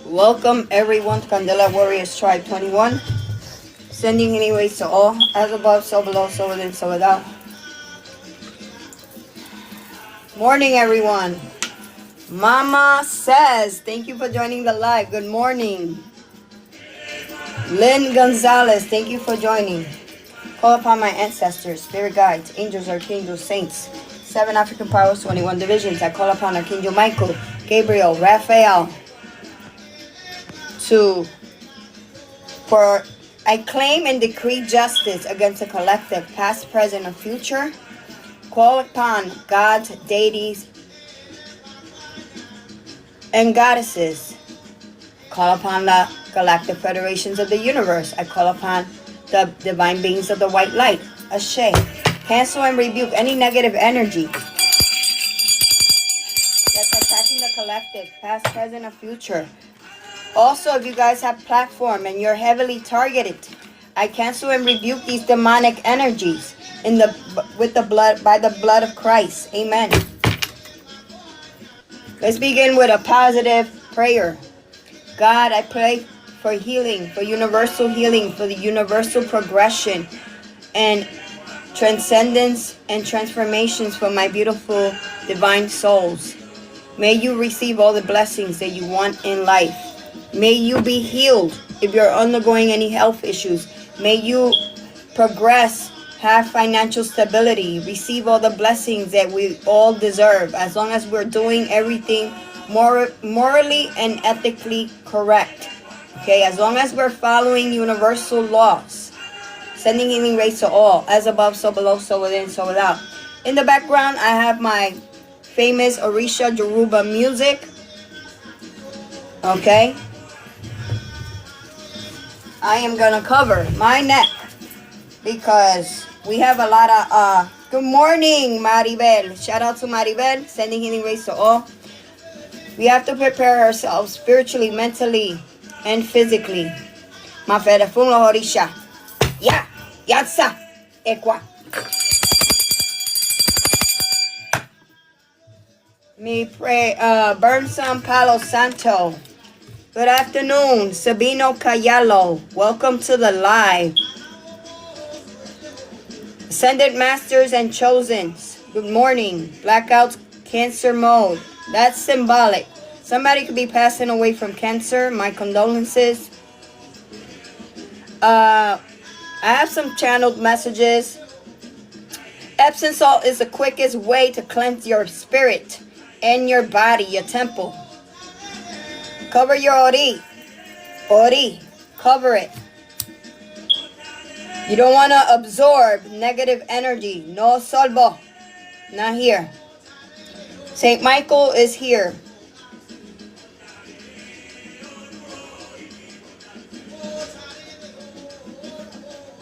Welcome everyone to Candela Warriors Tribe 21. Sending anyways to all, as above, so below, so within, so without. Morning everyone. Mama says, thank you for joining the live. Good morning. Lynn Gonzalez, thank you for joining. Call upon my ancestors, spirit guides, angels, archangels, saints. 7 African powers, 21 divisions. I call upon Archangel Michael, Gabriel, Raphael. For I claim and decree justice against the collective, past, present, or future. Call upon gods, deities, and goddesses. Call upon the galactic federations of the universe. I call upon the divine beings of the white light. Ashe. Cancel and rebuke any negative energy that's attacking the collective, past, present, or future. Also, if you guys have platform and you're heavily targeted, I cancel and rebuke these demonic energies by the blood of Christ. Amen. Let's begin with a positive prayer. God, I pray for healing, for universal healing, for the universal progression and transcendence and transformations for my beautiful divine souls. May you receive all the blessings that you want in life. May you be healed if you're undergoing any health issues. May you progress, have financial stability, receive all the blessings that we all deserve, as long as we're doing everything morally and ethically correct. Okay, as long as we're following universal laws. Sending healing rays to all, as above, so below, so within, so without. In the background, I have my famous Orisha Yoruba music. Okay. I am gonna cover my neck because we have a lot of good morning, Maribel. Shout out to Maribel, sending healing rays to all. We have to prepare ourselves spiritually, mentally, and physically. Mafere funlo horisha. Ya, yatsa, ekwa. Me pray, burn some Palo Santo. Good afternoon, Sabino Cayalo. Welcome to the live. Ascended Masters and Chosens. Good morning. Blackouts, Cancer mode. That's symbolic. Somebody could be passing away from cancer. My condolences. I have some channeled messages. Epsom salt is the quickest way to cleanse your spirit and your body, your temple. Cover your ori. Ori. Cover it. You don't want to absorb negative energy. No solvo. Not here. Saint Michael is here.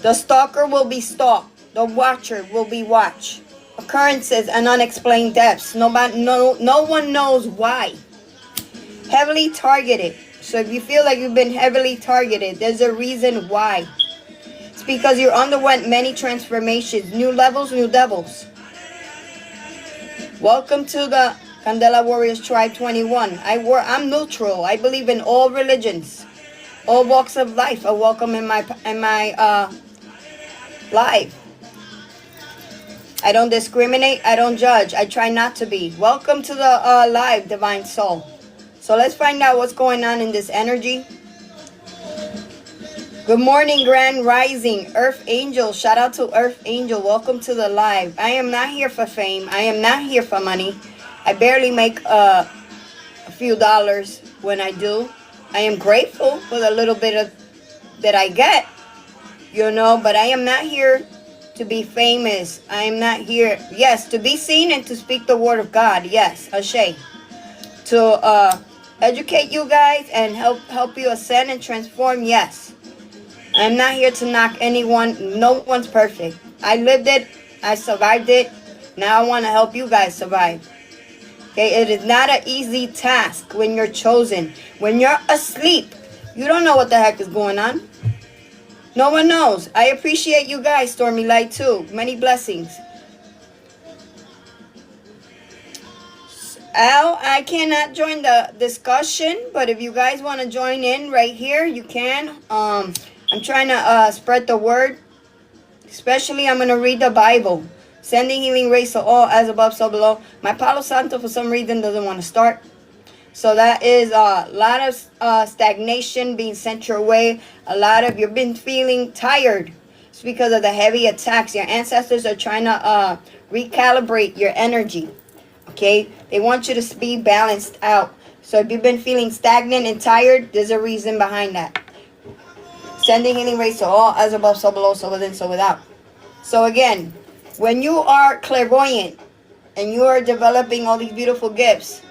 The stalker will be stalked. The watcher will be watched. Occurrences and unexplained deaths. No one knows why. Heavily targeted. So if you feel like you've been heavily targeted, there's a reason why. It's because you underwent many transformations, new levels, new devils. Welcome to the Candela Warriors Tribe 21. I'm neutral. I believe in all religions, all walks of life are welcome in my life. I don't discriminate. I don't judge. I try not to be. Welcome to the live, Divine Soul. So let's find out what's going on in this energy. Good morning, Grand Rising, Earth Angel. Shout out to Earth Angel. Welcome to the live. I am not here for fame. I am not here for money. I barely make a few dollars when I do. I am grateful for the little bit that I get, but I am not here to be famous. I am not here, yes, to be seen and to speak the word of God. Yes, Ashe. To educate you guys and help you ascend and transform. Yes, I'm not here to knock anyone. No one's perfect. I lived it. I survived it. Now I want to help you guys survive. Okay, it is not an easy task when you're chosen. When you're asleep, you don't know what the heck is going on. No one knows. I appreciate you guys, Stormy Light, too. Many blessings. Al, I cannot join the discussion, but if you guys want to join in right here, you can. I'm trying to spread the word. Especially, I'm going to read the Bible. Sending healing rays to all, as above, so below. My Palo Santo, for some reason, doesn't want to start. So that is a lot of stagnation being sent your way. A lot of you've been feeling tired. It's because of the heavy attacks. Your ancestors are trying to recalibrate your energy. Okay? They want you to be balanced out. So if you've been feeling stagnant and tired, there's a reason behind that. Sending healing rays to all, as above, so below, so within, so without. So again, when you are clairvoyant and you are developing all these beautiful gifts,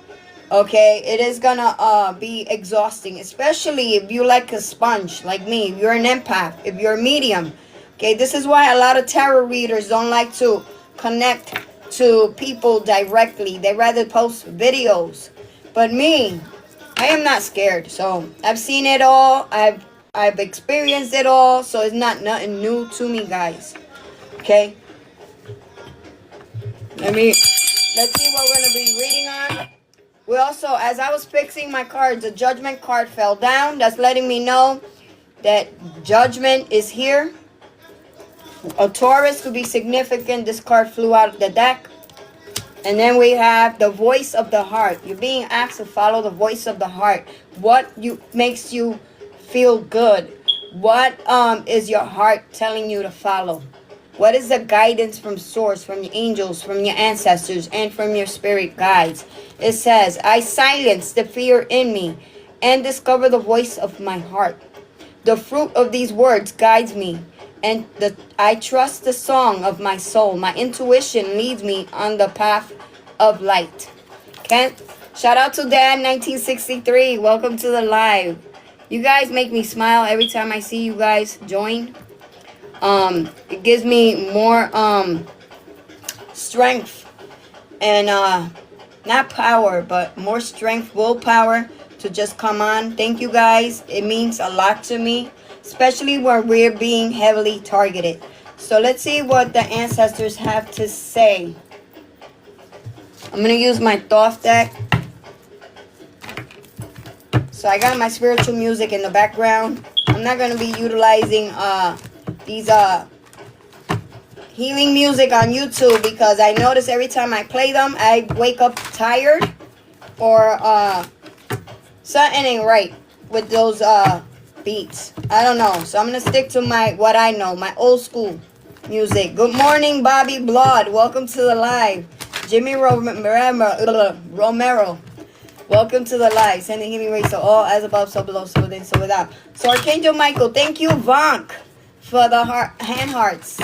okay, it is gonna be exhausting, especially if you like a sponge like me, if you're an empath, if you're a medium. Okay, this is why a lot of tarot readers don't like to connect to people directly. They rather post videos. But me, I am not scared. So I've seen it all. I've experienced it all. So it's not nothing new to me, guys. Okay. Let's see what we're gonna be reading on. We also, as I was fixing my cards, the judgment card fell down. That's letting me know that judgment is here. A Taurus could be significant. This card flew out of the deck. And then we have the voice of the heart. You're being asked to follow the voice of the heart. What makes you feel good? What is your heart telling you to follow? What is the guidance from source, from the angels, from your ancestors, and from your spirit guides? It says, I silence the fear in me and discover the voice of my heart. The fruit of these words guides me, and I trust the song of my soul. My intuition leads me on the path of light. Okay? Shout out to Dad 1963. Welcome to the live. You guys make me smile every time I see you guys join. It gives me more strength and not power, but more strength, willpower to just come on. Thank you guys. It means a lot to me, especially when we're being heavily targeted. So let's see what the ancestors have to say. I'm going to use my Thoth deck. So I got my spiritual music in the background. I'm not going to be utilizing these healing music on YouTube because I notice every time I play them, I wake up tired or something ain't right with those beats. I don't know. So I'm going to stick to what I know, my old school music. Good morning, Bobby Blood. Welcome to the live. Jimmy Romero. Welcome to the live. Sending healing rays to all, as above, so below, so within, so without. So Archangel Michael, thank you, Vonk, for the hand hearts.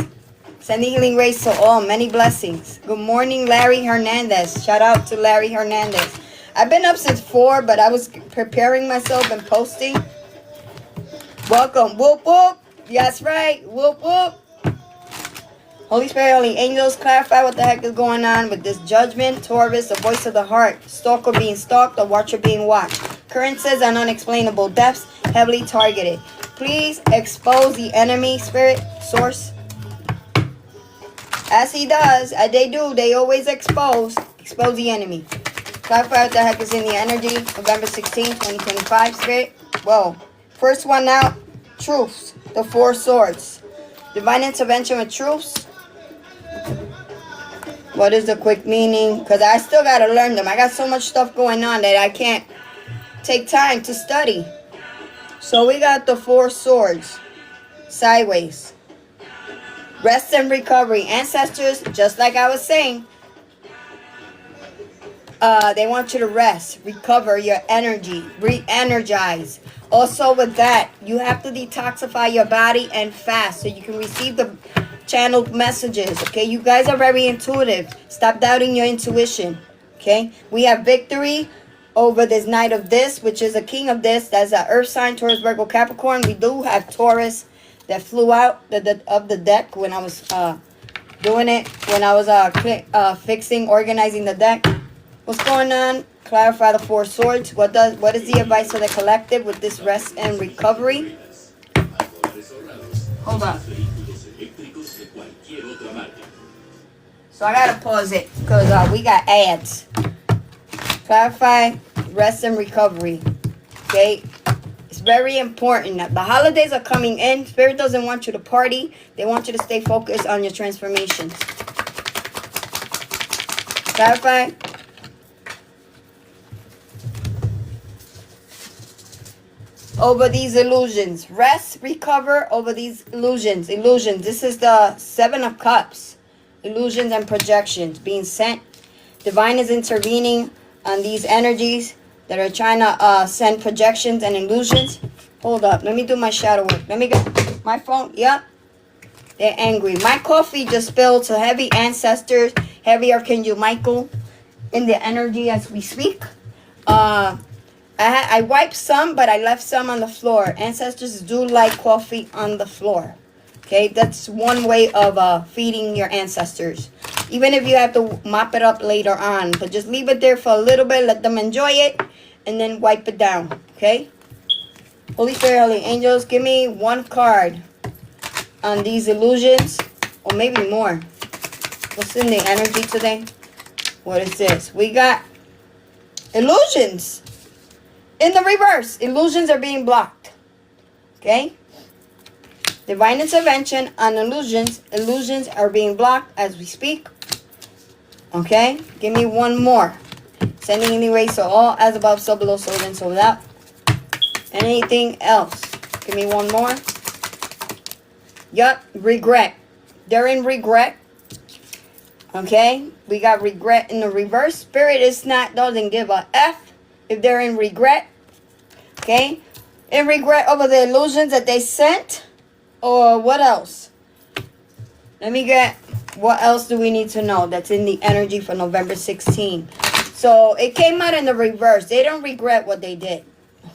Sending healing rays to all. Many blessings. Good morning, Larry Hernandez. Shout out to Larry Hernandez. I've been up since 4, but I was preparing myself and posting. Welcome. Whoop, whoop. That's right. Whoop, whoop. Holy Spirit, Holy Angels, clarify what the heck is going on with this judgment. Taurus, the voice of the heart. Stalker being stalked, the watcher being watched. Occurrences and unexplainable deaths, heavily targeted. Please expose the enemy, spirit, source. As he does, as they do, they always expose the enemy. Clarify what the heck is in the energy. November 16, 2025, spirit. Whoa. First one out, truths, the 4 swords. Divine intervention with truths. What is the quick meaning? Because I still got to learn them. I got so much stuff going on that I can't take time to study. So we got the 4 swords. Sideways. Rest and recovery. Ancestors, just like I was saying, they want you to rest, recover your energy, re-energize. Also with that, you have to detoxify your body and fast so you can receive the channeled messages. Okay, you guys are very intuitive. Stop doubting your intuition. Okay, we have victory over this Knight of this, which is a King of this. That's an Earth sign, Taurus, Virgo, Capricorn. We do have Taurus that flew out of the deck when I was doing it, when I was fixing, organizing the deck. What's going on? Clarify the 4 swords. What is the advice for the collective with this rest and recovery? Hold on. So I gotta pause it because we got ads. Clarify, rest and recovery. Okay? It's very important. The holidays are coming in. Spirit doesn't want you to party. They want you to stay focused on your transformations. Clarify. Over these illusions. Rest, recover over these illusions. Illusions. This is the Seven of Cups. Illusions and projections being sent. Divine is intervening on these energies that are trying to send projections and illusions. Hold up. Let me do my shadow work. Let me get my phone. Yep. They're angry. My coffee just spilled. So heavy ancestors. Heavy Archangel Michael in the energy as we speak. I wiped some, but I left some on the floor. Ancestors do like coffee on the floor. Okay, that's one way of feeding your ancestors. Even if you have to mop it up later on. But just leave it there for a little bit. Let them enjoy it. And then wipe it down. Okay? Holy Spirit, Holy Angels, give me one card on these illusions. Or maybe more. What's in the energy today? What is this? We got illusions. In the reverse. Illusions are being blocked. Okay? Divine intervention on illusions. Illusions are being blocked as we speak. Okay? Give me one more. Sending anyway, so all as above, so below, so within, so without. Anything else? Give me one more. Yup. Regret. They're in regret. Okay? We got regret in the reverse. Spirit doesn't give a F if they're in regret. Okay? In regret over the illusions that they sent. Or what else? Let me get, what else do we need to know that's in the energy for November 16? So it came out in the reverse. They don't regret what they did.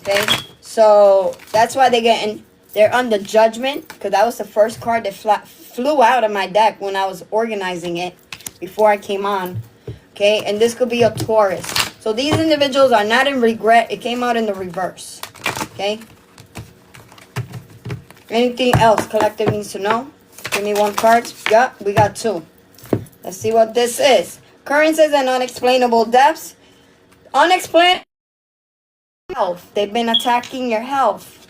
Okay? So that's why they're under judgment. Because that was the first card that flew out of my deck when I was organizing it before I came on. Okay? And this could be a Taurus. So these individuals are not in regret. It came out in the reverse. Okay? Anything else collective needs to know? Give me one card. Yeah, we got two. Let's see what this is. Occurrences and unexplainable deaths. Unexplained health. They've been attacking your health.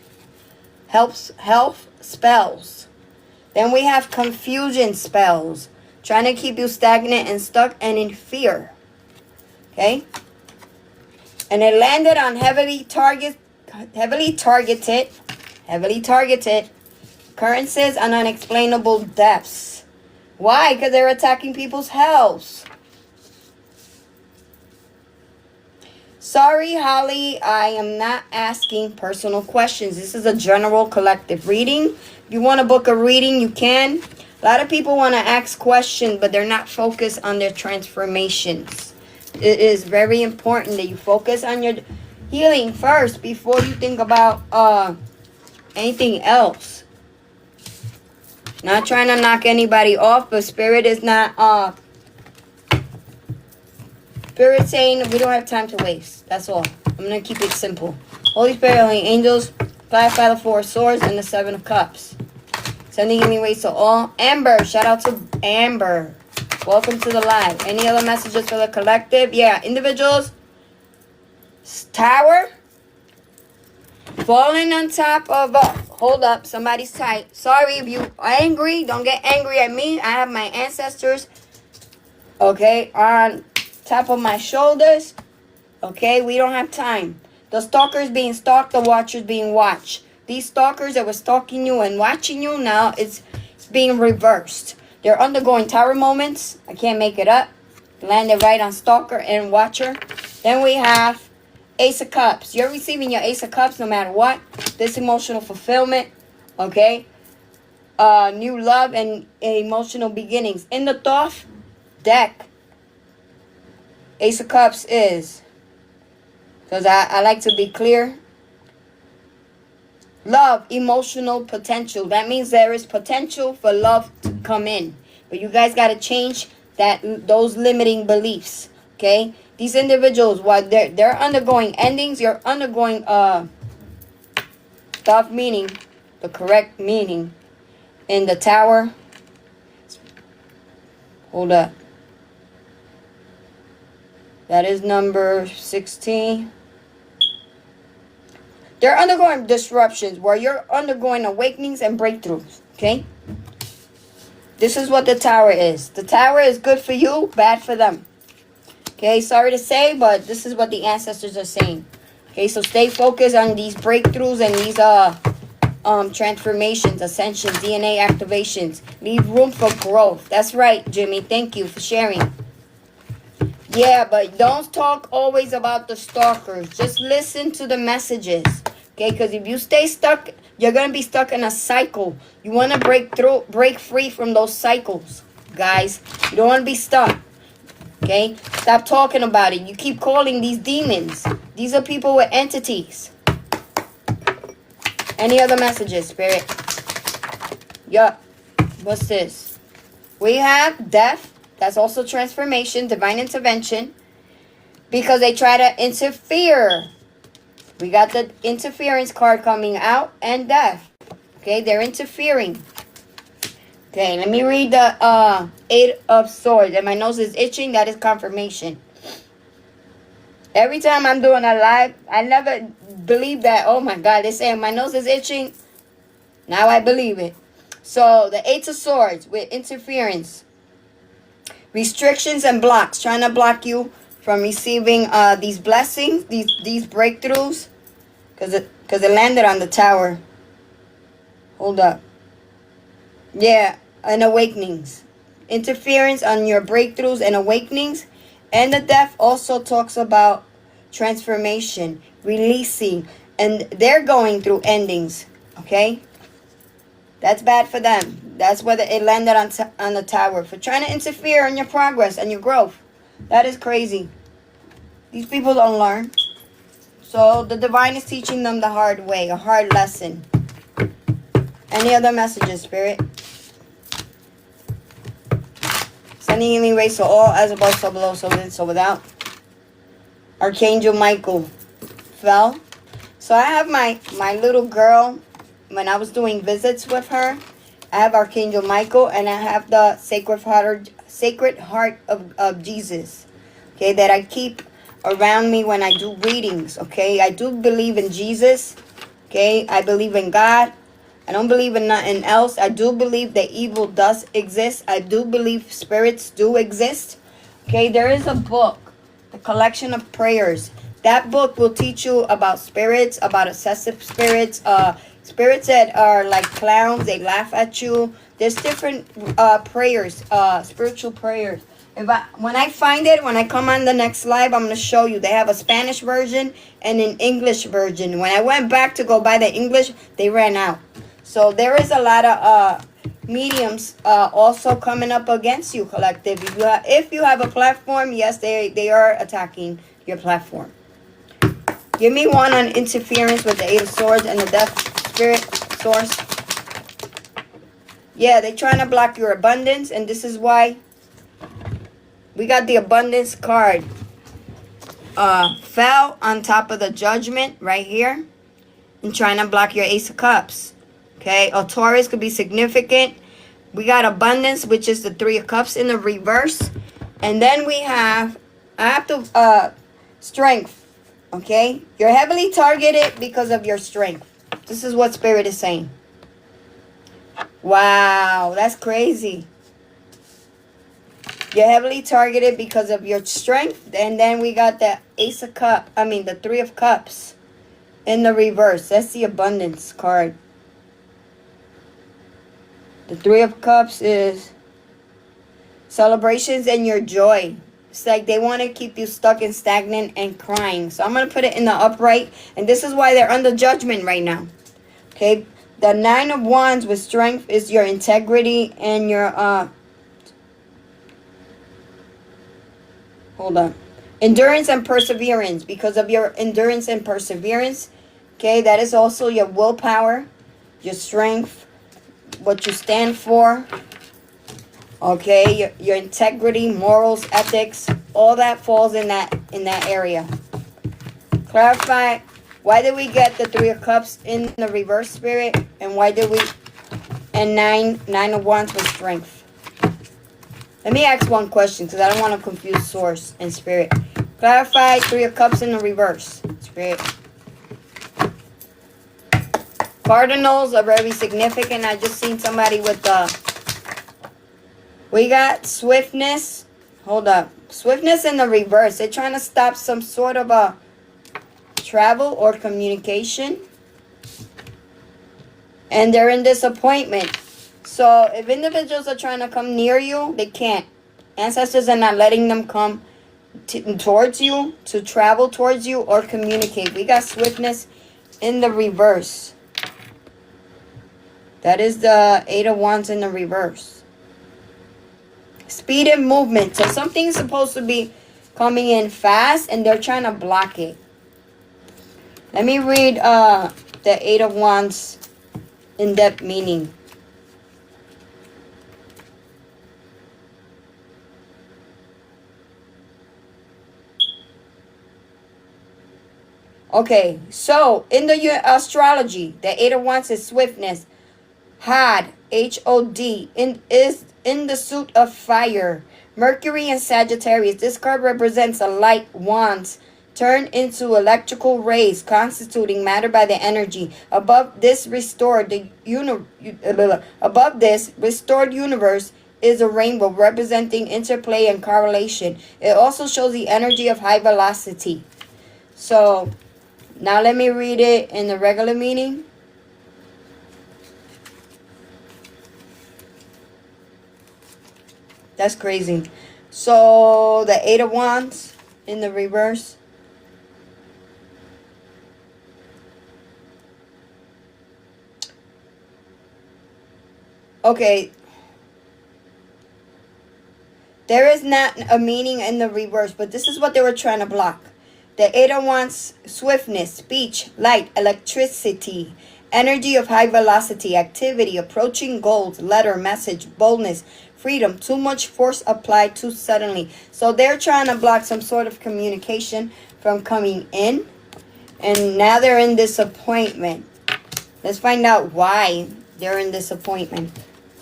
Health spells. Then we have confusion spells. Trying to keep you stagnant and stuck and in fear. Okay? And it landed on heavily targeted occurrences and unexplainable deaths. Why? Because they're attacking people's health. Sorry, Holly, I am not asking personal questions. This is a general collective reading. If you want to book a reading, you can. A lot of people want to ask questions, but they're not focused on their transformations. It is very important that you focus on your healing first before you think about anything else. Not trying to knock anybody off, but Spirit is not Spirit saying we don't have time to waste. That's all. I'm going to keep it simple. Holy Spirit, Holy Angels, clarify the Four of Swords and the Seven of Cups. Sending anyways to all. Amber, shout out to Amber. Welcome to the live. Any other messages for the collective? Yeah, individuals. Tower. Falling on top of a... Hold up, somebody's tight. Sorry if you are angry. Don't get angry at me. I have my ancestors, okay, on top of my shoulders. Okay, we don't have time. The stalker is being stalked. The watcher is being watched. These stalkers that were stalking you and watching you, now it's being reversed. They're undergoing tower moments. I can't make it up. Landed right on stalker and watcher. Then we have Ace of Cups. You're receiving your Ace of Cups no matter what. This emotional fulfillment. Okay. New love and emotional beginnings. In the Thoth deck, Ace of Cups is, because I like to be clear, love, emotional potential. That means there is potential for love to come in. But you guys got to change those limiting beliefs. Okay? These individuals, while they're undergoing endings, you're undergoing Thoth meaning, the correct meaning. in the tower. Hold up. That is number 16. They're undergoing disruptions where you're undergoing awakenings and breakthroughs. Okay? This is what the tower is. The tower is good for you, bad for them. Okay? Sorry to say, but this is what the ancestors are saying. Okay? So stay focused on these breakthroughs and these transformations, ascensions, DNA activations. Leave room for growth. That's right, Jimmy. Thank you for sharing. Yeah, but don't talk always about the stalkers. Just listen to the messages. Okay, because if you stay stuck, you're going to be stuck in a cycle. You want to break free from those cycles, guys. You don't want to be stuck. Okay, stop talking about it. You keep calling these demons. These are people with entities. Any other messages, Spirit? Yup. What's this? We have death. That's also transformation, divine intervention. Because they try to interfere. We got the interference card coming out and death. Okay, they're interfering. Okay, let me read the 8 of Swords. And my nose is itching. That is confirmation. Every time I'm doing a live, I never believe that. Oh my God, they're saying my nose is itching. Now I believe it. So the 8 of Swords with interference. Restrictions and blocks. Trying to block you from receiving these blessings, these breakthroughs. Because it landed on the tower. Hold up. Yeah, and awakenings. Interference on your breakthroughs and awakenings. And the death also talks about transformation, releasing, and they're going through endings, okay? That's bad for them. That's whether it landed on the tower. For trying to interfere in your progress and your growth. That is crazy. These people don't learn. So the divine is teaching them the hard way, a hard lesson. Any other messages, Spirit? Sending healing rays to all, as above, so below, so within, so without. Archangel Michael fell. So I have my little girl, when I was doing visits with her, I have Archangel Michael, and I have the Sacred Heart of Jesus, okay, that I keep around me when I do readings, okay? I do believe in Jesus, okay? I believe in God. I don't believe in nothing else. I do believe that evil does exist. I do believe spirits do exist. Okay, there is a book, The Collection of Prayers. That book will teach you about spirits, about obsessive spirits, spirits that are like clowns. They laugh at you. There's different prayers, spiritual prayers. When I find it, when I come on the next live, I'm going to show you. They have a Spanish version and an English version. When I went back to go buy the English, they ran out. So there is a lot of mediums also coming up against you, collective. If you have a platform, yes, they are attacking your platform. Give me one on interference with the 8 of Swords and the Death Spirit source. Yeah, they're trying to block your abundance, and this is why we got the abundance card. Fell on top of the Judgment right here and trying to block your Ace of Cups. Okay, a Taurus could be significant. We got abundance, which is the 3 of Cups in the reverse. And then we have, strength. Okay, you're heavily targeted because of your strength. This is what Spirit is saying. Wow, that's crazy. You're heavily targeted because of your strength. And then we got the the 3 of Cups in the reverse. That's the abundance card. The 3 of Cups is celebrations and your joy. It's like they want to keep you stuck and stagnant and crying. So I'm going to put it in the upright. And this is why they're under judgment right now. Okay. The 9 of Wands with strength is your integrity and your, hold on. Endurance and perseverance. Because of your endurance and perseverance. Okay. That is also your willpower, your strength, what you stand for. Okay, your integrity, morals, ethics, all that falls in that area. Clarify, why did we get the 3 of Cups in the reverse, Spirit? And why did we And nine of wands with strength. Let me ask one question because I don't want to confuse source and spirit. Clarify three of cups in the reverse. Spirit. Cardinals are very significant. I just seen somebody with we got swiftness. Hold up. Swiftness in the reverse. They're trying to stop some sort of a travel or communication. And they're in disappointment. So if individuals are trying to come near you, they can't. Ancestors are not letting them come towards you, to travel towards you, or communicate. We got swiftness in the reverse. That is the Eight of Wands in the reverse. Speed and movement. So something's supposed to be coming in fast, and they're trying to block it. Let me read the Eight of Wands in-depth meaning. Okay, so in the astrology, the Eight of Wands is swiftness. Had, H-O-D, is in the suit of fire. Mercury and Sagittarius. This card represents a light wands turned into electrical rays, constituting matter by the energy. Above this restored universe is a rainbow representing interplay and correlation. It also shows the energy of high velocity. So now let me read it in the regular meaning. That's crazy. So the Eight of Wands in the reverse. Okay. There is not a meaning in the reverse, but this is what they were trying to block. The Eight of Wands, swiftness, speech, light, electricity, energy of high velocity, activity, approaching goals, letter, message, boldness, freedom, too much force applied too suddenly. So they're trying to block some sort of communication from coming in. And now they're in disappointment. Let's find out why they're in disappointment.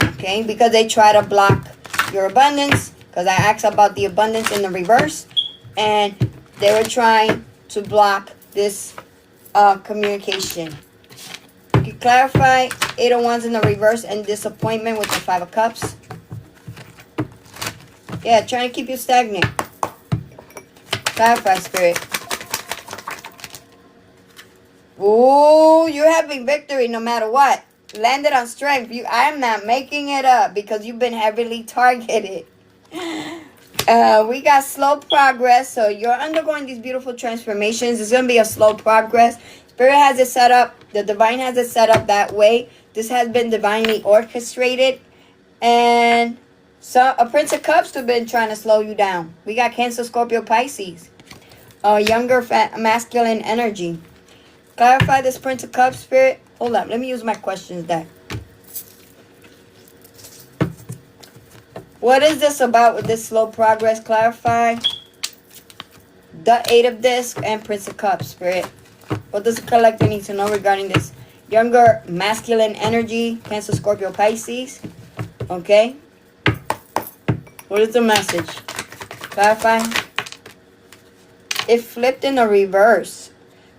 Okay, because they try to block your abundance. Because I asked about the abundance in the reverse. And they were trying to block this communication. You can clarify Eight of Wands in the reverse and disappointment with the Five of Cups. Yeah, trying to keep you stagnant. Clarify, Spirit. Ooh, you're having victory no matter what. Landed on strength. I am not making it up because you've been heavily targeted. We got slow progress. So you're undergoing these beautiful transformations. It's going to be a slow progress. Spirit has it set up. The divine has it set up that way. This has been divinely orchestrated. And so a Prince of Cups have been trying to slow you down. We got Cancer, Scorpio, Pisces. Younger masculine energy. Clarify this Prince of Cups, Spirit. Hold up. Let me use my questions deck. What is this about with this slow progress? Clarify. The Eight of Discs and Prince of Cups, Spirit. What does the collector need to know regarding this? Younger masculine energy. Cancer, Scorpio, Pisces. Okay. What is the message? Clarify. It flipped in the reverse.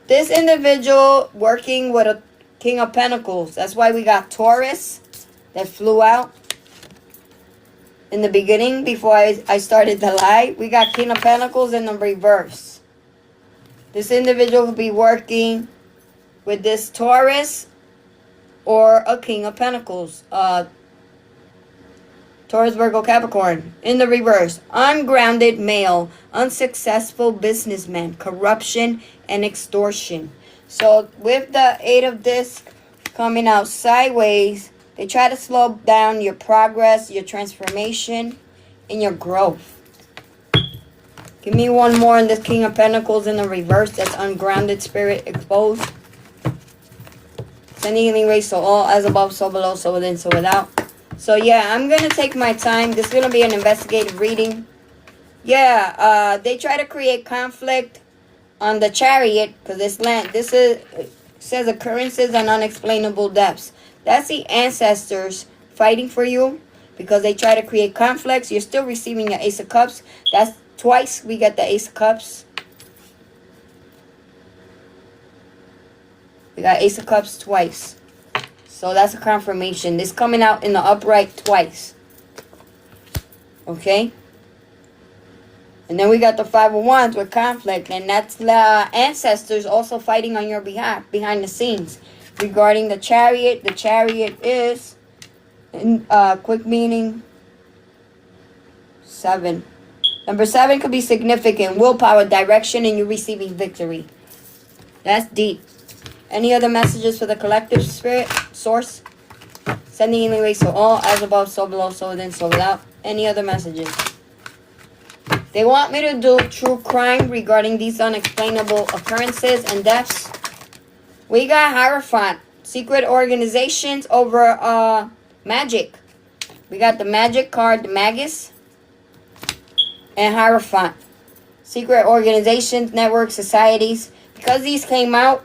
This individual working with a King of Pentacles. That's why we got Taurus that flew out in the beginning before I started the live. We got King of Pentacles in the reverse. This individual could be working with this Taurus or a King of Pentacles. Taurus, Virgo, Capricorn. In the reverse. Ungrounded male. Unsuccessful businessman. Corruption and extortion. So with the Eight of Discs coming out sideways, they try to slow down your progress, your transformation, and your growth. Give me one more in this King of Pentacles in the reverse. That's ungrounded spirit exposed. Sending healing rays, so all as above, so below, so within, so without. So yeah, I'm going to take my time. This is going to be an investigative reading. Yeah, they try to create conflict on the Chariot because this It says occurrences and unexplainable depths. That's the ancestors fighting for you because they try to create conflicts. You're still receiving your Ace of Cups. That's twice we get the Ace of Cups. We got Ace of Cups twice. So that's a confirmation. This coming out in the upright twice. Okay? And then we got the Five of Wands with conflict. And that's the ancestors also fighting on your behalf behind the scenes. Regarding the Chariot. The Chariot is, in quick meaning, 7. Number 7 could be significant. Willpower, direction, and you receiving victory. That's deep. Any other messages for the collective spirit source? Sending healing rays to all, as above, so below, so within, so without. Any other messages? They want me to do true crime regarding these unexplainable occurrences and deaths. We got Hierophant. Secret organizations over magic. We got the magic card, the Magus. And Hierophant. Secret organizations, networks, societies. Because these came out,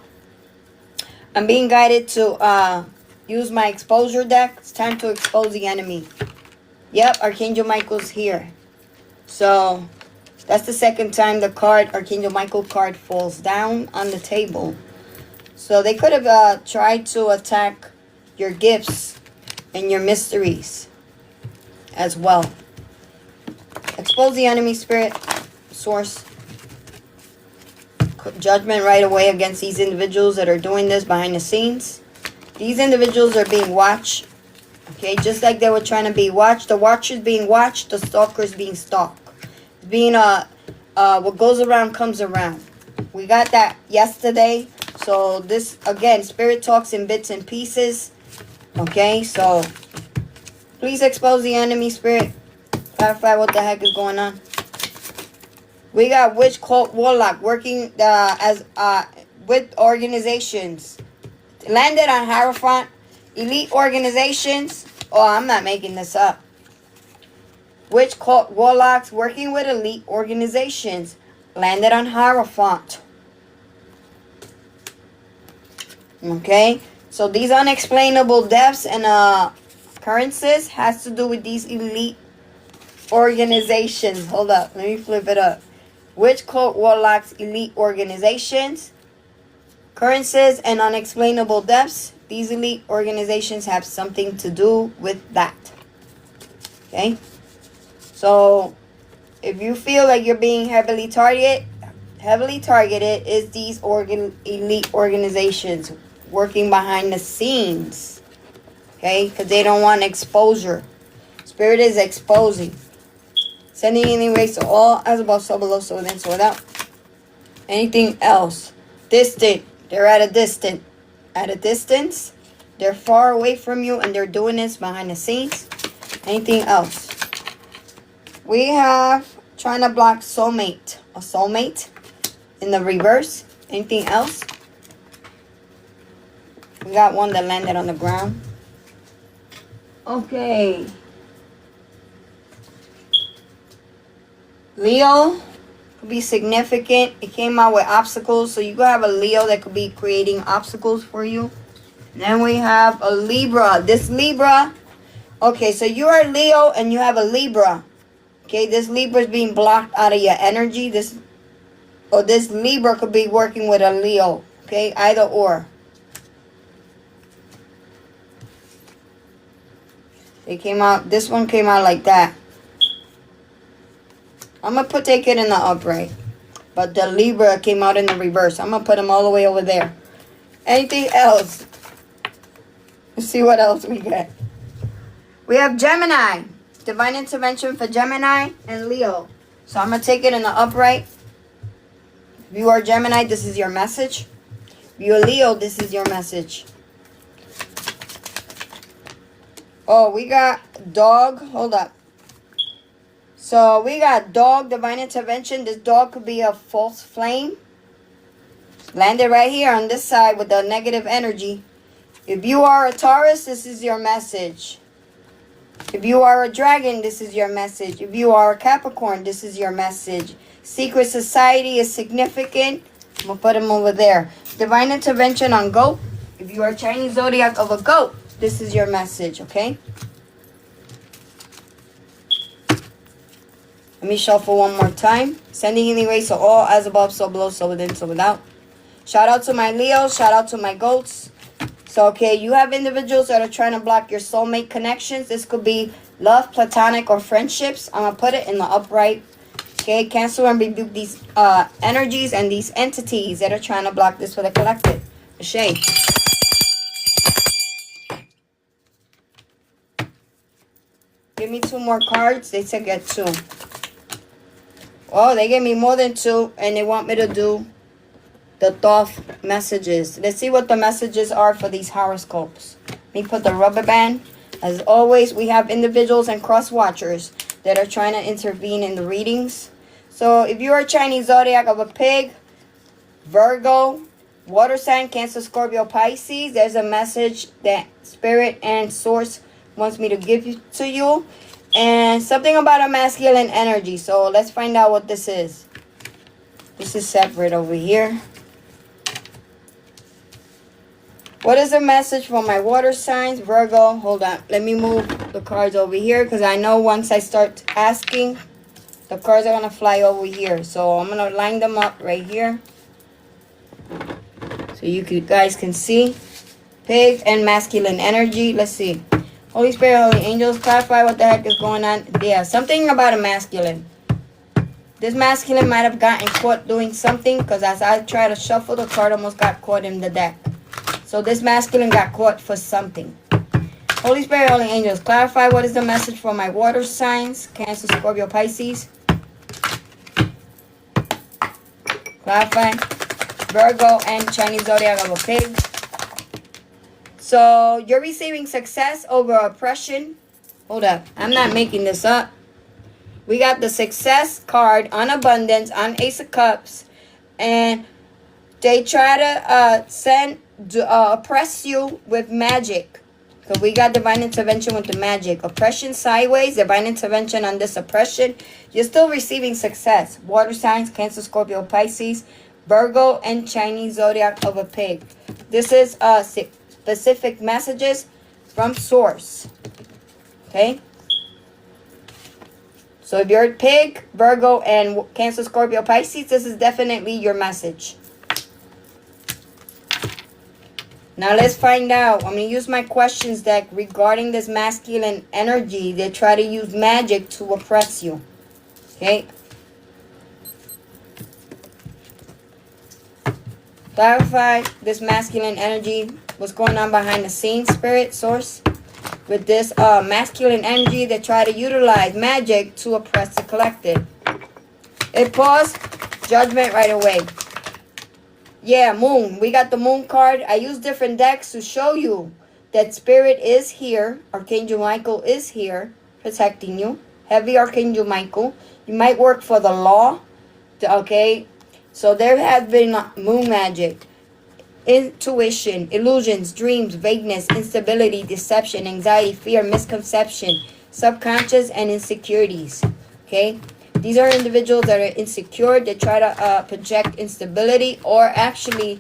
I'm being guided to use my exposure deck. It's time to expose the enemy. Yep, Archangel Michael's here. So, that's the second time the card, Archangel Michael card, falls down on the table. So, they could have tried to attack your gifts and your mysteries as well. Expose the enemy, spirit, source. Judgment right away against these individuals that are doing this behind the scenes. These individuals are being watched. Okay, just like they were trying to be watched. The watcher's being watched. The stalker's being stalked. It's being what goes around comes around. We got that yesterday. So this, again, spirit talks in bits and pieces. Okay, so please expose the enemy, spirit. Clarify what the heck is going on. We got witch, cult, warlock working with organizations. Landed on Hierophant. Elite organizations. Oh, I'm not making this up. Witch, cult, warlocks working with elite organizations. Landed on Hierophant. Okay. So these unexplainable deaths and occurrences has to do with these elite organizations. Hold up. Let me flip it up. Witch, cult, warlocks, elite organizations, occurrences, and unexplainable deaths. These elite organizations have something to do with that. Okay? So, if you feel like you're being heavily targeted is these elite organizations working behind the scenes. Okay? Because they don't want exposure. Spirit is exposing. Sending healing rays to all, as above, so below, so within, so without. Anything else? Distant. They're at a distance. At a distance. They're far away from you and they're doing this behind the scenes. Anything else? We have trying to block soulmate. A soulmate in the reverse. Anything else? We got one that landed on the ground. Okay. Leo could be significant. It came out with obstacles. So you could have a Leo that could be creating obstacles for you. And then we have a Libra. This Libra. Okay, so you are Leo and you have a Libra. Okay, this Libra is being blocked out of your energy. This Libra could be working with a Leo. Okay, either or. They came out. This one came out like that. I'm going to take it in the upright. But the Libra came out in the reverse. I'm going to put them all the way over there. Anything else? Let's see what else we get. We have Gemini. Divine intervention for Gemini and Leo. So I'm going to take it in the upright. If you are Gemini, this is your message. If you're Leo, this is your message. Oh, we got dog. Hold up. So we got dog, divine intervention. This dog could be a false flame. Landed right here on this side with the negative energy. If you are a Taurus, this is your message. If you are a dragon, this is your message. If you are a Capricorn, this is your message. Secret society is significant. I'm going to put him over there. Divine intervention on goat. If you are Chinese zodiac of a goat, this is your message, okay? Let me shuffle one more time. Sending healing rays to all, as above, so below, so within, so without. Shout out to my Leos. Shout out to my goats. So, okay, you have individuals that are trying to block your soulmate connections. This could be love, platonic, or friendships. I'm going to put it in the upright. Okay, cancel and rebuke these energies and these entities that are trying to block this for the collective. Ashay. Give me 2 more cards. They said get 2. Oh, they gave me more than 2, and they want me to do the Thoth messages. Let's see what the messages are for these horoscopes. Let me put the rubber band. As always, we have individuals and cross watchers that are trying to intervene in the readings. So if you are a Chinese zodiac of a pig, Virgo, water sign, Cancer, Scorpio, Pisces, there's a message that Spirit and Source wants me to give to you. And something about a masculine energy. So let's find out what this is. This is separate over here. What is the message for my water signs? Virgo, hold on. Let me move the cards over here because I know once I start asking, the cards are going to fly over here. So I'm going to line them up right here. So you guys can see. Pig and masculine energy. Let's see. Holy Spirit, Holy Angels, clarify what the heck is going on. Yeah, something about a masculine. This masculine might have gotten caught doing something because as I try to shuffle, the card almost got caught in the deck. So this masculine got caught for something. Holy Spirit, Holy Angels, clarify what is the message for my water signs. Cancer, Scorpio, Pisces. Clarify. Virgo and Chinese zodiac of a pig. So you're receiving success over oppression. Hold up. I'm not making this up. We got the success card on abundance on Ace of Cups. And they try to oppress you with magic. So we got divine intervention with the magic. Oppression sideways. Divine intervention on this oppression. You're still receiving success. Water signs, Cancer, Scorpio, Pisces, Virgo, and Chinese zodiac of a pig. This is specific messages from Source. Okay? So if you're a pig, Virgo, and Cancer, Scorpio, Pisces, this is definitely your message. Now let's find out. I'm going to use my questions deck regarding this masculine energy. They try to use magic to oppress you. Okay? Clarify this masculine energy. What's going on behind the scenes, Spirit, Source? With this masculine energy that try to utilize magic to oppress the collective. It paused. Judgment right away. Yeah, Moon. We got the Moon card. I use different decks to show you that Spirit is here. Archangel Michael is here protecting you. Heavy Archangel Michael. You might work for the law. Okay? So there has been moon magic, intuition, illusions, dreams, vagueness, instability, deception, anxiety, fear, misconception, subconscious, and insecurities. Okay? These are individuals that are insecure. They try to project instability, or actually,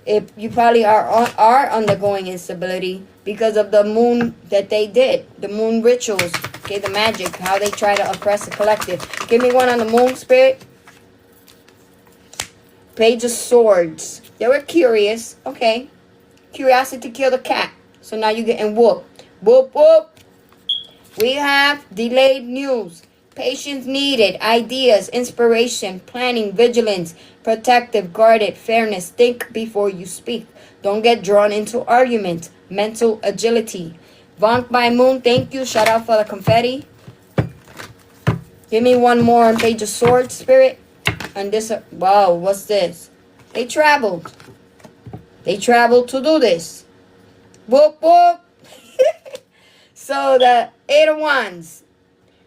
if you probably are undergoing instability because of the moon that they did, the moon rituals, okay, the magic, how they try to oppress the collective. Give me one on the moon, Spirit. Page of Swords. They were curious. Okay. Curiosity killed the cat. So now you're getting whooped. Whoop, whoop. We have delayed news. Patience needed. Ideas. Inspiration. Planning. Vigilance. Protective. Guarded. Fairness. Think before you speak. Don't get drawn into argument. Mental agility. Vonk by Moon. Thank you. Shout out for the confetti. Give me one more on Page of Swords, Spirit. And this, wow, what's this? They traveled. They traveled to do this. Whoop, whoop. So the 8 of Wands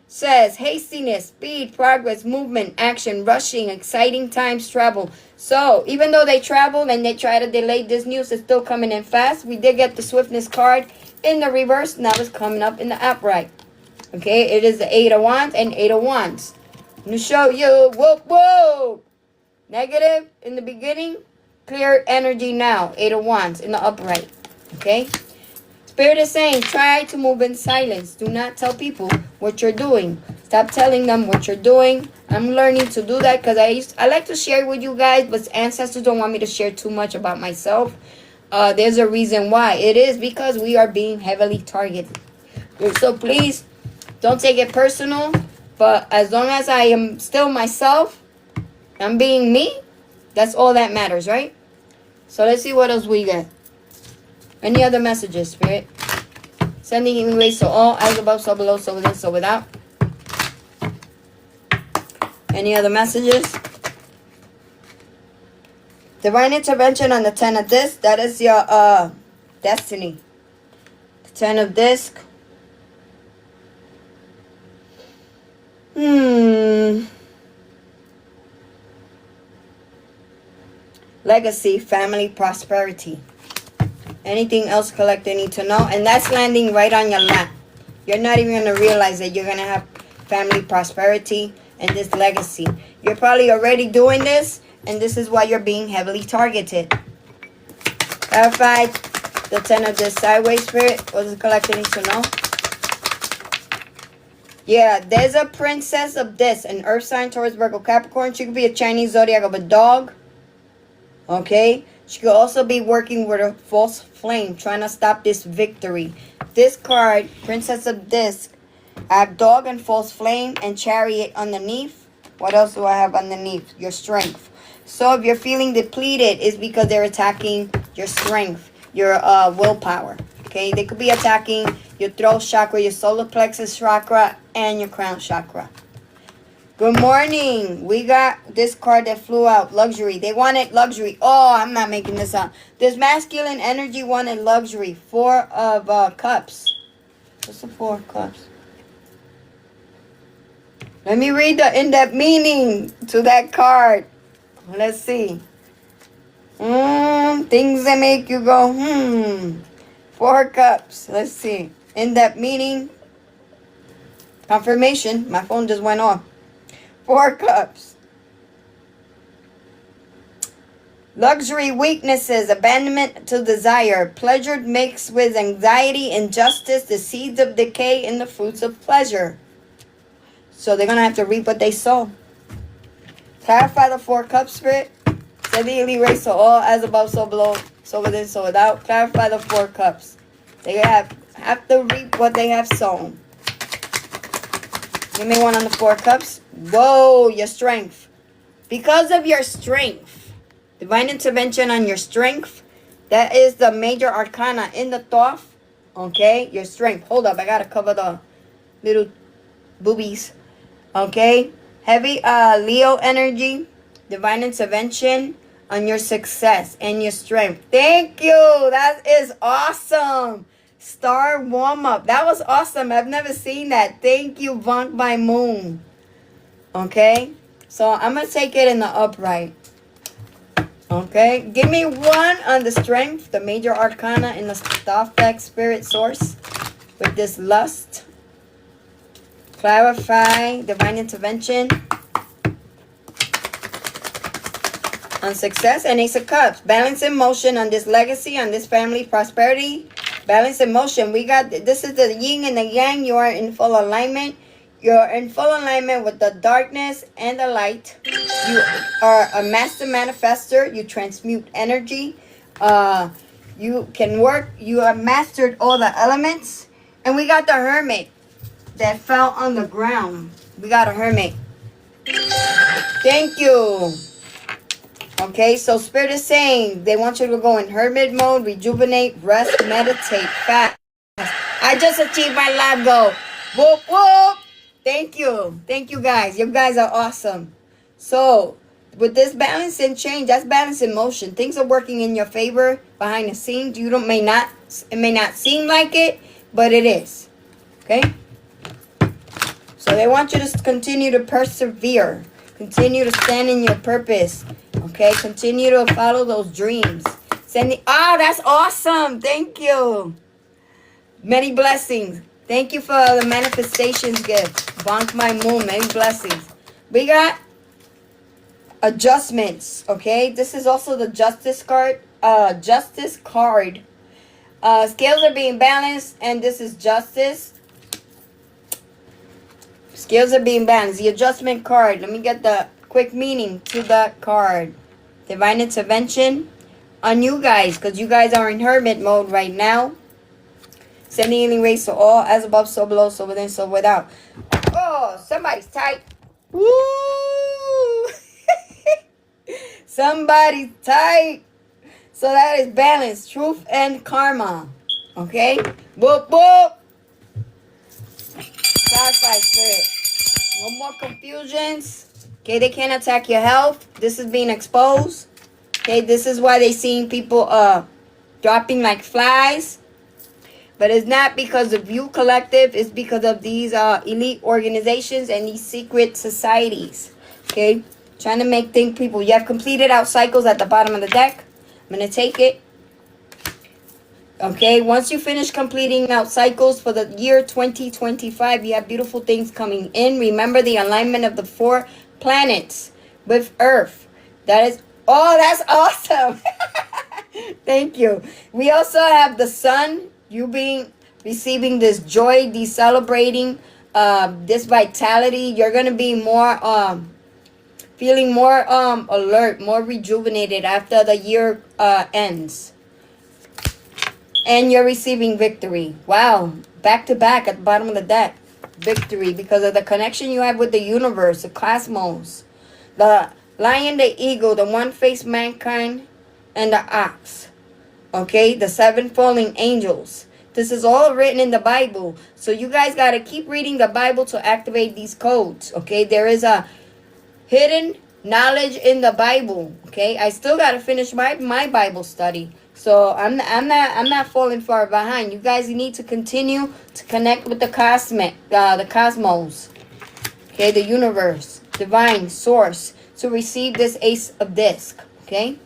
says hastiness, speed, progress, movement, action, rushing, exciting times, travel. So even though they traveled and they try to delay this news, it's still coming in fast. We did get the swiftness card in the reverse. Now it's coming up in the upright. Okay, it is the 8 of Wands and 8 of Wands. To show you, whoop, whoop. Negative in the beginning, clear energy now. 8 of Wands in the upright. Okay? Spirit is saying, try to move in silence. Do not tell people what you're doing. Stop telling them what you're doing. I'm learning to do that because I like to share with you guys, but ancestors don't want me to share too much about myself. There's a reason why. It is because we are being heavily targeted. So please, don't take it personal. But as long as I am still myself, I'm being me, that's all that matters, right? So let's see what else we get. Any other messages, Spirit? Sending healing rays to all, as above, so below, so within, so without. Any other messages? Divine intervention on the 10 of disc. That is your destiny. The 10 of disc. Legacy, family, prosperity. Anything else, collector, need to know? And that's landing right on your lap. You're not even going to realize that you're going to have family, prosperity, and this legacy. You're probably already doing this, and this is why you're being heavily targeted. Clarify the 10 of this sideways, Spirit. What does the collector need to know? Yeah, there's a princess of this. An earth sign, Taurus, Virgo, Capricorn. She could be a Chinese zodiac of a dog. Okay? She could also be working with a false flame, trying to stop this victory. This card, Princess of Disc, I have dog and false flame and chariot underneath. What else do I have underneath? Your strength. So if you're feeling depleted, it's because they're attacking your strength, your willpower. Okay? They could be attacking your throat chakra, your solar plexus chakra, and your crown chakra. Good morning. We got this card that flew out. Luxury. They wanted luxury. Oh, I'm not making this up. This masculine energy wanted luxury. 4 of cups. What's the 4 of cups? Let me read the in-depth meaning to that card. Let's see. Things that make you go, 4 cups. Let's see. In-depth meaning. Confirmation. My phone just went off. 4 cups. Luxury, weaknesses, abandonment to desire, pleasure mixed with anxiety, injustice, the seeds of decay, and the fruits of pleasure. So they're going to have to reap what they sow. Clarify the 4 cups, Spirit. Send the healing rays to all, as above, so below, so within, so without. Clarify the 4 cups. They have to reap what they have sown. Give me one on the 4 cups. Whoa, your strength. Because of your strength, divine intervention on your strength. That is the major arcana in the Thoth. Okay, your strength. Hold up, I gotta cover the little boobies. Okay, heavy Leo energy. Divine intervention on your success and your strength. Thank you. That is awesome. Star warm-up. That was awesome. I've never seen that. Thank you, Vonk by Moon. Okay? So I'm going to take it in the upright. Okay? Give me 1 on the strength, the major arcana in the Thoth deck spirit source with this lust. Clarify divine intervention on success and Ace of Cups. Balance in motion on this legacy, on this family prosperity. Balance in motion. We got, this is the yin and the yang. You are in full alignment. You're in full alignment with the darkness and the light. You are a master manifester. You transmute energy. You can work. You have mastered all the elements. And we got the hermit that fell on the ground. We got a hermit. Thank you. Okay, so Spirit is saying they want you to go in hermit mode, rejuvenate, rest, meditate, fast. I just achieved my lab goal. Whoop, whoop. Thank you. Thank you, guys. You guys are awesome. So, with this balance and change, that's balance in motion. Things are working in your favor behind the scenes. It may not seem like it, but it is. Okay? So they want you to continue to persevere. Continue to stand in your purpose. Okay, continue to follow those dreams. That's awesome. Thank you. Many blessings. Thank you for the manifestations gift. Bonk my moon. Many blessings. We got adjustments. Okay, this is also the justice card. Justice card. Scales are being balanced, and this is justice. Scales are being balanced. The adjustment card. Let me get the quick meaning to that card. Divine intervention on you guys, because you guys are in hermit mode right now. Sending healing rays to all, as above, so below, so within, so without. Oh, somebody's tight. Woo! Somebody's tight. So that is balance, truth, and karma. Okay? Boop, boop. Clarify, spirit. No more confusions. Okay, they can't attack your health. This is being exposed. Okay, this is why they seeing people dropping like flies. But it's not because of you, collective. It's because of these elite organizations and these secret societies. Okay? Trying to make think people. You have completed out cycles at the bottom of the deck. I'm going to take it. Okay? Once you finish completing out cycles for the year 2025, you have beautiful things coming in. Remember the alignment of the 4 planets with Earth. That is... Oh, that's awesome. Thank you. We also have the sun. You receiving this joy, this celebrating, this vitality. You're going to be more, feeling more alert, more rejuvenated after the year ends. And you're receiving victory. Wow. Back to back at the bottom of the deck. Victory because of the connection you have with the universe, the cosmos. The lion, the eagle, the one-faced mankind, and the ox. Okay, the 7 falling angels. This is all written in the Bible. So you guys got to keep reading the Bible to activate these codes. Okay, there is a hidden knowledge in the Bible. Okay, I still got to finish my Bible study. So I'm not falling far behind. You guys need to continue to connect with the cosmos. Okay, the universe, divine source, to receive this Ace of Disc. Okay.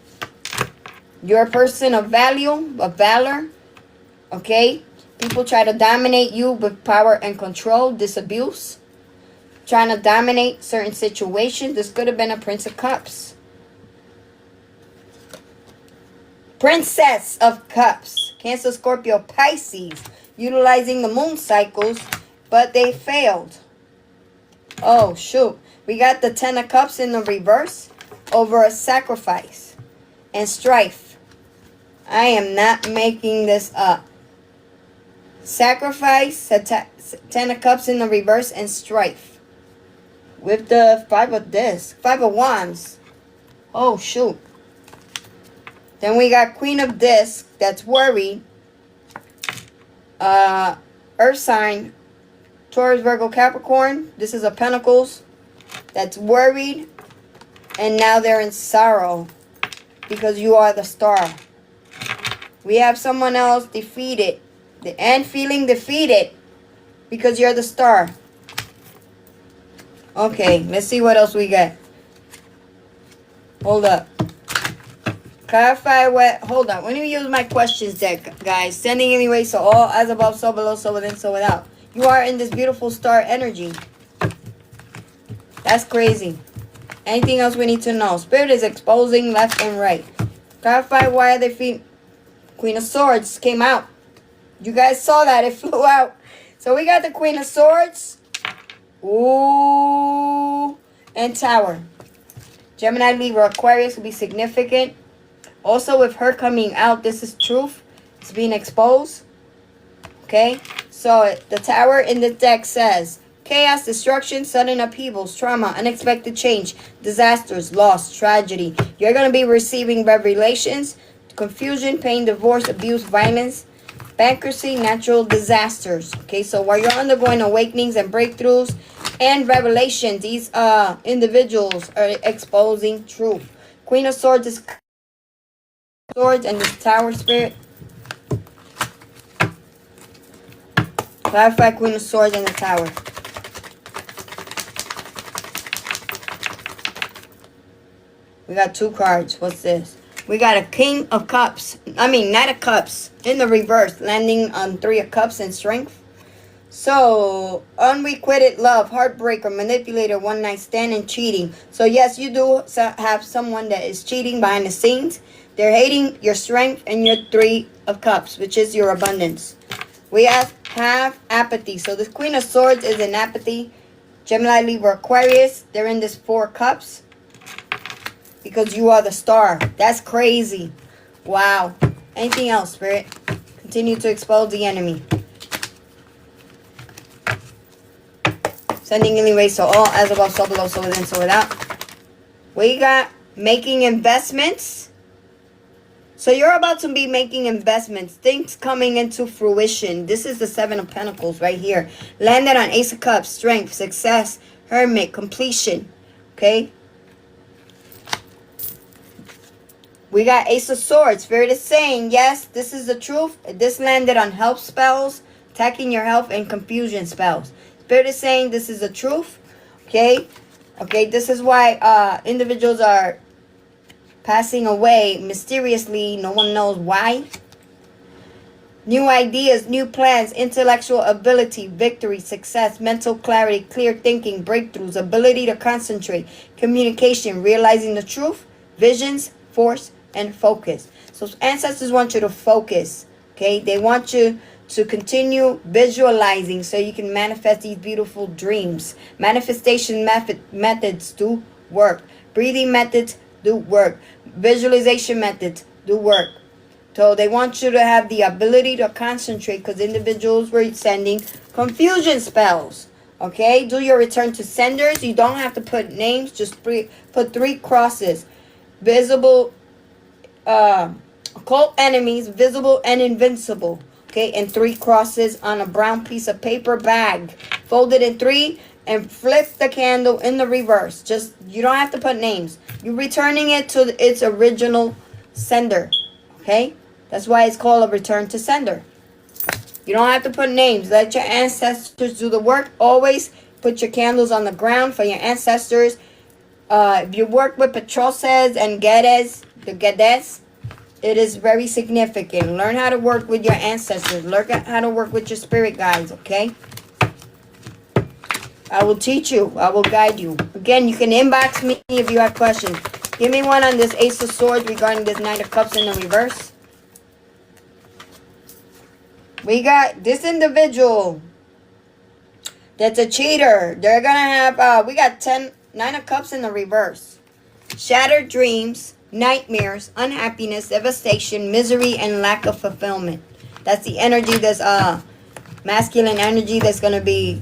You're a person of value, of valor, okay? People try to dominate you with power and control, disabuse. Trying to dominate certain situations. This could have been a Prince of Cups. Princess of Cups. Cancer, Scorpio, Pisces. Utilizing the moon cycles, but they failed. Oh, shoot. We got the 10 of Cups in the reverse over a sacrifice and strife. I am not making this up. Sacrifice, 10 of Cups in the reverse, and strife. With the 5 of Wands. Oh, shoot. Then we got Queen of Discs, that's worried. Earth sign, Taurus, Virgo, Capricorn. This is a Pentacles, that's worried. And now they're in sorrow because you are the star. We have someone else defeated and feeling defeated because you're the star. Okay, let's see what else we got. Hold up. Clarify what... Hold on. When you use my questions deck, guys. Sending anyway, so all as above, so below, so within, so without. You are in this beautiful star energy. That's crazy. Anything else we need to know? Spirit is exposing left and right. Clarify why are they feet... Queen of Swords came out. You guys saw that. It flew out. So we got the Queen of Swords. Ooh. And Tower. Gemini, Libra, Aquarius will be significant. Also with her coming out, this is truth. It's being exposed. Okay. So the Tower in the deck says chaos, destruction, sudden upheavals, trauma, unexpected change, disasters, loss, tragedy. You're going to be receiving revelations. Confusion, pain, divorce, abuse, violence, bankruptcy, natural disasters. Okay, so while you're undergoing awakenings and breakthroughs and revelations, these individuals are exposing truth. Queen of Swords is Swords and the Tower spirit. Clarify Queen of Swords and the Tower. We got 2 cards. What's this? We got a King of Cups. I mean, Knight of Cups in the reverse, landing on 3 of Cups and strength. So, unrequited love, heartbreaker, manipulator, one night stand, and cheating. So, yes, you do have someone that is cheating behind the scenes. They're hating your strength and your Three of Cups, which is your abundance. We have apathy. So, this Queen of Swords is in apathy. Gemini, Libra, Aquarius, they're in this Four Cups because you are the star. That's crazy. Wow. Anything else, Spirit? Continue to expose the enemy. Sending healing rays to all, as above, so below, so within, so without. We got making investments. So you're about to be making investments. Things coming into fruition. This is the Seven of Pentacles right here. Landed on Ace of Cups. Strength, success, hermit, completion. Okay. We got Ace of Swords. Spirit is saying, yes, this is the truth. This landed on health spells, attacking your health, and confusion spells. Spirit is saying this is the truth. Okay. Okay. This is why individuals are passing away mysteriously. No one knows why. New ideas, new plans, intellectual ability, victory, success, mental clarity, clear thinking, breakthroughs, ability to concentrate, communication, realizing the truth, visions, force, and focus. So ancestors want you to focus. Okay. They want you to continue visualizing so you can manifest these beautiful dreams. Manifestation methods do work. Breathing methods do work. Visualization methods do work. So they want you to have the ability to concentrate because individuals were sending confusion spells. Okay, do your return to senders. You don't have to put names, just put 3 crosses. Visible, occult enemies, visible and invincible. Okay, and 3 crosses on a brown piece of paper bag. Fold it in 3 and flip the candle in the reverse. Just, you don't have to put names. You're returning it to its original sender. Okay, that's why it's called a return to sender. You don't have to put names. Let your ancestors do the work. Always put your candles on the ground for your ancestors. If you work with Petroses and Gedes, the Gedes, it is very significant. Learn how to work with your ancestors. Learn how to work with your spirit guides, okay? I will teach you. I will guide you. Again, you can inbox me if you have questions. Give me one on this Ace of Swords regarding this Knight of Cups in the reverse. We got this individual that's a cheater. They're going to have, we got 9 of Cups in the reverse. Shattered dreams, nightmares, unhappiness, devastation, misery, and lack of fulfillment. That's the energy that's masculine energy that's going to be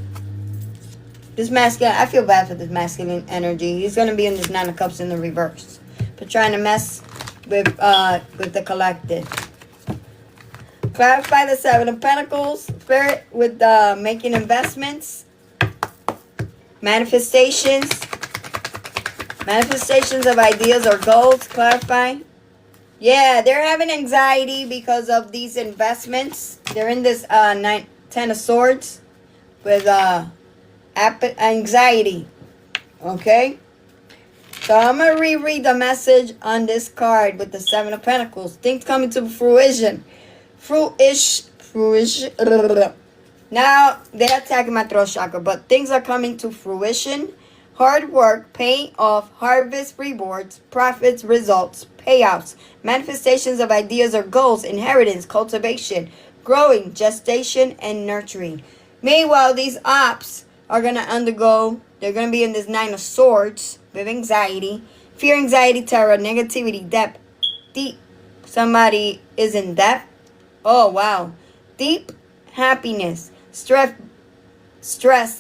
this masculine. I feel bad for this masculine energy. He's going to be in this 9 of Cups in the reverse, but trying to mess with the collective. Clarify the 7 of Pentacles. Spirit with making investments, manifestations of ideas or goals. Clarify. Yeah, they're having anxiety because of these investments. They're in this 10 of Swords with anxiety. Okay, so I'm gonna reread the message on this card with the 7 of Pentacles. Things coming to fruition. Fruition. Now they're attacking my throat chakra, but things are coming to fruition. Hard work, paying off, harvest, rewards, profits, results, payouts, manifestations of ideas or goals, inheritance, cultivation, growing, gestation, and nurturing. Meanwhile, these ops are going to undergo, they're going to be in this 9 of Swords with anxiety, fear, anxiety, terror, negativity, depth, deep. Somebody is in depth. Oh, wow. Deep happiness, stress,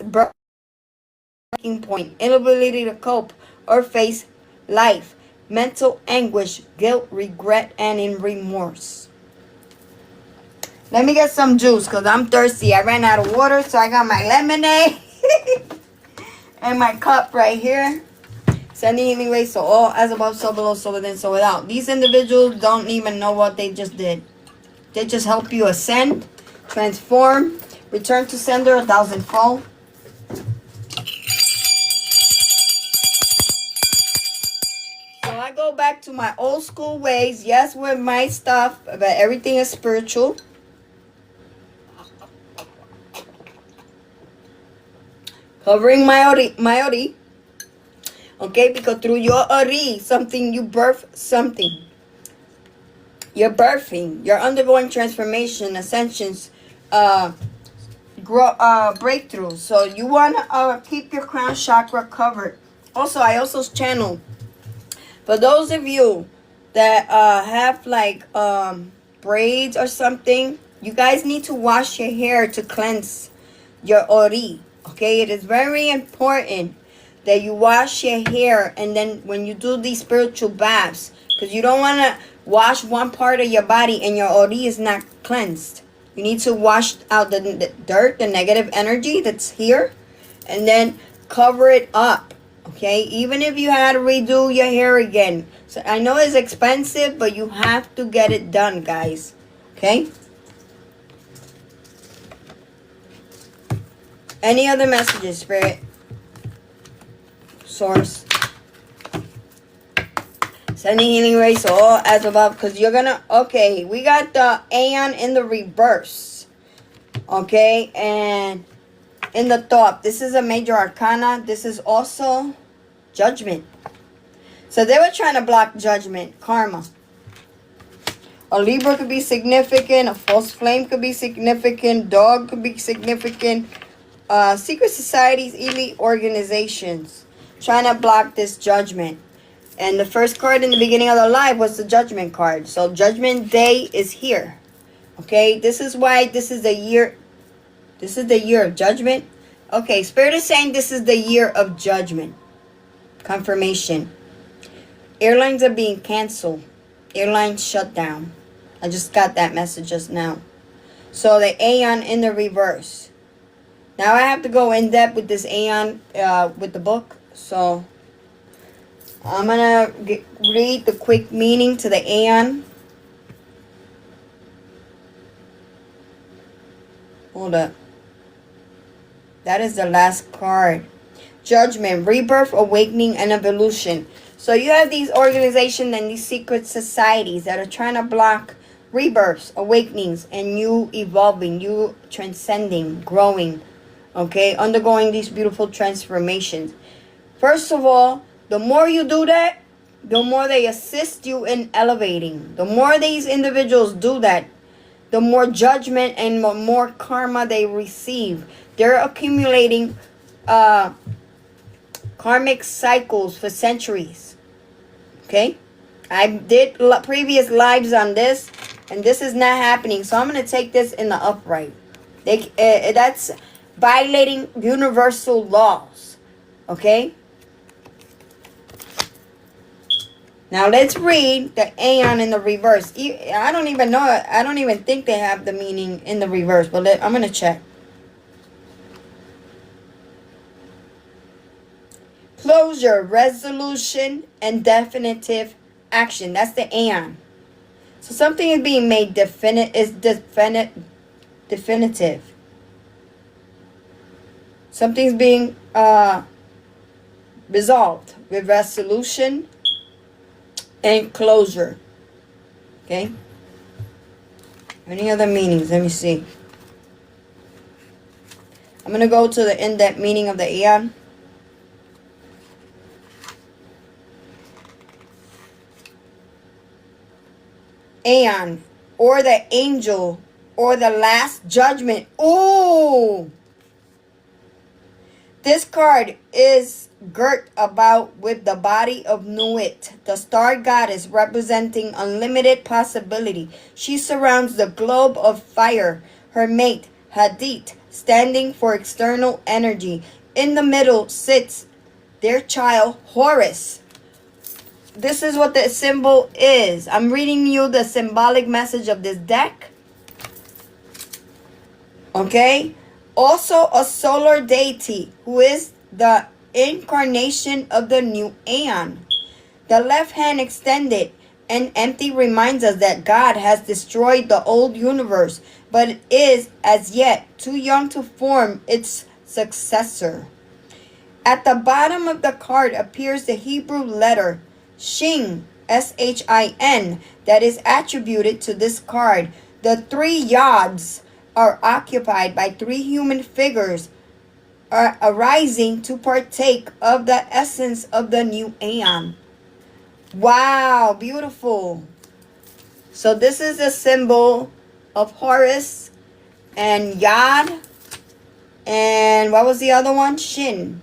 breaking point, inability to cope or face life, mental anguish, guilt, regret, and in remorse. Let me get some juice because I'm thirsty. I ran out of water, so I got my lemonade and my cup right here. Sending healing rays so all as above, so below, so within, so without. These individuals don't even know what they just did. They just help you ascend, transform, return to sender 1,000-fold. So I go back to my old school ways. Yes, with my stuff, but everything is spiritual. Covering my ori. Okay, because through your ori, something, you birth something. You're birthing. You're undergoing transformation, ascensions, breakthroughs. So you want to keep your crown chakra covered. Also, I also channel, for those of you that have like braids or something, you guys need to wash your hair to cleanse your ori. Okay, it is very important that you wash your hair, and then when you do these spiritual baths, because you don't want to wash one part of your body and your ori is not cleansed. You need to wash out the dirt, the negative energy that's here, and then cover it up. Okay, even if you had to redo your hair again. So I know it's expensive, but you have to get it done, guys. Okay? Any other messages, Spirit? Source? Sending healing rays all as above, because you're gonna, okay, we got the Aeon in the reverse. Okay, and in the top, this is a major arcana. This is also judgment. So they were trying to block judgment, karma. A Libra could be significant. A false flame could be significant. Dog could be significant. Secret societies, elite organizations trying to block this judgment. And the first card in the beginning of the live was the judgment card. So judgment day is here. Okay, this is why this is the year. This is the year of judgment. Okay, Spirit is saying this is the year of judgment. Confirmation. Airlines are being canceled. Airlines shut down. I just got that message just now. So the Aeon in the reverse. Now I have to go in depth with this Aeon with the book. So I'm going to read the quick meaning to the Aeon. Hold up. That is the last card. Judgment, rebirth, awakening, and evolution. So you have these organizations and these secret societies that are trying to block rebirths, awakenings, and you evolving, you transcending, growing, okay, undergoing these beautiful transformations. First of all, the more you do that, the more they assist you in elevating. The more these individuals do that, the more judgment and more karma they receive. They're accumulating karmic cycles for centuries. Okay? I did previous lives on this, and this is not happening. So I'm going to take this in the upright. That's violating universal laws. Okay? Now let's read the Aeon in the reverse. I don't even know. I don't even think they have the meaning in the reverse. But I'm going to check. Closure, resolution, and definitive action. That's the Aeon. So something is being made definitive. Something's being resolved with resolution and closure. Okay? Any other meanings? Let me see. I'm going to go to the in-depth meaning of the Aeon. Aeon, or the angel, or the last judgment. Ooh! This card is girt about with the body of Nuit, the star goddess representing unlimited possibility. She surrounds the globe of fire, her mate, Hadith, standing for external energy. In the middle sits their child, Horus. This is what the symbol is. I'm reading you the symbolic message of this deck. Okay? Also a solar deity who is the incarnation of the new Aeon. The left hand extended and empty reminds us that God has destroyed the old universe, but is as yet too young to form its successor. At the bottom of the card appears the Hebrew letter Shin, S-H-I-N, that is attributed to this card. The three yods are occupied by three human figures are arising to partake of the essence of the new aeon. Wow, beautiful. So this is a symbol of Horus and Yod. And what was the other one? Shin.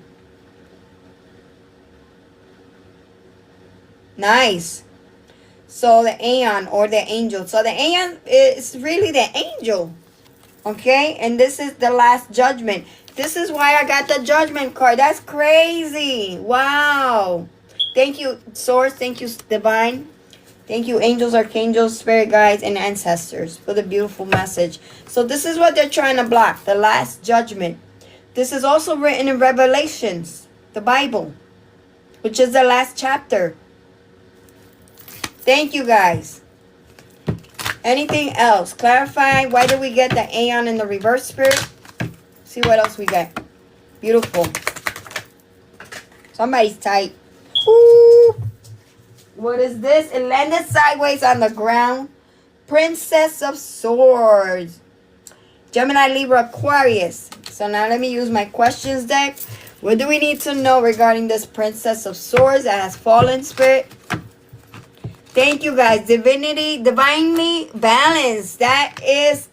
Nice. So the Aeon or the angel. So the Aeon is really the angel. Okay? And this is the last judgment. This is why I got the judgment card. That's crazy. Wow. Thank you, Source. Thank you, Divine. Thank you, angels, archangels, spirit guides, and ancestors for the beautiful message. So this is what they're trying to block. The last judgment. This is also written in Revelations, the Bible, which is the last chapter. Thank you, guys. Anything else? Clarify. Why did we get the Aeon in the reverse, spirit? See what else we got. Beautiful. Somebody's tight. Ooh. What is this? It landed sideways on the ground. Princess of Swords. Gemini, Libra, Aquarius. So now let me use my questions deck. What do we need to know regarding this Princess of Swords that has fallen, spirit? Thank you, guys. Divinity, divinely balanced. That is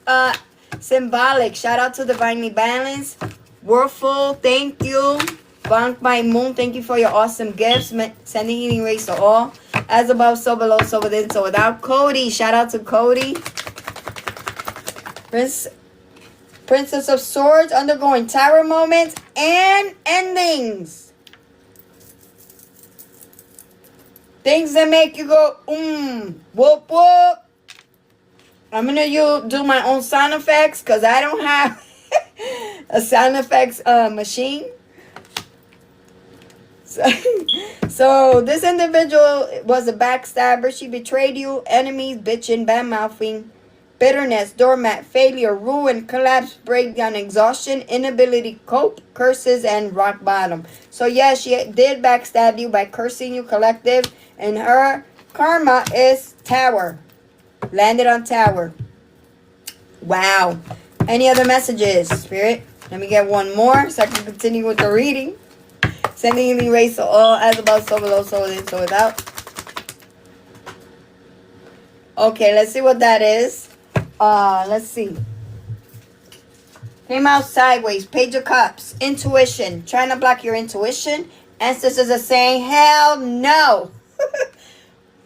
symbolic. Shout out to Divinely Balanced. Worthful, thank you. Bank by Moon, thank you for your awesome gifts. Sending healing rays to all. As above, so below, so within, so without. Cody, shout out to Cody. Princess of Swords, undergoing tower moments and endings. Things that make you go, whoop, whoop. I'm going to do my own sound effects because I don't have a sound effects machine. So this individual was a backstabber. She betrayed you, enemies, bitching, bad-mouthing, bitterness, doormat, failure, ruin, collapse, breakdown, exhaustion, inability to cope, curses, and rock bottom. So yes, she did backstab you by cursing you, collective, and her karma is tower. Landed on tower. Wow. Any other messages, Spirit? Let me get one more so I can continue with the reading. Sending healing rays to all, as above, so below, so within, so without. Okay, let's see what that is. Let's see. Came out sideways. Page of Cups. Intuition. Trying to block your intuition. Ancestors are saying, hell no.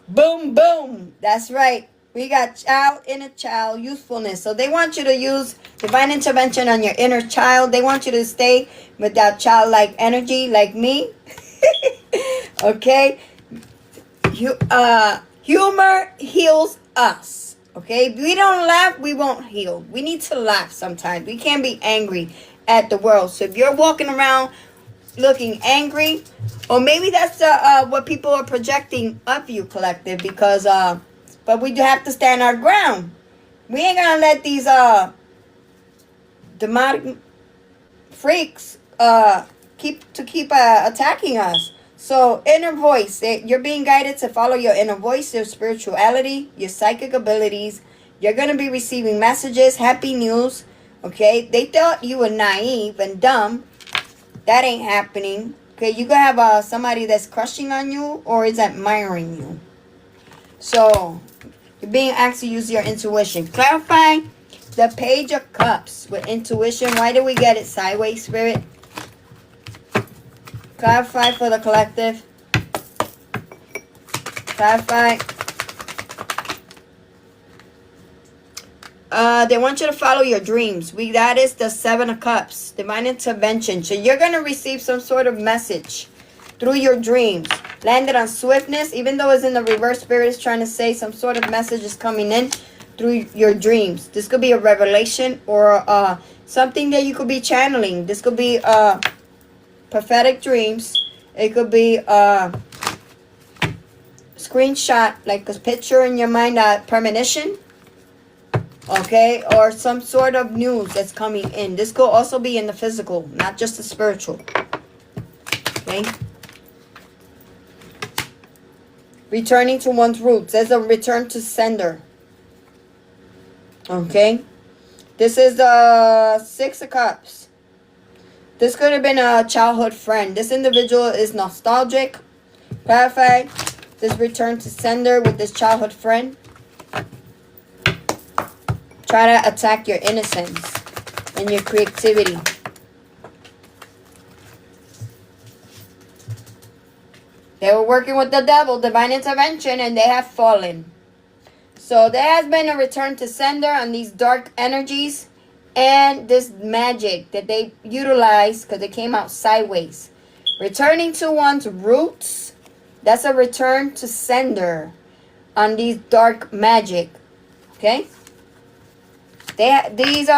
Boom, boom. That's right. We got child, inner child, youthfulness. So they want you to use divine intervention on your inner child. They want you to stay with that childlike energy like me. Okay? Humor heals us. Okay? If we don't laugh, we won't heal. We need to laugh sometimes. We can't be angry at the world. So if you're walking around looking angry, or maybe that's what people are projecting of you, collective, because but we do have to stand our ground. We ain't gonna let these demonic freaks keep attacking us. So inner voice, you're being guided to follow your inner voice, your spirituality, your psychic abilities. You're gonna be receiving messages, happy news. Okay, they thought you were naive and dumb. That ain't happening. Okay, you could have somebody that's crushing on you or is admiring you. So you're being asked to use your intuition. Clarify the Page of Cups with intuition. Why did we get it sideways, Spirit? Clarify for the collective. Clarify. They want you to follow your dreams. That is the Seven of Cups. Divine intervention. So you're going to receive some sort of message through your dreams. Landed on swiftness. Even though it's in the reverse, Spirit is trying to say some sort of message is coming in through your dreams. This could be a revelation or something that you could be channeling. This could be prophetic dreams. It could be screenshot, like a picture in your mind, premonition. Okay, or some sort of news that's coming in. This could also be in the physical, not just the spiritual. Okay. Returning to one's roots. There's a return to sender. Okay. This is the Six of Cups. This could have been a childhood friend. This individual is nostalgic. Clarify this return to sender with this childhood friend. Try to attack your innocence and your creativity. They were working with the devil, divine intervention, and they have fallen. So there has been a return to sender on these dark energies and this magic that they utilized because it came out sideways. Returning to one's roots, that's a return to sender on these dark magic. Okay? These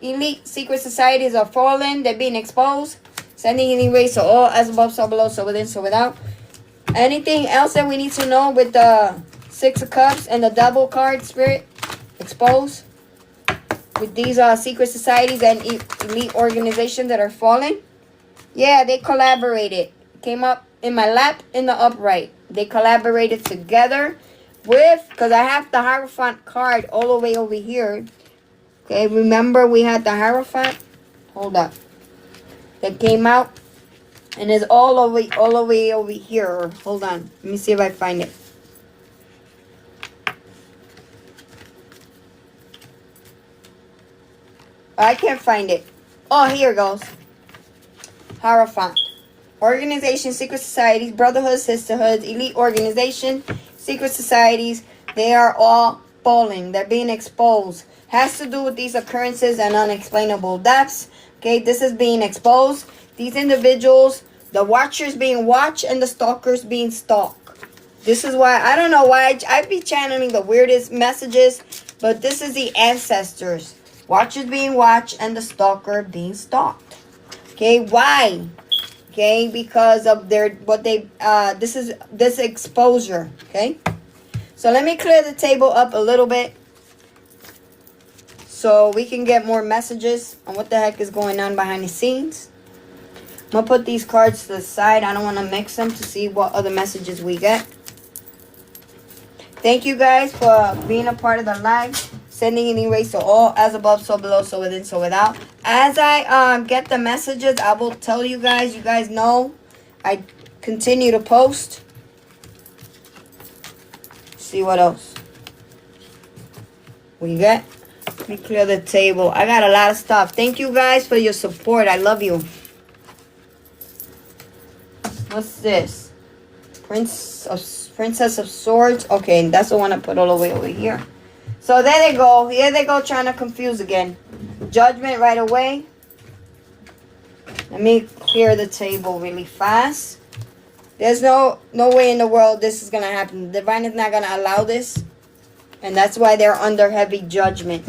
elite secret societies are fallen. They're being exposed. Sending healing rays to all, as above, so below, so within, so without. Anything else that we need to know with the Six of Cups and the Devil card, Spirit? Expose. With these secret societies and elite organizations that are falling. Yeah, they collaborated. Came up in my lap in the upright. They collaborated together with, because I have the Hierophant card all the way over here. Okay, remember we had the Hierophant? Hold up. That came out and is all the way over here. Hold on. Let me see if I find it. I can't find it. Oh, here it goes. Hierophant. Organization, secret societies, brotherhoods, sisterhoods, elite organization, secret societies. They are all falling. They're being exposed. Has to do with these occurrences and unexplainable deaths. Okay, this is being exposed. These individuals, the watchers being watched and the stalkers being stalked. This is why, I don't know why I be channeling the weirdest messages, but this is the ancestors. Watchers being watched and the stalker being stalked. Okay, why? Okay, because of this exposure. Okay, so let me clear the table up a little bit so we can get more messages on what the heck is going on behind the scenes. I'm gonna put these cards to the side. I don't want to mix them to see what other messages we get. Thank you guys for being a part of the live. Sending healing rays to all, as above, so below, so within, so without. As I get the messages, I will tell you guys. You guys know I continue to post. See what else we get. Let me clear the table. I got a lot of stuff. Thank you guys for your support. I love you. What's this? Princess of Swords. Okay, that's the one I put all the way over here. So there they go. Here they go trying to confuse again. Judgment right away. Let me clear the table really fast. There's no way in the world this is going to happen. The divine is not going to allow this. And that's why they're under heavy judgment.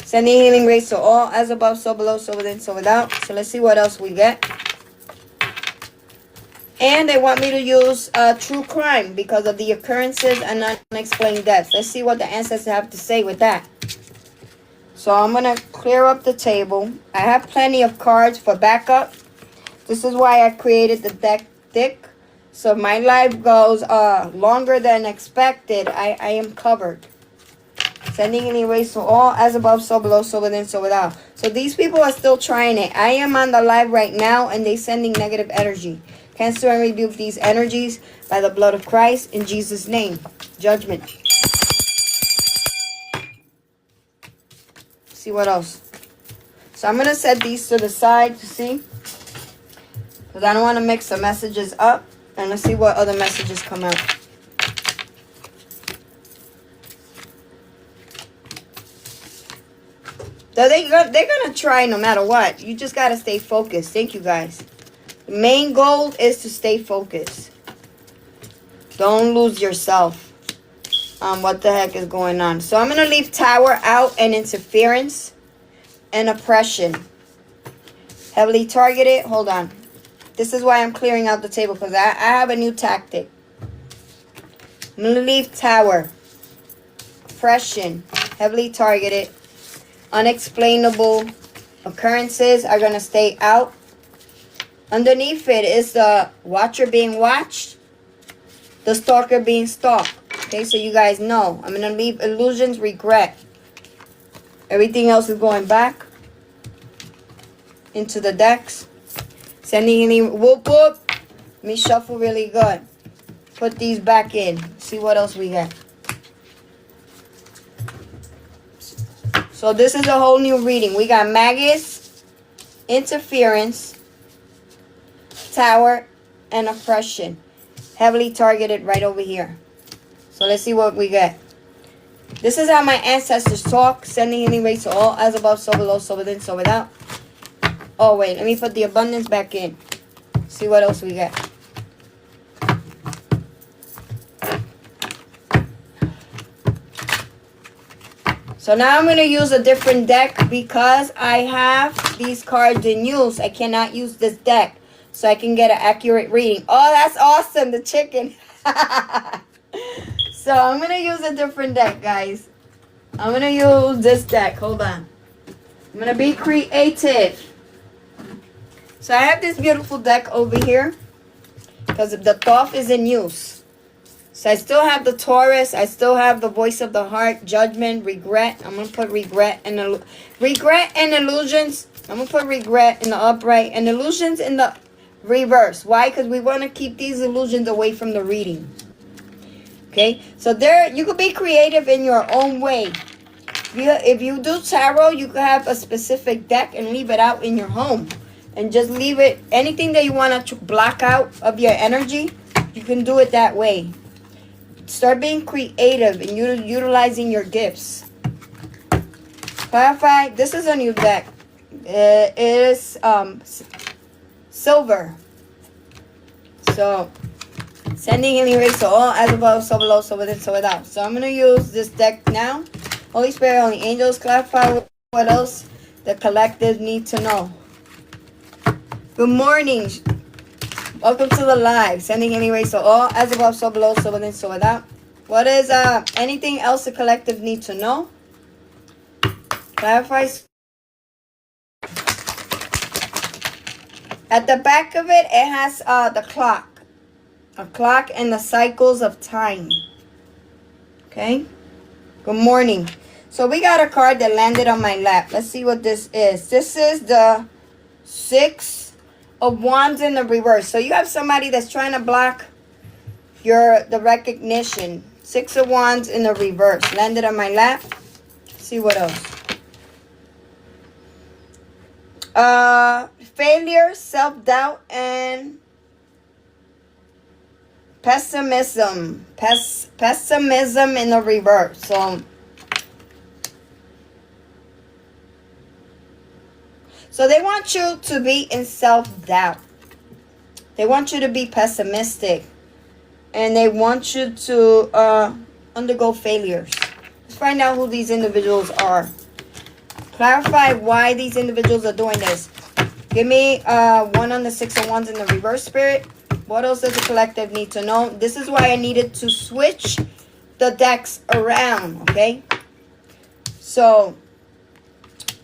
Sending healing rays to all, as above, so below, so within, so without. So let's see what else we get. And they want me to use true crime because of the occurrences and unexplained deaths. Let's see what the ancestors have to say with that. So I'm going to clear up the table. I have plenty of cards for backup. This is why I created the deck thick. So if my life goes longer than expected, I am covered. Sending any rays to all, as above, so below, so within, so without. So these people are still trying it. I am on the live right now and they're sending negative energy. Cancel and rebuke these energies by the blood of Christ in Jesus' name. Judgment. See what else. So I'm going to set these to the side to see. Because I don't want to mix the messages up. And let's see what other messages come out. So they're going to try no matter what. You just got to stay focused. Thank you guys. The main goal is to stay focused. Don't lose yourself on what the heck is going on. So I'm going to leave Tower out and interference and oppression. Heavily targeted. Hold on. This is why I'm clearing out the table because I have a new tactic. I'm going to leave Tower. Oppression. Heavily targeted. Unexplainable occurrences are going to stay out. Underneath it is the watcher being watched, the stalker being stalked. Okay, so you guys know. I'm going to leave illusions, regret. Everything else is going back into the decks. Sending any whoop whoop. Let me shuffle really good. Put these back in. See what else we got. So this is a whole new reading. We got Magus, interference, tower, and oppression. Heavily targeted right over here. So let's see what we get. This is how my ancestors talk. Sending healing rays to all, as above, so below, so within, so without. Oh, wait. Let me put the abundance back in. See what else we get. So now I'm going to use a different deck because I have these cards in use. I cannot use this deck so I can get an accurate reading. Oh, that's awesome. The chicken. So I'm going to use a different deck, guys. I'm going to use this deck. Hold on. I'm going to be creative. So I have this beautiful deck over here because the Thoth is in use. So I still have the Taurus. I still have the voice of the heart, judgment, regret. I'm going to put regret and illusions. I'm going to put regret in the upright and illusions in the reverse. Why? Because we want to keep these illusions away from the reading. Okay, so there you could be creative in your own way. If you do tarot, you could have a specific deck and leave it out in your home. And just leave it, anything that you want to block out of your energy, you can do it that way. Start being creative and utilizing your gifts. Clarify, this is a new deck. It is silver. So, sending healing rays to all, as above, so below, so within, so without. So I'm going to use this deck now. Holy Spirit, only angels, clarify what else the collective need to know. Good morning. Welcome to the live. Sending healing rays to all, as above, so below, so within, so without. What is anything else the collective need to know? Clarify. At the back of it, it has the clock. A clock and the cycles of time. Okay. Good morning. So we got a card that landed on my lap. Let's see what this is. This is the 6 of Wands in the reverse. So you have somebody that's trying to block the recognition. 6 of Wands in the reverse. Landed on my lap. Let's see what else. Failure, self-doubt, and pessimism. Pessimism in the reverse. So they want you to be in self-doubt. They want you to be pessimistic. And they want you to undergo failures. Let's find out who these individuals are. Clarify why these individuals are doing this. Give me 1 on the 6 of Wands in the reverse, Spirit. What else does the collective need to know? This is why I needed to switch the decks around, okay? So,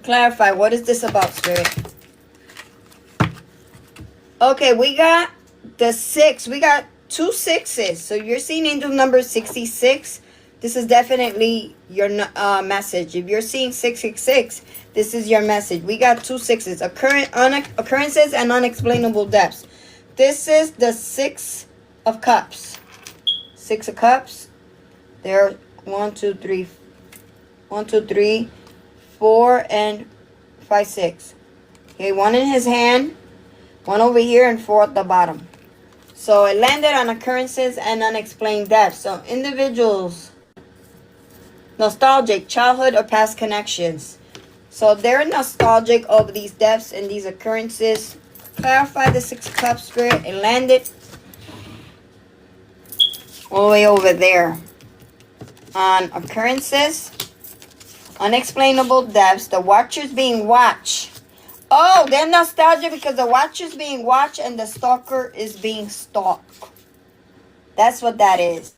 clarify, what is this about, Spirit? Okay, we got the 6. We got 2 6s. So you're seeing angel number 66. This is definitely your message. If you're seeing 666, this is your message. We got 2 6s. Occurrences and unexplainable depths. This is the 6 of Cups. 6 of Cups. There, 1, 2, 3, 4, and 5, 6. Okay, 1 in his hand, 1 over here, and 4 at the bottom. So it landed on occurrences and unexplained depths. So individuals, nostalgic, childhood or past connections. So they're nostalgic of these depths and these occurrences. Clarify the 6 of Cups, Spirit. It landed all the way over there. On occurrences, unexplainable depths, the watchers being watched. Oh, they're nostalgic because the watcher's being watched and the stalker is being stalked. That's what that is.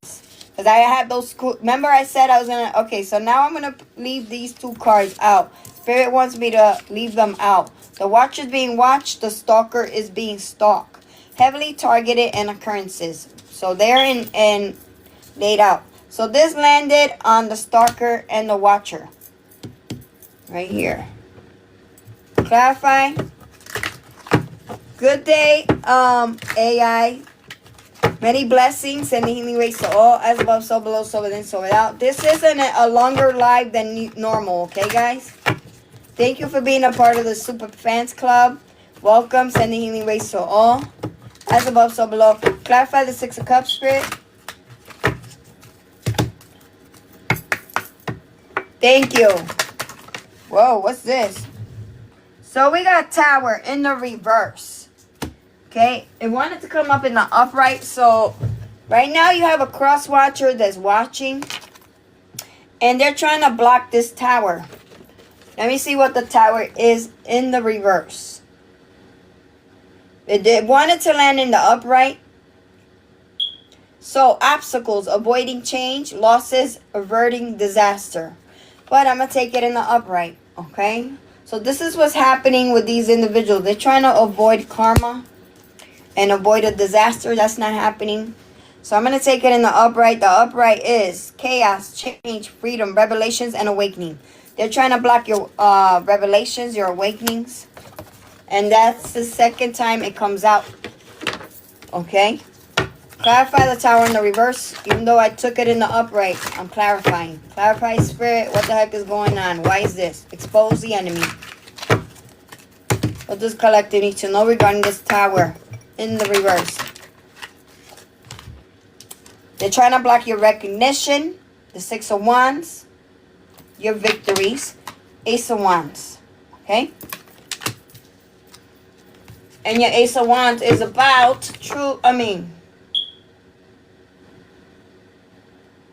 Because I had those... Remember I said I was going to... Okay, so now I'm going to leave these 2 cards out. Spirit wants me to leave them out. The watcher's being watched. The stalker is being stalked. Heavily targeted and occurrences. So they're in laid out. So this landed on the Stalker and the Watcher. Right here. Clarify. Good day, AI. Many blessings and healing rays to all, as above, so below, so within, so without. This isn't a longer live than normal, okay, guys? Thank you for being a part of the Super Fans Club. Welcome, sending healing rays to all, as above, so below. Clarify the Six of Cups, Spirit. Thank you. Whoa, what's this? So we got Tower in the reverse. Okay, it wanted to come up in the upright. So right now you have a cross watcher that's watching. And they're trying to block this tower. Let me see what the tower is in the reverse. It wanted to land in the upright. So obstacles, avoiding change, losses, averting disaster. But I'm going to take it in the upright. Okay. So this is what's happening with these individuals. They're trying to avoid karma and avoid a disaster. That's not happening. So I'm going to take it in the upright. The upright is chaos, change, freedom, revelations, and awakening. They're trying to block your revelations, your awakenings. And that's the second time it comes out. Okay. Clarify the tower in the reverse. Even though I took it in the upright, I'm clarifying. Clarify, Spirit. What the heck is going on? Why is this? Expose the enemy. What does collective need to know regarding this tower in the reverse? They're trying to block your recognition. The Six of Wands. Your victories. Ace of Wands. Okay? And your Ace of Wands is about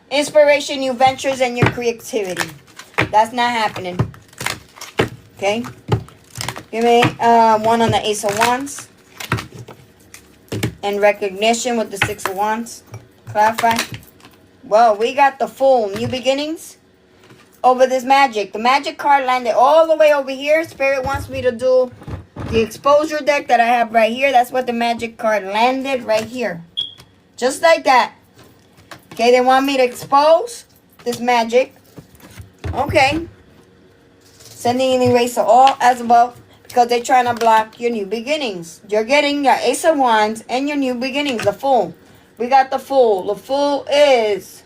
inspiration, new ventures, and your creativity. That's not happening. Okay? Give me one on the Ace of Wands. And recognition with the Six of Wands. Clarify. Well, we got the Fool. New beginnings. Over this magic. The magic card landed all the way over here. Spirit wants me to do the exposure deck that I have right here. That's what the magic card landed right here. Just like that. Okay, they want me to expose this magic. Okay. Sending an eraser all as above. Because they're trying to block your new beginnings. You're getting your Ace of Wands and your new beginnings. The Fool. We got the Fool. The Fool is...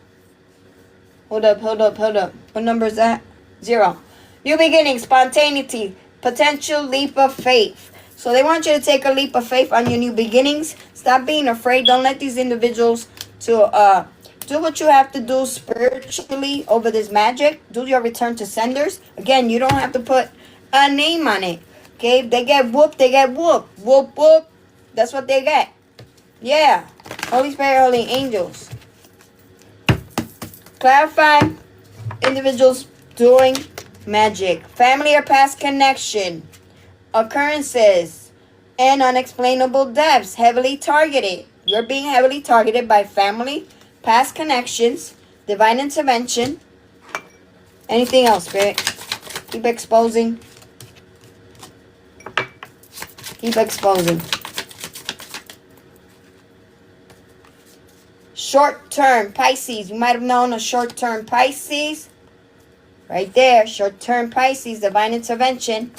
Hold up. What number is that? 0. New beginnings. Spontaneity. Potential leap of faith. So they want you to take a leap of faith on your new beginnings. Stop being afraid. Don't let these individuals to... do what you have to do spiritually over this magic. Do your return to senders. Again, you don't have to put a name on it. Okay? If they get whooped, they get whooped. Whoop, whoop. That's what they get. Yeah. Holy Spirit, Holy Angels. Clarify. Individuals doing magic. Family or past connection. Occurrences. And unexplainable depths. Heavily targeted. You're being heavily targeted by family, past connections, divine intervention. Anything else, Spirit? Keep exposing. Keep exposing. Short-term Pisces. You might have known a short-term Pisces. Right there. Short-term Pisces. Divine intervention.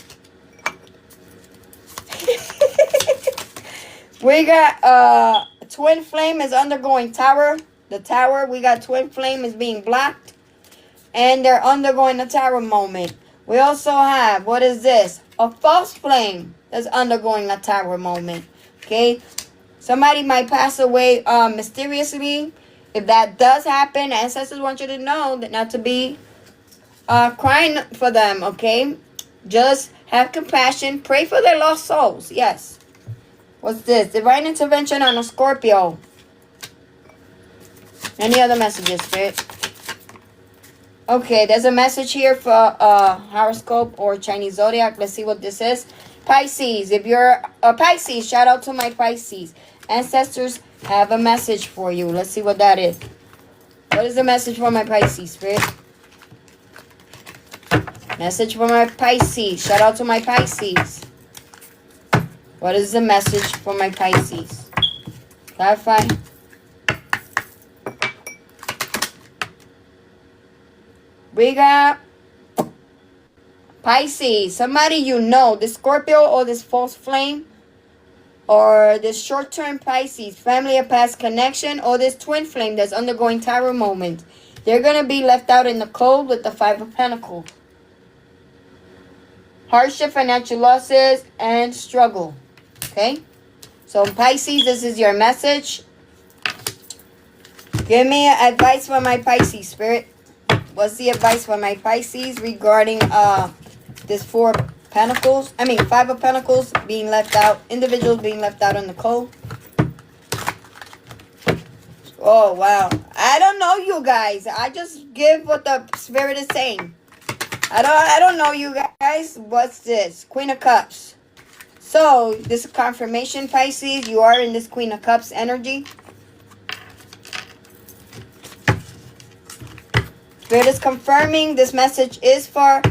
We got Twin Flame is undergoing tower. The tower, we got Twin Flame is being blocked. And they're undergoing a tower moment. We also have, what is this? A false flame that's undergoing a tower moment. Okay? Somebody might pass away mysteriously. If that does happen, ancestors want you to know that not to be crying for them. Okay? Just have compassion. Pray for their lost souls. Yes. What's this? Divine intervention on a Scorpio. Any other messages, Spirit? Okay, there's a message here for horoscope or Chinese zodiac. Let's see what this is. Pisces. If you're a Pisces, shout out to my Pisces. Ancestors have a message for you. Let's see what that is. What is the message for my Pisces, Spirit? Message for my Pisces. Shout out to my Pisces. What is the message for my Pisces? Clarify. We got Pisces. Somebody you know. This Scorpio or this false flame. Or this short-term Pisces. Family or past connection. Or this twin flame that's undergoing tarot moment. They're going to be left out in the cold with the Five of Pentacles. Hardship, financial losses, and struggle. Okay? So Pisces, this is your message. Give me advice for my Pisces, Spirit. What's the advice for my Pisces regarding this Five of Pentacles being left out. Individuals being left out in the cold. Oh, wow. I don't know you guys. I just give what the Spirit is saying. I don't know you guys. What's this? Queen of Cups. So, this is confirmation, Pisces. You are in this Queen of Cups energy. Spirit is confirming this message is for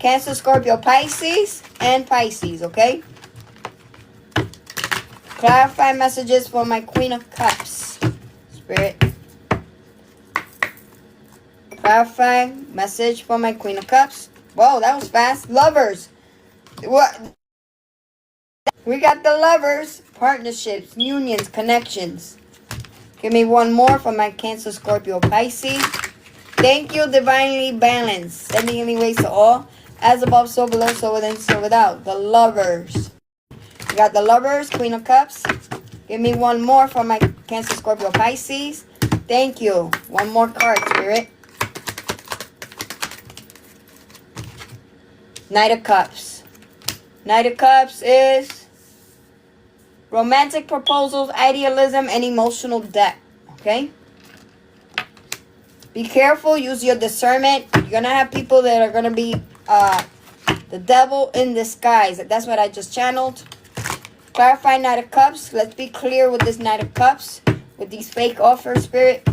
Cancer, Scorpio, Pisces, and Pisces, okay? Clarify messages for my Queen of Cups. Spirit. Clarify message for my Queen of Cups. Whoa, that was fast. Lovers. What? We got the lovers. Partnerships, unions, connections. Give me one more for my Cancer, Scorpio, Pisces. Thank you, divinely balanced. Sending anyways to all. As above, so below, so within, so without. The lovers. We got the lovers, Queen of Cups. Give me one more for my Cancer, Scorpio, Pisces. Thank you. One more card, Spirit. Knight of Cups. Knight of Cups is romantic proposals, idealism, and emotional depth. Okay? Be careful. Use your discernment. You're going to have people that are going to be the devil in disguise. That's what I just channeled. Clarify Knight of Cups. Let's be clear with this Knight of Cups. With these fake offers, Spirit.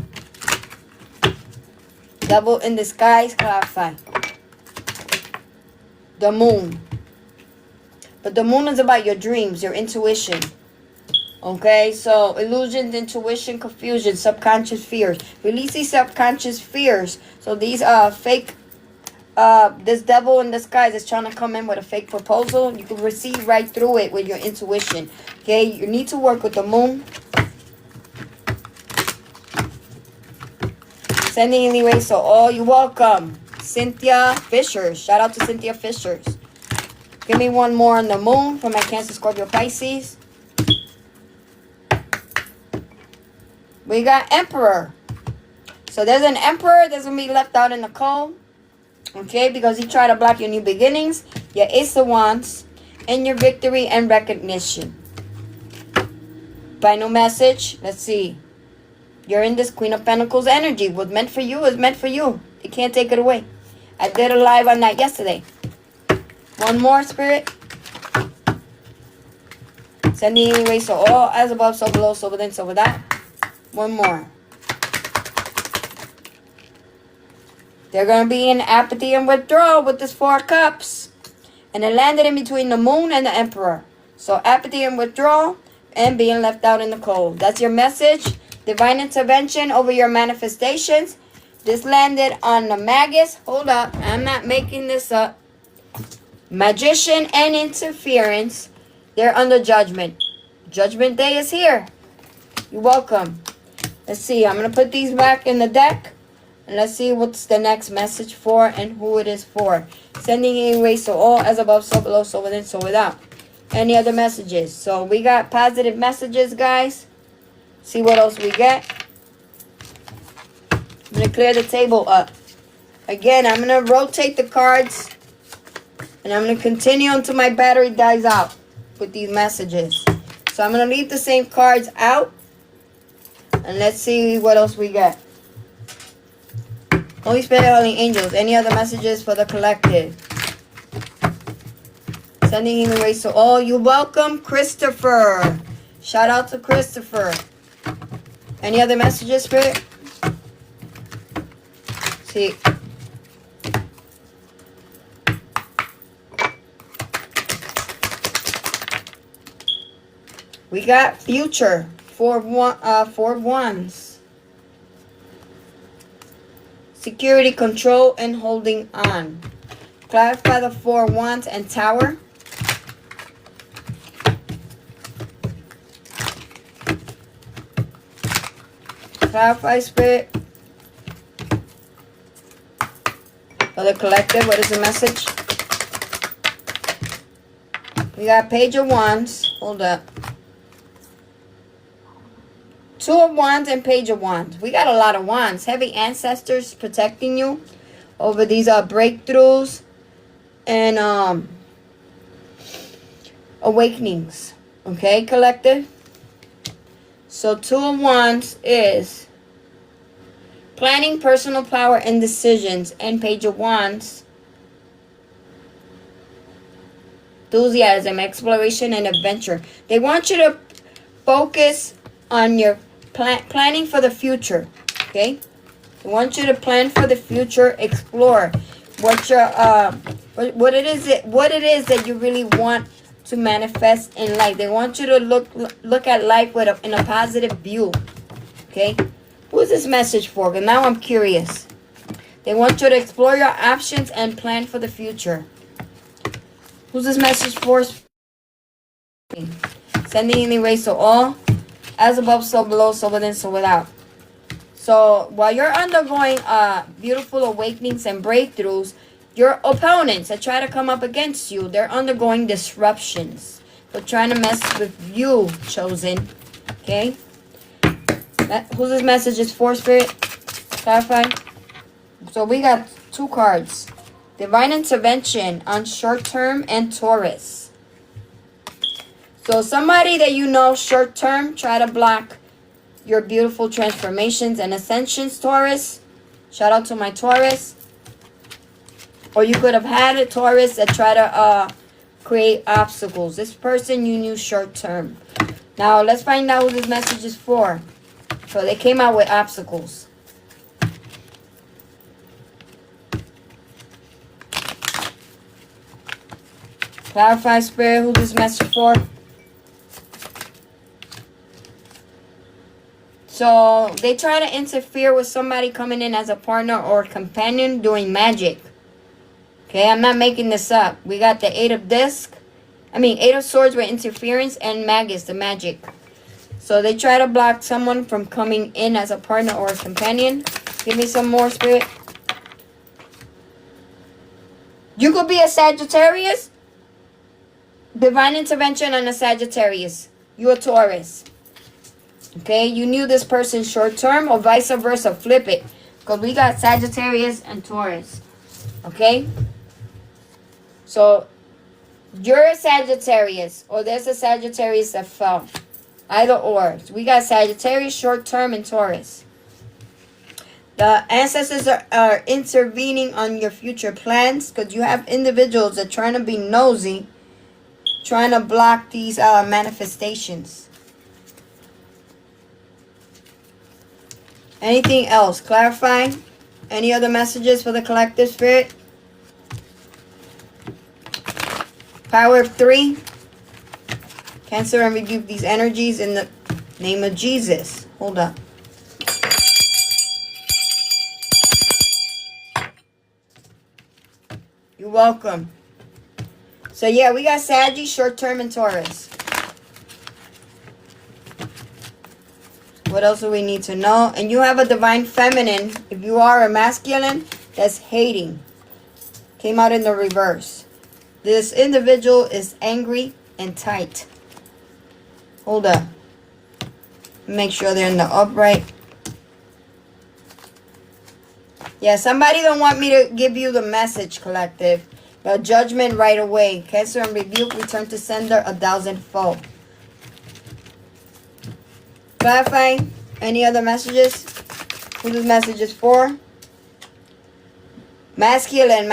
Devil in disguise. Clarify. The moon. But the moon is about your dreams, your intuition. Okay, so illusions, intuition, confusion, subconscious fears. Release these subconscious fears. So these fake, this devil in disguise is trying to come in with a fake proposal. You can receive right through it with your intuition. Okay, you need to work with the moon. Sending anyway, so all you're welcome. Cynthia Fishers. Shout out to Cynthia Fishers. Give me one more on the moon for my Cancer, Scorpio, Pisces. We got Emperor. So there's an Emperor that's going to be left out in the cold. Okay, because he tried to block your new beginnings, your Ace of Wands, and your victory and recognition. Final message. Let's see. You're in this Queen of Pentacles energy. What's meant for you is meant for you. You can't take it away. I did a live on that yesterday. One more, Spirit. Sending anyway, so all as above, so below, so within, so without. One more. They're going to be in apathy and withdrawal with this Four of Cups. And it landed in between the moon and the Emperor. So apathy and withdrawal and being left out in the cold. That's your message. Divine intervention over your manifestations. This landed on the Magus. Hold up. I'm not making this up. Magician and interference. They're under judgment. Judgment day is here. You're welcome. Let's see. I'm going to put these back in the deck. And let's see what's the next message for and who it is for. Sending anyway, so all as above, so below, so within, so without. Any other messages? So we got positive messages, guys. See what else we get. I'm going to clear the table up. Again, I'm going to rotate the cards. And I'm going to continue until my battery dies out with these messages. So I'm going to leave the same cards out. And let's see what else we get. Holy Spirit, Holy Angels. Any other messages for the collective? Sending healing rays to all. You welcome, Christopher. Shout out to Christopher. Any other messages, Spirit? See. We got future. Four of wands. security, control, and holding on. Clarify the Four of Wands and Tower. Clarify, Spirit. For the collective, what is the message? We got Page of Wands. Hold up. Two of Wands and Page of Wands. We got a lot of wands. Heavy ancestors protecting you over these breakthroughs and awakenings. Okay, collective? So Two of Wands is planning, personal power, and decisions. And Page of Wands, enthusiasm, exploration, and adventure. They want you to focus on your planning for the future. Okay? They want you to plan for the future, explore what your what it is that you really want to manifest in life. They want you to look at life with in a positive view. Okay? Who is this message for? Because now I'm curious. They want you to explore your options and plan for the future. Who's this message for? Sending healing rays to all. As above, so below, so within, so without. So while you're undergoing beautiful awakenings and breakthroughs, your opponents that try to come up against you, they're undergoing disruptions. They're trying to mess with you, chosen. Okay? Who's this message is for, Spirit? Clarify. So we got two cards. Divine intervention on short term and Taurus. So somebody that you know short term, try to block your beautiful transformations and ascensions, Taurus. Shout out to my Taurus. Or you could have had a Taurus that try to create obstacles. This person you knew short term. Now let's find out who this message is for. So they came out with obstacles. Clarify, Spirit, who this message for. So they try to interfere with somebody coming in as a partner or companion doing magic. Okay, I'm not making this up. We got the Eight of Swords with interference and Magus, the magic. So they try to block someone from coming in as a partner or a companion. Give me some more, Spirit. You could be a Sagittarius. Divine intervention on a Sagittarius. You're a Taurus. Okay, you knew this person short term or vice versa. Flip it. Because we got Sagittarius and Taurus. Okay? So, you're a Sagittarius or there's a Sagittarius that fell. Either or. So we got Sagittarius, short term, and Taurus. The ancestors are intervening on your future plans because you have individuals that are trying to be nosy, trying to block these manifestations. Anything else? Clarifying? Any other messages for the collective, Spirit? Power of 3. Cancel and rebuke these energies in the name of Jesus. Hold up. You're welcome. So yeah, we got Saggy, short term, and Taurus. What else do we need to know? And you have a divine feminine. If you are a masculine, that's hating. Came out in the reverse. This individual is angry and tight. Hold up. Make sure they're in the upright. Yeah, somebody don't want me to give you the message, collective. The judgment right away. Cancel and rebuke. Return to sender 1,000-fold. Clarifying. Any other messages? Who this message is for? Masculine.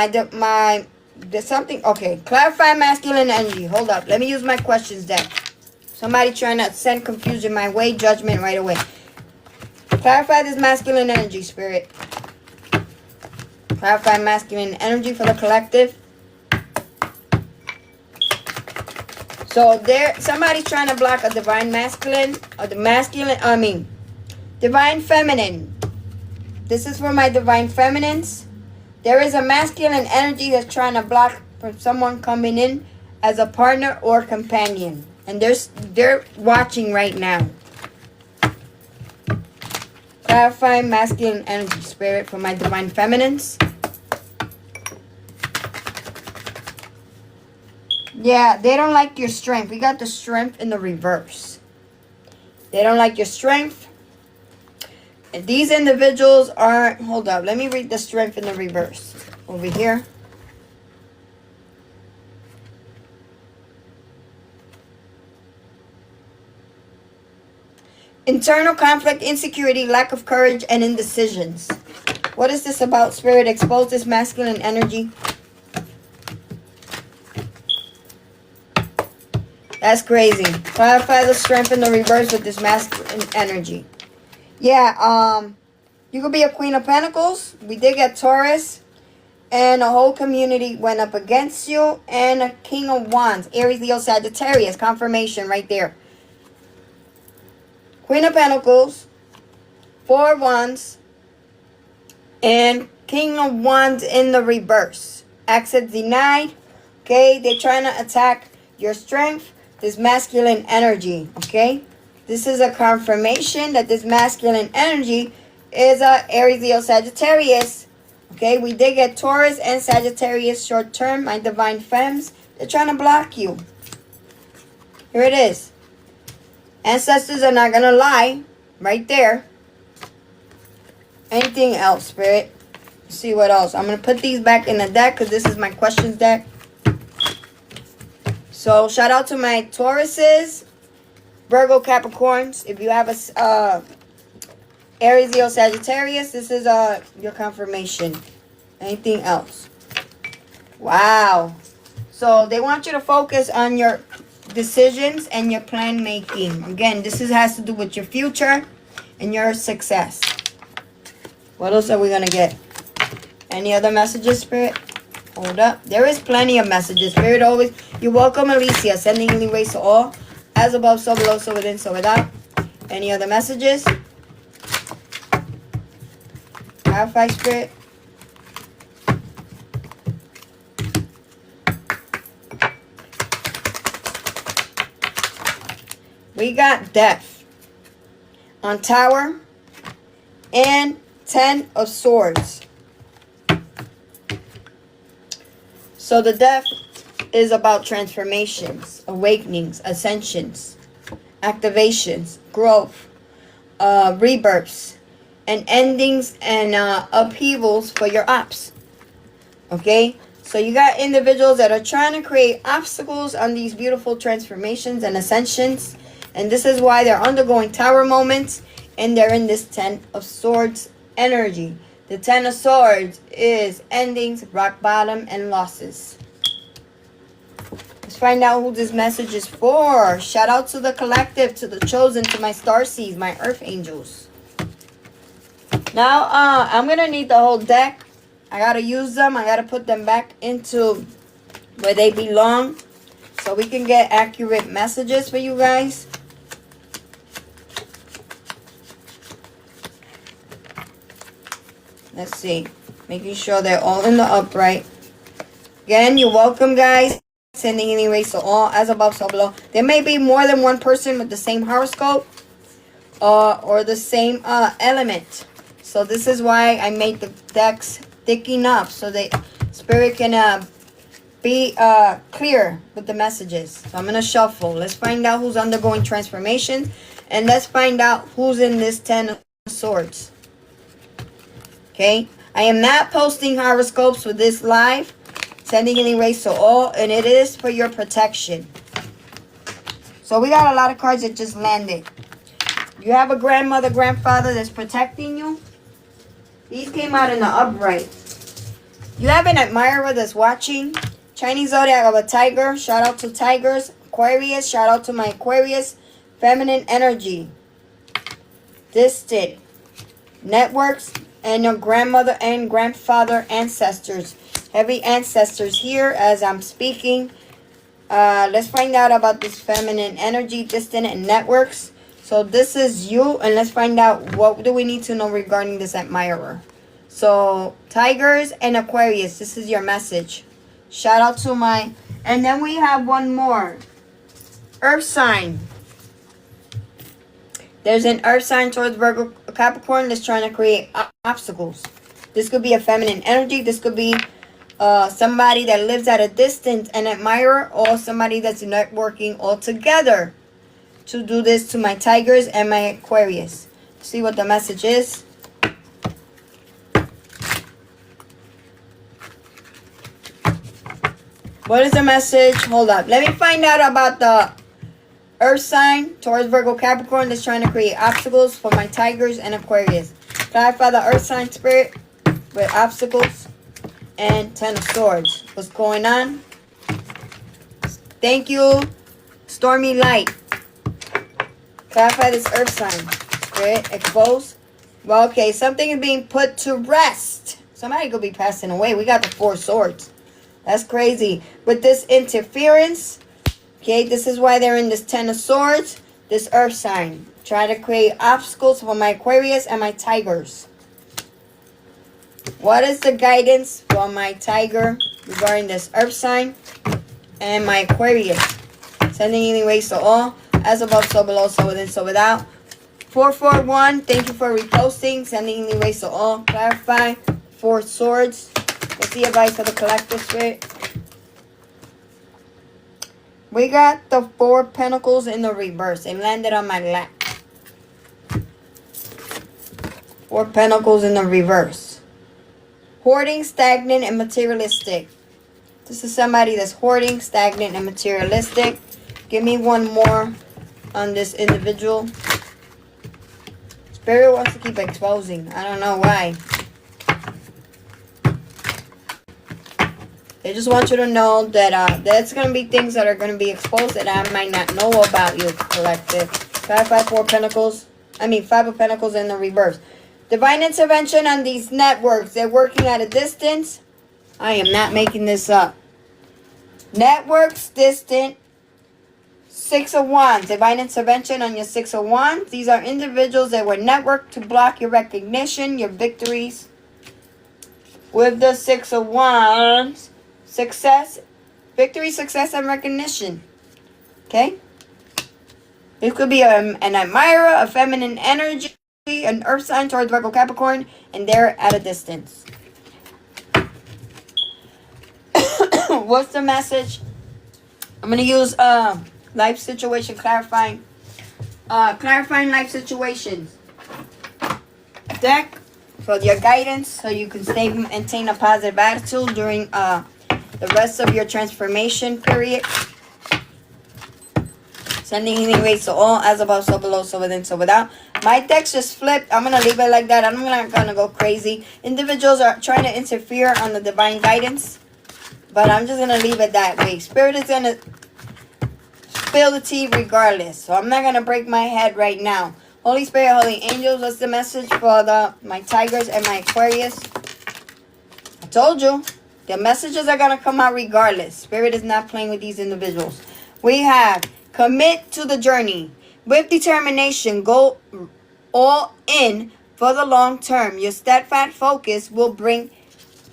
There's something. Okay. Clarify masculine energy. Hold up. Let me use my questions deck. Somebody trying to send confusion my way. Judgment right away. Clarify this masculine energy, Spirit. Clarify masculine energy for the collective. So somebody's trying to block a divine masculine, or divine feminine. This is for my divine feminines. There is a masculine energy that's trying to block from someone coming in as a partner or companion. And they're watching right now. Clarify masculine energy, Spirit, for my divine feminines. Yeah, they don't like your strength. We got the strength in the reverse. They don't like your strength. And these individuals are... Hold up. Let me read the strength in the reverse. Over here. Internal conflict, insecurity, lack of courage, and indecisions. What is this about, Spirit? Expose this masculine energy. That's crazy. Clarify the strength in the reverse with this masculine energy. Yeah, you could be a Queen of Pentacles. We did get Taurus. And a whole community went up against you. And a King of Wands. Aries, Leo, Sagittarius. Confirmation right there. Queen of Pentacles. 4 of Wands. And King of Wands in the reverse. Access denied. Okay, they're trying to attack your strength. This masculine energy. Okay. This is a confirmation that this masculine energy is a Aries, Leo, Sagittarius. Okay, we did get Taurus and Sagittarius short term, my divine femmes. They're trying to block you. Here it is. Ancestors are not going to lie. Right there. Anything else, Spirit? Let's see what else. I'm going to put these back in the deck because this is my questions deck. So, shout out to my Tauruses. Virgo, Capricorns. If you have a Aries, Leo, Sagittarius, this is your confirmation. Anything else? Wow. So they want you to focus on your decisions and your plan making. Again, this has to do with your future and your success. What else are we going to get? Any other messages, Spirit? Hold up. There is plenty of messages. Spirit always. You're welcome, Alicia. Sending healing rays to all. As above, so below, so within, so without. Any other messages? Clarify, Spirit. We got Death on Tower and 10 of Swords. So the Death is about transformations, awakenings, ascensions, activations, growth, rebirths, and endings and upheavals for your ops. Okay? So you got individuals that are trying to create obstacles on these beautiful transformations and ascensions. And this is why they're undergoing tower moments. And they're in this 10 of Swords energy. The 10 of Swords is endings, rock bottom, and losses. Let's find out who this message is for. Shout out to the collective, to the chosen, to my starseeds, my earth angels. Now, I'm going to need the whole deck. I got to use them. I got to put them back into where they belong so we can get accurate messages for you guys. Let's see. Making sure they're all in the upright. Again, you're welcome, guys. Sending any rays to all, as above, so below. There may be more than one person with the same horoscope or the same element. So this is why I made the decks thick enough so that Spirit can be clear with the messages. So I'm going to shuffle. Let's find out who's undergoing transformation. And let's find out who's in this 10 of Swords. Okay. I am not posting horoscopes for this live. Sending any rays to all. And it is for your protection. So we got a lot of cards that just landed. You have a grandmother, grandfather that's protecting you. These came out in the upright. You have an admirer that's watching. Chinese zodiac of a tiger. Shout out to tigers. Aquarius. Shout out to my Aquarius. Feminine energy. Distant. Networks. And your grandmother and grandfather ancestors. Heavy ancestors here as I'm speaking. Let's find out about this feminine energy. Distant and networks. So this is you, and let's find out what do we need to know regarding this admirer. So Tigers and Aquarius, this is your message. Shout out to my, and then we have one more. Earth sign. There's an earth sign towards Virgo Capricorn that's trying to create obstacles. This could be a feminine energy. This could be somebody that lives at a distance, an admirer, or somebody that's networking all together to do this to my Tigers and my Aquarius. See what the message is. What is the message? Hold up. Let me find out about the earth sign towards Virgo Capricorn that's trying to create obstacles for my Tigers and Aquarius. Clarify the earth sign spirit with obstacles and 10 of swords. What's going on? Thank you, Stormy Light. Clarify this earth sign spirit. Expose. Well, okay, something is being put to rest. Somebody could be passing away. We got the 4 swords. That's crazy. With this interference, okay, this is why they're in this 10 of swords. This earth sign. Try to create obstacles for my Aquarius and my Tigers. What is the guidance for my Tiger regarding this earth sign and my Aquarius? Sending healing waves to all. As above, so below, so within, so without. 441, thank you for reposting. Sending healing waves to all. Clarify. 4 swords. What's the advice for the collective spirit? We got the 4 pentacles in the reverse. It landed on my lap. 4 pentacles in the reverse. Hoarding, stagnant, and materialistic. This is somebody that's hoarding, stagnant, and materialistic. Give me one more on this individual. Spirit wants to keep exposing. I don't know why. They just want you to know that there's going to be things that are going to be exposed that I might not know about you, collective. 4 pentacles. I mean, 5 of pentacles in the reverse. Divine intervention on these networks. They're working at a distance. I am not making this up. Networks, distant. 6 of Wands. Divine intervention on your 6 of Wands. These are individuals that were networked to block your recognition, your victories. With the 6 of Wands. Success, victory, success, and recognition. Okay? It could be an admirer, a feminine energy, an earth sign towards Virgo Capricorn, and they're at a distance. What's the message? I'm going to use life situation clarifying. Clarifying life situations. Deck for your guidance so you can maintain a positive attitude during the rest of your transformation period. Sending healing waves to all, as above, so below, so within, so without. My deck's just flipped. I'm going to leave it like that. I'm not going to go crazy. Individuals are trying to interfere on the divine guidance, but I'm just going to leave it that way. Spirit is going to spill the tea regardless, so I'm not going to break my head right now. Holy Spirit, Holy Angels, what's the message for my Tigers and my Aquarius? I told you. The messages are going to come out regardless. Spirit is not playing with these individuals. We have commit to the journey. With determination, go all in for the long term. Your steadfast focus will bring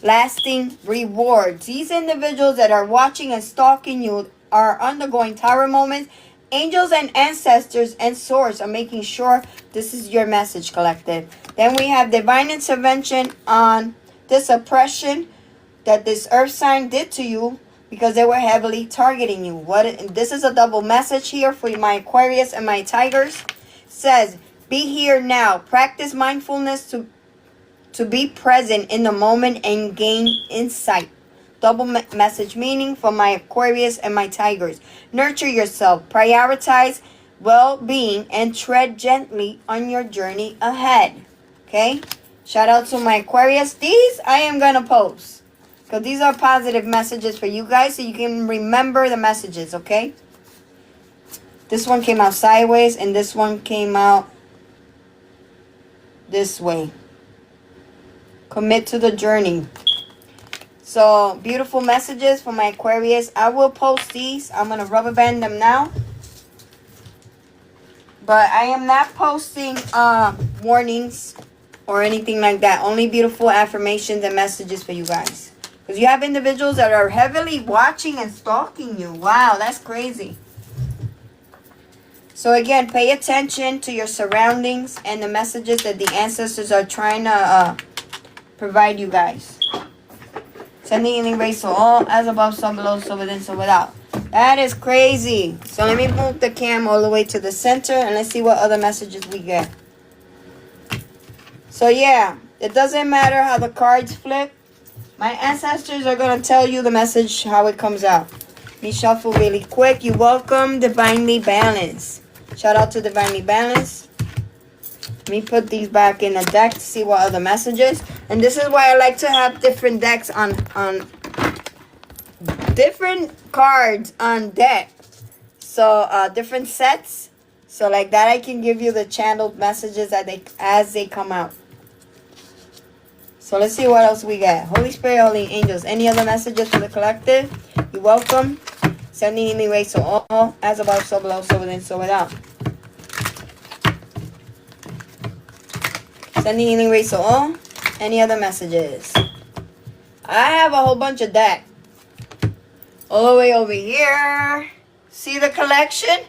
lasting rewards. These individuals that are watching and stalking you are undergoing tower moments. Angels and ancestors and source are making sure this is your message, collective. Then we have divine intervention on this oppression that this earth sign did to you because they were heavily targeting you. This is a double message here for my Aquarius and my Tigers. It says, be here now. Practice mindfulness to be present in the moment and gain insight. Double message meaning for my Aquarius and my Tigers. Nurture yourself. Prioritize well-being and tread gently on your journey ahead. Okay? Shout out to my Aquarius. These I am going to post, because these are positive messages for you guys so you can remember the messages, okay? This one came out sideways and this one came out this way. Commit to the journey. So, beautiful messages for my Aquarius. I will post these. I'm going to rubber band them now. But I am not posting warnings or anything like that. Only beautiful affirmations and messages for you guys. Because you have individuals that are heavily watching and stalking you. Wow, that's crazy. So again, pay attention to your surroundings and the messages that the ancestors are trying to provide you guys. Sending and erase all as above, so below, so within, so without. That is crazy. So let me move the cam all the way to the center and let's see what other messages we get. So yeah, it doesn't matter how the cards flip. My ancestors are going to tell you the message, how it comes out. Let me shuffle really quick. You welcome Divinely Balanced. Shout out to Divinely Balanced. Let me put these back in the deck to see what other messages. And this is why I like to have different decks on different cards on deck. So different sets. So like that I can give you the channeled messages as they come out. So let's see what else we got. Holy Spirit, Holy Angels. Any other messages for the collective? You're welcome. Sending anyway, so all as above, so below, so within, so without. Sending anyway, so all. Any other messages? I have a whole bunch of that. All the way over here. See the collection?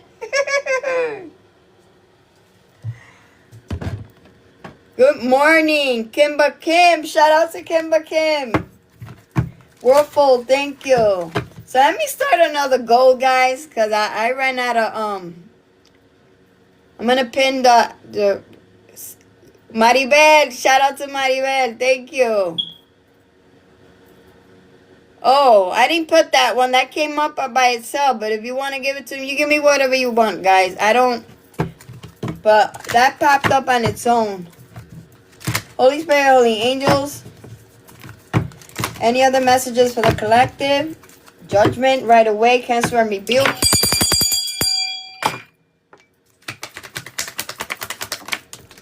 Good morning, Kimba Kim. Shout out to Kimba Kim. Worldful, thank you. So let me start another goal, guys, because I ran out of I'm gonna pin the Maribel. Shout out to Maribel, thank you. Oh, I didn't put that one. That came up by itself. But if you want to give it to me, you give me whatever you want, guys. I don't. But that popped up on its own. Holy Spirit, Holy Angels. Any other messages for the collective? Judgment right away. Cancel and rebuke.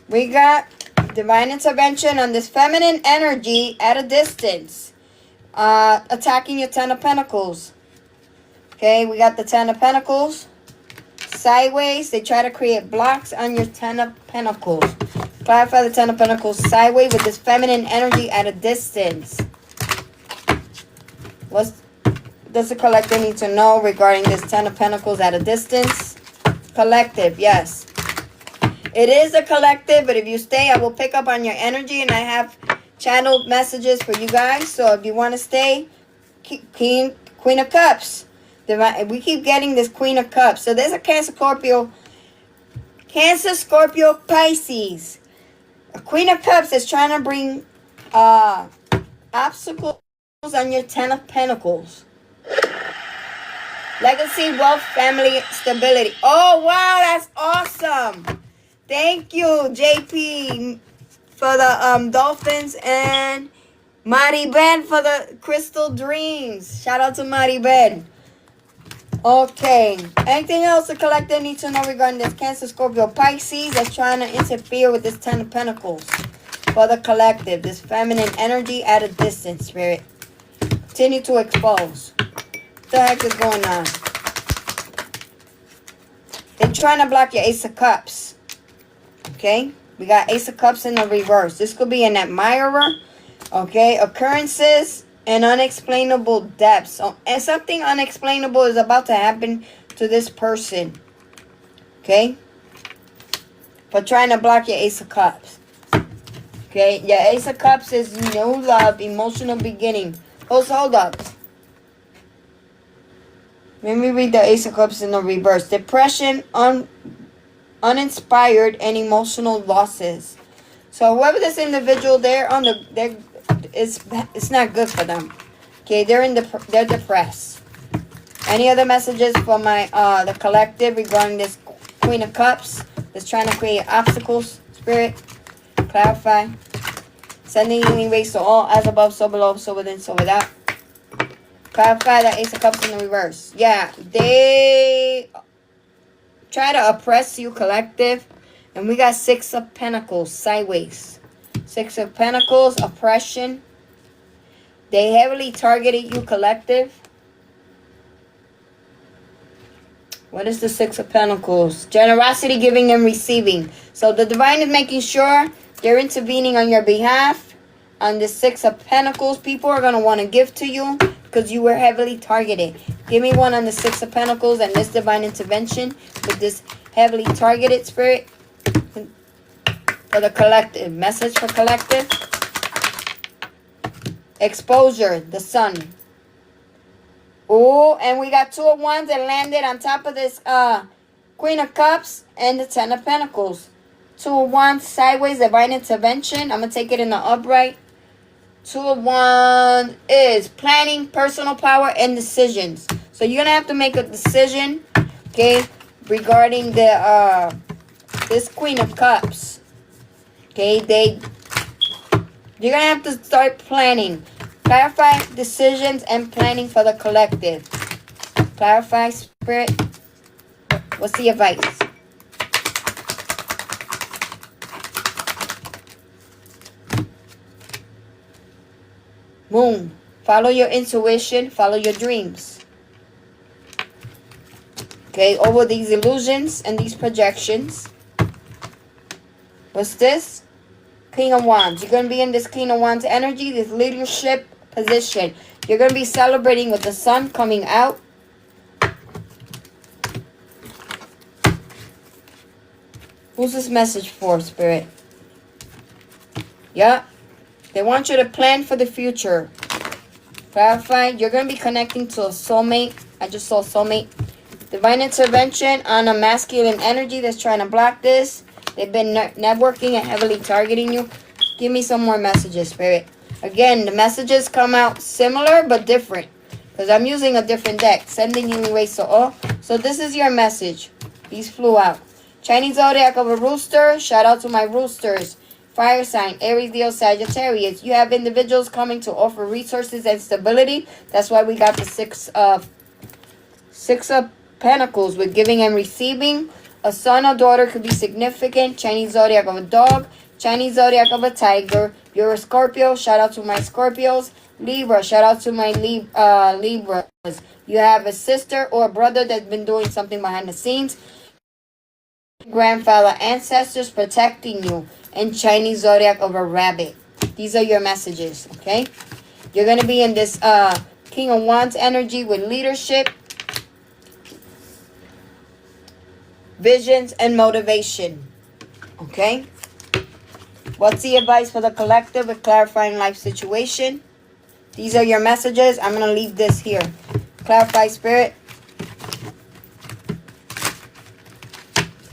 We got divine intervention on this feminine energy at a distance. Attacking your Ten of Pentacles. Okay, we got the Ten of Pentacles. Sideways, they try to create blocks on your Ten of Pentacles. Clarify the Ten of Pentacles sideways with this feminine energy at a distance. What does the collective need to know regarding this Ten of Pentacles at a distance? Collective, yes. It is a collective, but if you stay, I will pick up on your energy, and I have channeled messages for you guys. So if you want to stay, Queen of Cups. We keep getting this Queen of Cups. So there's a Cancer, Scorpio, Pisces. A Queen of Cups is trying to bring obstacles on your Ten of Pentacles. Legacy, wealth, family, stability. Oh, wow, that's awesome. Thank you, JP, for the Dolphins, and Maribel for the Crystal Dreams. Shout out to Maribel. Okay. Anything else the collective needs to know regarding this Cancer, Scorpio, Pisces that's trying to interfere with this Ten of Pentacles? For the collective, this feminine energy at a distance, Spirit. Continue to expose. What the heck is going on? They're trying to block your Ace of Cups. Okay? We got Ace of Cups in the reverse. This could be an admirer. Okay? Occurrences and unexplainable depths. So, and something unexplainable is about to happen to this person. Okay? For trying to block your Ace of Cups. Okay? Your Ace of Cups is new love, emotional beginning. Also, hold up. Let me read the Ace of Cups in the reverse. Depression, uninspired, and emotional losses. So whoever this individual, it's not good for them. Okay, they're depressed. Any other messages for my the collective regarding this Queen of Cups that's trying to create obstacles? Spirit, clarify. Sending healing rays to all as above, so below, so within, so without. Clarify that Ace of Cups in the reverse. Yeah, they try to oppress you, collective. And we got Six of Pentacles sideways. Six of Pentacles, oppression. They heavily targeted you, collective. What is the Six of Pentacles? Generosity, giving, and receiving. So the divine is making sure they're intervening on your behalf. On the Six of Pentacles, people are going to want to give to you because you were heavily targeted. Give me one on the Six of Pentacles and this divine intervention with this heavily targeted spirit for the collective. Message for collective. Exposure, the sun. Oh, and we got 2 of Wands that landed on top of this Queen of Cups and the Ten of Pentacles. 2 of Wands sideways, divine intervention. I'm going to take it in the upright. 2 of Wands is planning, personal power, and decisions. So you're going to have to make a decision, okay, regarding the this Queen of Cups. Okay, you're going to have to start planning. Clarify decisions and planning for the collective. Clarify, Spirit. What's the advice? Moon. Follow your intuition. Follow your dreams. Okay, over these illusions and these projections. What's this? King of Wands. You're going to be in this King of Wands energy, this leadership position. You're going to be celebrating with the sun coming out. Who's this message for, Spirit? Yeah. They want you to plan for the future. Clarify. You're going to be connecting to a soulmate. I just saw soulmate. Divine intervention on a masculine energy that's trying to block this. They've been networking and heavily targeting you. Give me some more messages, Spirit. Again, the messages come out similar but different. Because I'm using a different deck. Sending healing waves to all. So this is your message. These flew out. Chinese zodiac of a rooster. Shout out to my roosters. Fire sign. Aries, Leo, Sagittarius. You have individuals coming to offer resources and stability. That's why we got the Six of Pentacles with giving and receiving. A son or daughter could be significant. Chinese zodiac of a dog. Chinese zodiac of a tiger. You're a Scorpio. Shout out to my Scorpios. Libra. Shout out to my Libras. You have a sister or a brother that's been doing something behind the scenes. Grandfather, ancestors protecting you. And Chinese zodiac of a rabbit. These are your messages, okay? You're going to be in this King of Wands energy with leadership, visions, and motivation, okay? What's the advice for the collective with clarifying life situation? These are your messages. I'm going to leave this here. Clarify, Spirit.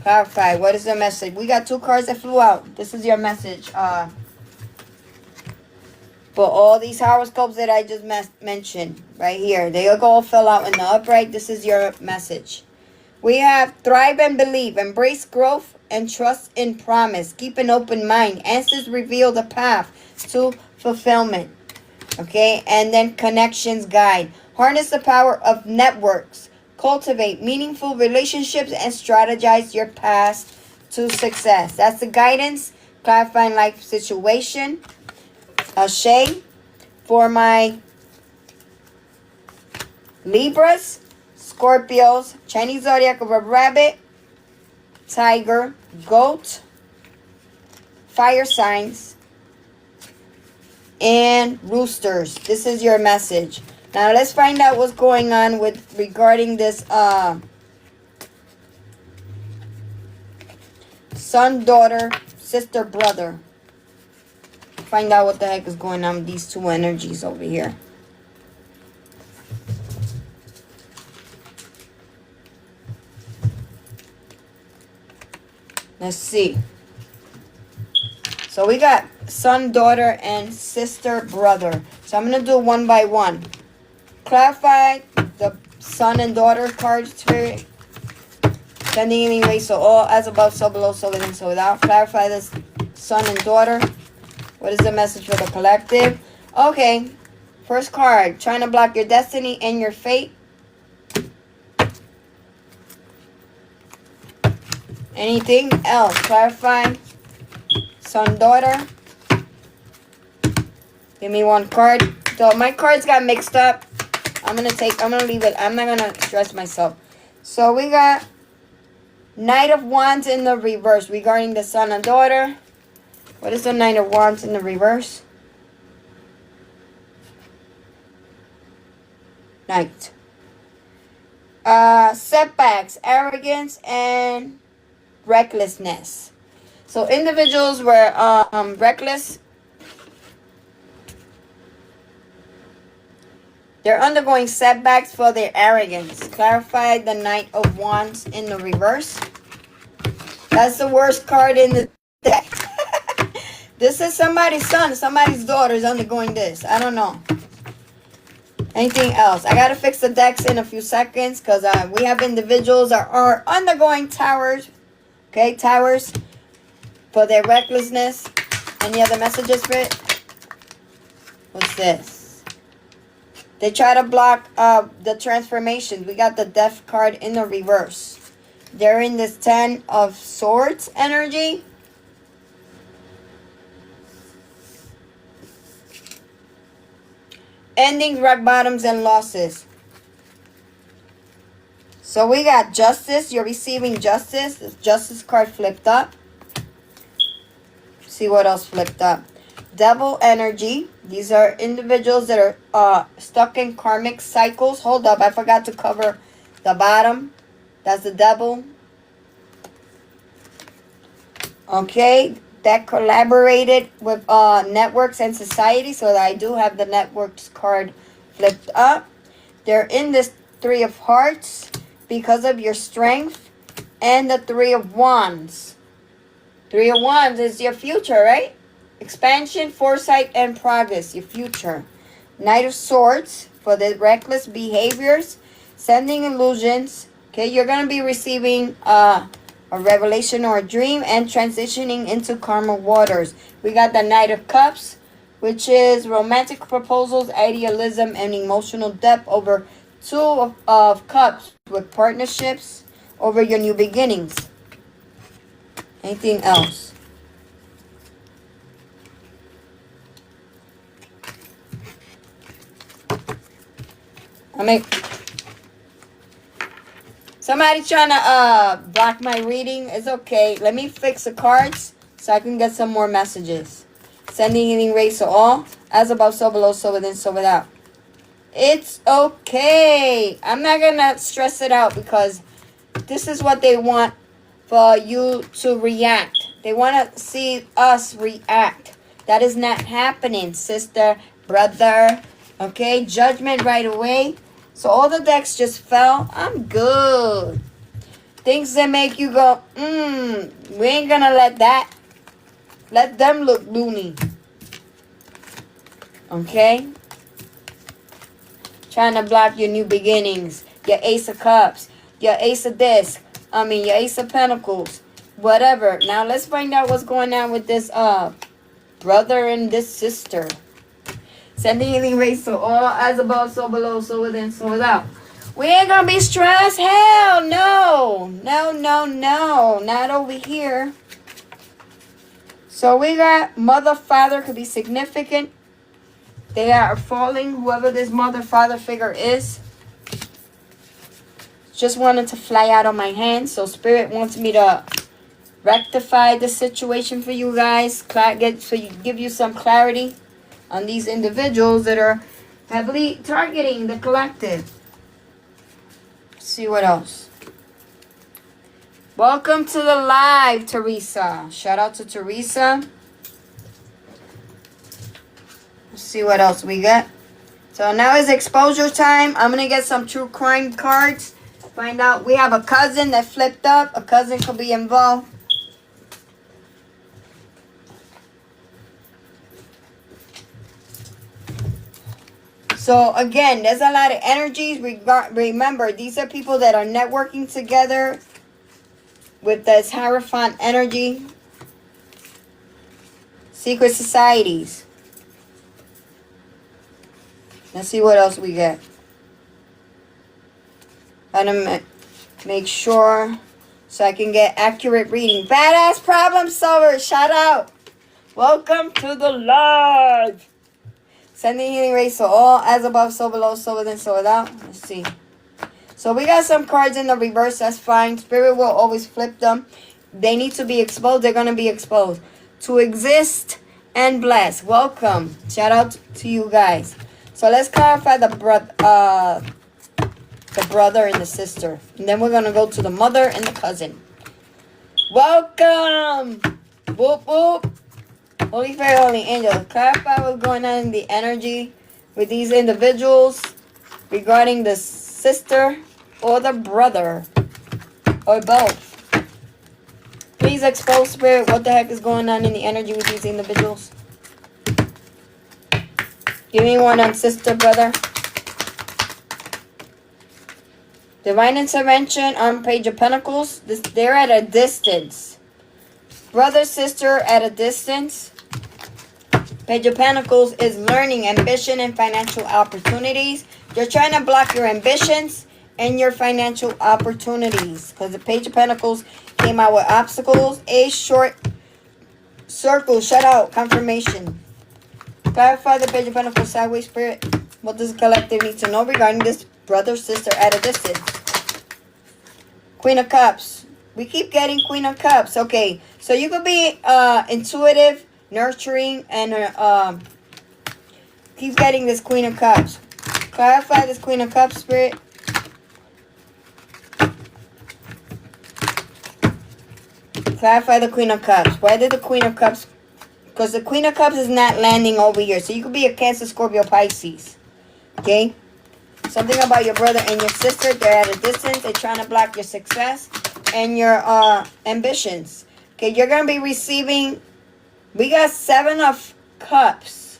Clarify. What is the message? We got 2 cards that flew out. This is your message. For all these horoscopes that I just mentioned right here. They all fell out in the upright. This is your message. We have thrive and believe. Embrace growth and trust in promise. Keep an open mind. Answers reveal the path to fulfillment. Okay? And then connections guide. Harness the power of networks. Cultivate meaningful relationships and strategize your path to success. That's the guidance. Clarifying life situation. Ashe. For my Libras, Scorpios, Chinese zodiac of a rabbit, tiger, goat, fire signs, and roosters. This is your message. Now let's find out what's going on with regarding this son, daughter, sister, brother. Find out what the heck is going on with these 2 energies over here. Let's see. So we got son, daughter, and sister, brother. So I'm going to do one by one. Clarify the son and daughter cards, Spirit. Sending anyway, so all as above, so below, so within, so without. Clarify this son and daughter. What is the message for the collective? Okay. First card. Trying to block your destiny and your fate. Anything else? Clarify. Son, daughter. Give me one card. So my cards got mixed up. I'm gonna leave it. I'm not gonna stress myself. So we got Knight of Wands in the reverse regarding the son and daughter. What is the Knight of Wands in the reverse? Knight. Setbacks, arrogance, and recklessness. So individuals were reckless. They're undergoing setbacks for their arrogance. Clarify the Knight of Wands in the reverse. That's the worst card in the deck. This is somebody's son, somebody's daughter is undergoing this. I don't know. Anything else? I gotta fix the decks in a few seconds because we have individuals that are undergoing towers. Okay, towers for their recklessness. Any other messages for it? What's this? They try to block the transformations. We got the Death card in the reverse. They're in this 10 of Swords energy. Endings, rock bottoms, and losses. So we got Justice. You're receiving Justice. The Justice card flipped up. See what else flipped up. Devil energy. These are individuals that are stuck in karmic cycles. Hold up. I forgot to cover the bottom. That's the devil. Okay. That collaborated with networks and society. So I do have the networks card flipped up. They're in this 3 of Hearts because of your strength. And the 3 of Wands. 3 of Wands is your future, right? Expansion, foresight, and progress. Your future. Knight of Swords for the reckless behaviors. Sending illusions. Okay, you're going to be receiving a revelation or a dream and transitioning into karma waters. We got the Knight of Cups, which is romantic proposals, idealism, and emotional depth over 2 of Cups with partnerships over your new beginnings. Anything else? Somebody trying to block my reading. It's okay. Let me fix the cards so I can get some more messages. Sending healing rays to all. As above, so below, so within, so without. It's okay. I'm not going to stress it out because this is what they want for you to react. They want to see us react. That is not happening, sister, brother. Okay, judgment right away. So all the decks just fell. I'm good. Things that make you go, we ain't gonna let that. Let them look loony. Okay? Trying to block your new beginnings. Your Ace of Cups. Your Ace of Discs. Your Ace of Pentacles. Whatever. Now let's find out what's going on with this brother and this sister. Sending healing rays to all, as above, so below, so within, so without. We ain't gonna be stressed. Hell no. No, no, no. Not over here. So we got mother, father could be significant. They are falling, whoever this mother, father figure is. Just wanted to fly out of my hand. So Spirit wants me to rectify the situation for you guys. Give you some clarity on these individuals that are heavily targeting the collective. Let's see what else. Welcome to the live, Teresa. Shout out to Teresa. Let's see what else we got. So now is exposure time. I'm going to get some true crime cards. Find out. We have a cousin that flipped up. A cousin could be involved. So again, there's a lot of energies. Remember, these are people that are networking together with this Hierophant energy. Secret societies. Let's see what else we get. I'm gonna make sure so I can get accurate reading. Badass problem solver, shout out. Welcome to the live. Sending healing rays to all, as above, so below, so within, so without. Let's see. So we got some cards in the reverse. That's fine. Spirit will always flip them. They need to be exposed. They're going to be exposed. To exist and bless. Welcome. Shout out to you guys. So let's clarify the brother and the sister. And then we're going to go to the mother and the cousin. Welcome. Boop, boop. Holy Fairy, Holy Angel. Clarify what's going on in the energy with these individuals regarding the sister or the brother or both. Please expose, Spirit, what the heck is going on in the energy with these individuals. Give me one on sister, brother. Divine intervention on Page of Pentacles. They're at a distance. Brother, sister at a distance. Page of Pentacles is learning, ambition, and financial opportunities. They're trying to block your ambitions and your financial opportunities. Because the Page of Pentacles came out with obstacles. A short circle. Shut out. Confirmation. Clarify the Page of Pentacles sideways, Spirit. What does the collective need to know regarding this brother, sister at a distance? Queen of Cups. We keep getting Queen of Cups. Okay. So you could be intuitive, nurturing, and keep getting this Queen of Cups. Clarify this Queen of Cups, Spirit. Clarify the Queen of Cups. Why did the Queen of Cups? Because the Queen of Cups is not landing over here. So you could be a Cancer, Scorpio, Pisces. Okay? Something about your brother and your sister. They're at a distance. They're trying to block your success and your ambitions. Okay, you're going to be receiving... We got 7 of Cups.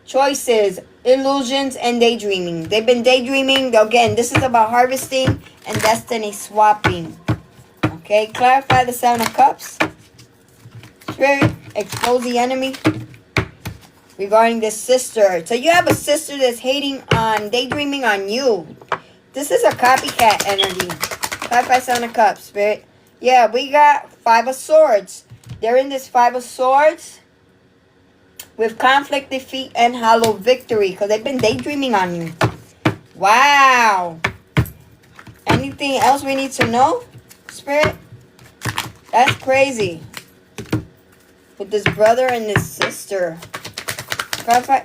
Choices, illusions, and daydreaming. They've been daydreaming. Again, this is about harvesting and destiny swapping. Okay, clarify the 7 of Cups. Spirit, expose the enemy regarding this sister. So you have a sister that's daydreaming on you. This is a copycat energy. Clarify 7 of Cups, Spirit. Yeah, we got 5 of Swords. They're in this 5 of Swords with conflict, defeat, and hollow victory. Because they've been daydreaming on you. Wow. Anything else we need to know, Spirit? That's crazy. With this brother and this sister. Clarify.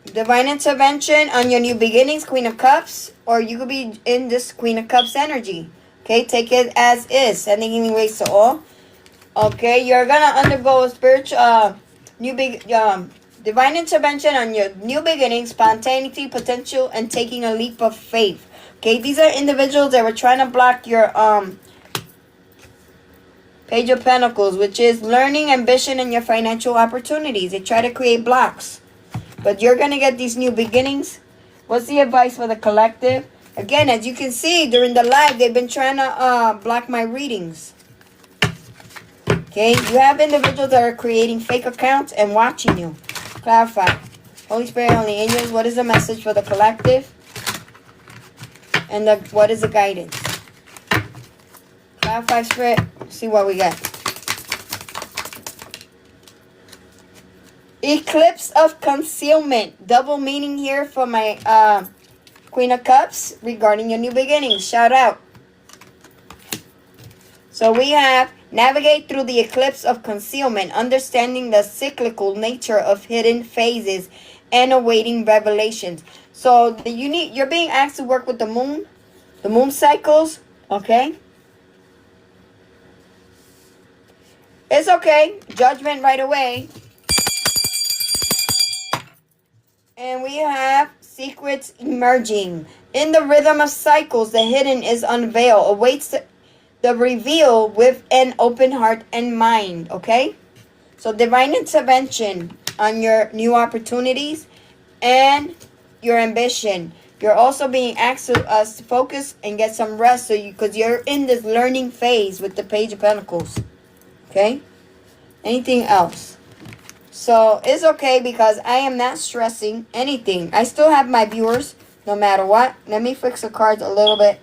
Divine intervention on your new beginnings, Queen of Cups. Or you could be in this Queen of Cups energy. Okay, take it as is. Sending healing waves to all. Okay, you're going to undergo a spiritual, divine intervention on your new beginnings, spontaneity, potential, and taking a leap of faith. Okay, these are individuals that were trying to block your Page of Pentacles, which is learning, ambition, and your financial opportunities. They try to create blocks. But you're going to get these new beginnings. What's the advice for the collective? Again, as you can see, during the live, they've been trying to block my readings. Okay, you have individuals that are creating fake accounts and watching you. Clarify. Holy Spirit, Holy Angels, what is the message for the collective? And what is the guidance? Clarify, Spirit. See what we got. Eclipse of concealment. Double meaning here for my Queen of Cups regarding your new beginnings. Shout out. So we have navigate through the eclipse of concealment, understanding the cyclical nature of hidden phases and awaiting revelations. So you're being asked to work with the moon cycles, okay? It's okay. Judgment right away. And we have secrets emerging. In the rhythm of cycles, the hidden is unveiled. Awaits the reveal with an open heart and mind. Okay? So divine intervention on your new opportunities and your ambition. You're also being asked to focus and get some rest, because you're in this learning phase with the Page of Pentacles. Okay? Anything else? So it's okay because I am not stressing anything. I still have my viewers no matter what. Let me fix the cards a little bit.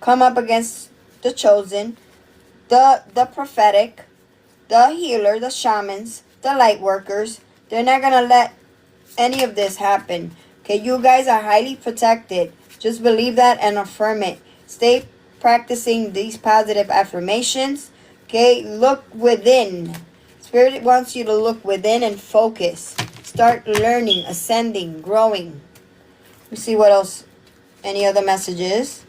Come up against the chosen, the prophetic, the healer, the shamans, the light workers. They're not going to let any of this happen. Okay, you guys are highly protected. Just believe that and affirm it. Stay practicing these positive affirmations. Okay, look within. Spirit wants you to look within and focus. Start learning, ascending, growing. Let me see what else. Any other messages?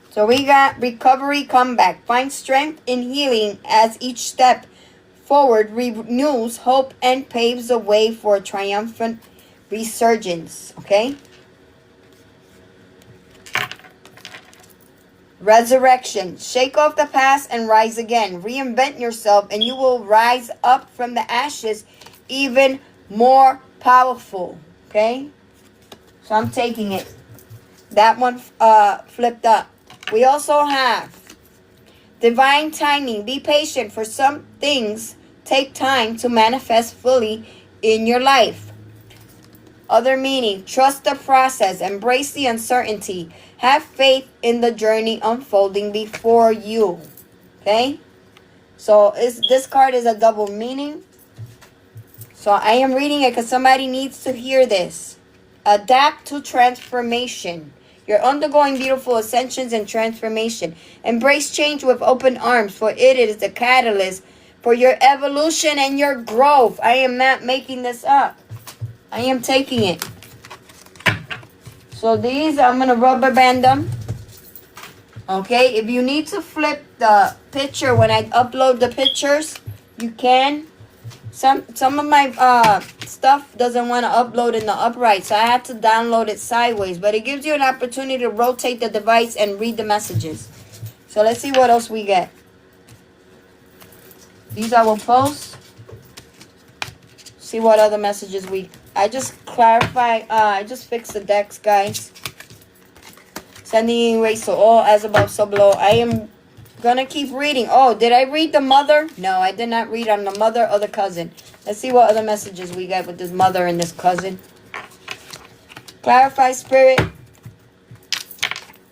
So we got recovery, comeback. Find strength in healing as each step forward renews hope and paves the way for a triumphant resurgence. Okay? Resurrection. Shake off the past and rise again. Reinvent yourself and you will rise up from the ashes even more powerful. Okay? So I'm taking it. That one flipped up. We also have divine timing. Be patient, for some things take time to manifest fully in your life. Other meaning, trust the process, embrace the uncertainty, have faith in the journey unfolding before you. Okay? So this card is a double meaning. So I am reading it because somebody needs to hear this. Adapt to transformation. You're undergoing beautiful ascensions and transformation. Embrace change with open arms, for it is the catalyst for your evolution and your growth. I am not making this up. I am taking it. So these, I'm going to rubber band them. Okay, if you need to flip the picture when I upload the pictures, you can. Some of my stuff doesn't want to upload in the upright, so I had to download it sideways. But it gives you an opportunity to rotate the device and read the messages. So let's see what else we get. These I will post. See what other messages I just clarify. I just fixed the decks, guys. Sending rays to all, as above, so below. I am gonna keep reading. Oh, did I read the mother? No, I did not read on the mother or the cousin. Let's see what other messages we got with this mother and this cousin. Clarify, spirit.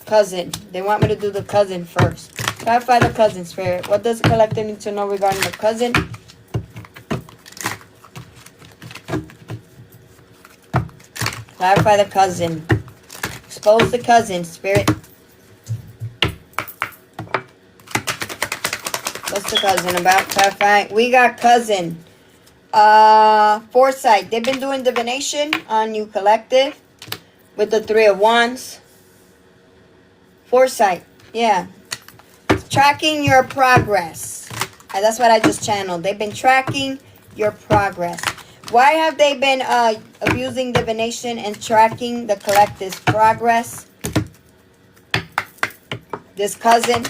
Cousin. They want me to do the cousin first. Clarify the cousin, spirit. What does the collector need to know regarding the cousin? Clarify the cousin. Expose the cousin, spirit. What's the cousin about? Clarify. We got cousin. Foresight. They've been doing divination on you, collective, with the 3 of Wands. Foresight. Yeah. Tracking your progress. And that's what I just channeled. They've been tracking your progress. Why have they been abusing divination and tracking the collective's progress? This cousin.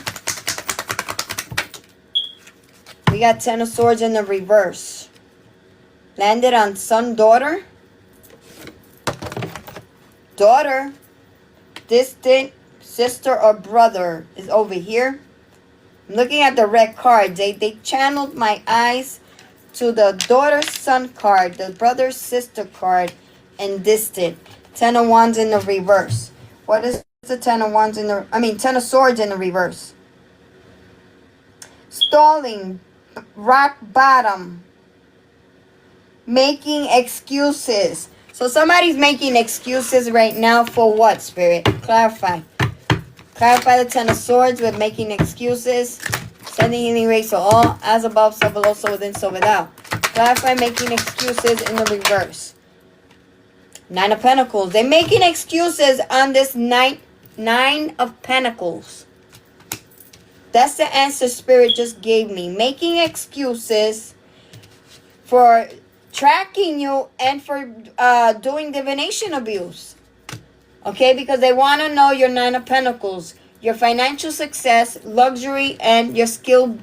We got 10 of Swords in the reverse. Landed on son, daughter. Daughter. Distant sister or brother is over here. I'm looking at the red cards. They channeled my eyes to the daughter, son card, the brother, sister card, and distant. 10 of Wands in the reverse. What is the 10 of Wands in the... 10 of Swords in the reverse. Stalling. Rock bottom. Making excuses. So somebody's making excuses right now for what, spirit? Clarify. Clarify the 10 of Swords with making excuses. Sending healing rays to all. As above, so below, so within, so without. Clarify making excuses in the reverse. 9 of Pentacles. They're making excuses on this 9 of Pentacles. That's the answer spirit just gave me. Making excuses for tracking you and for doing divination abuse. Okay, because they want to know your 9 of Pentacles. Your financial success, luxury, and your skill.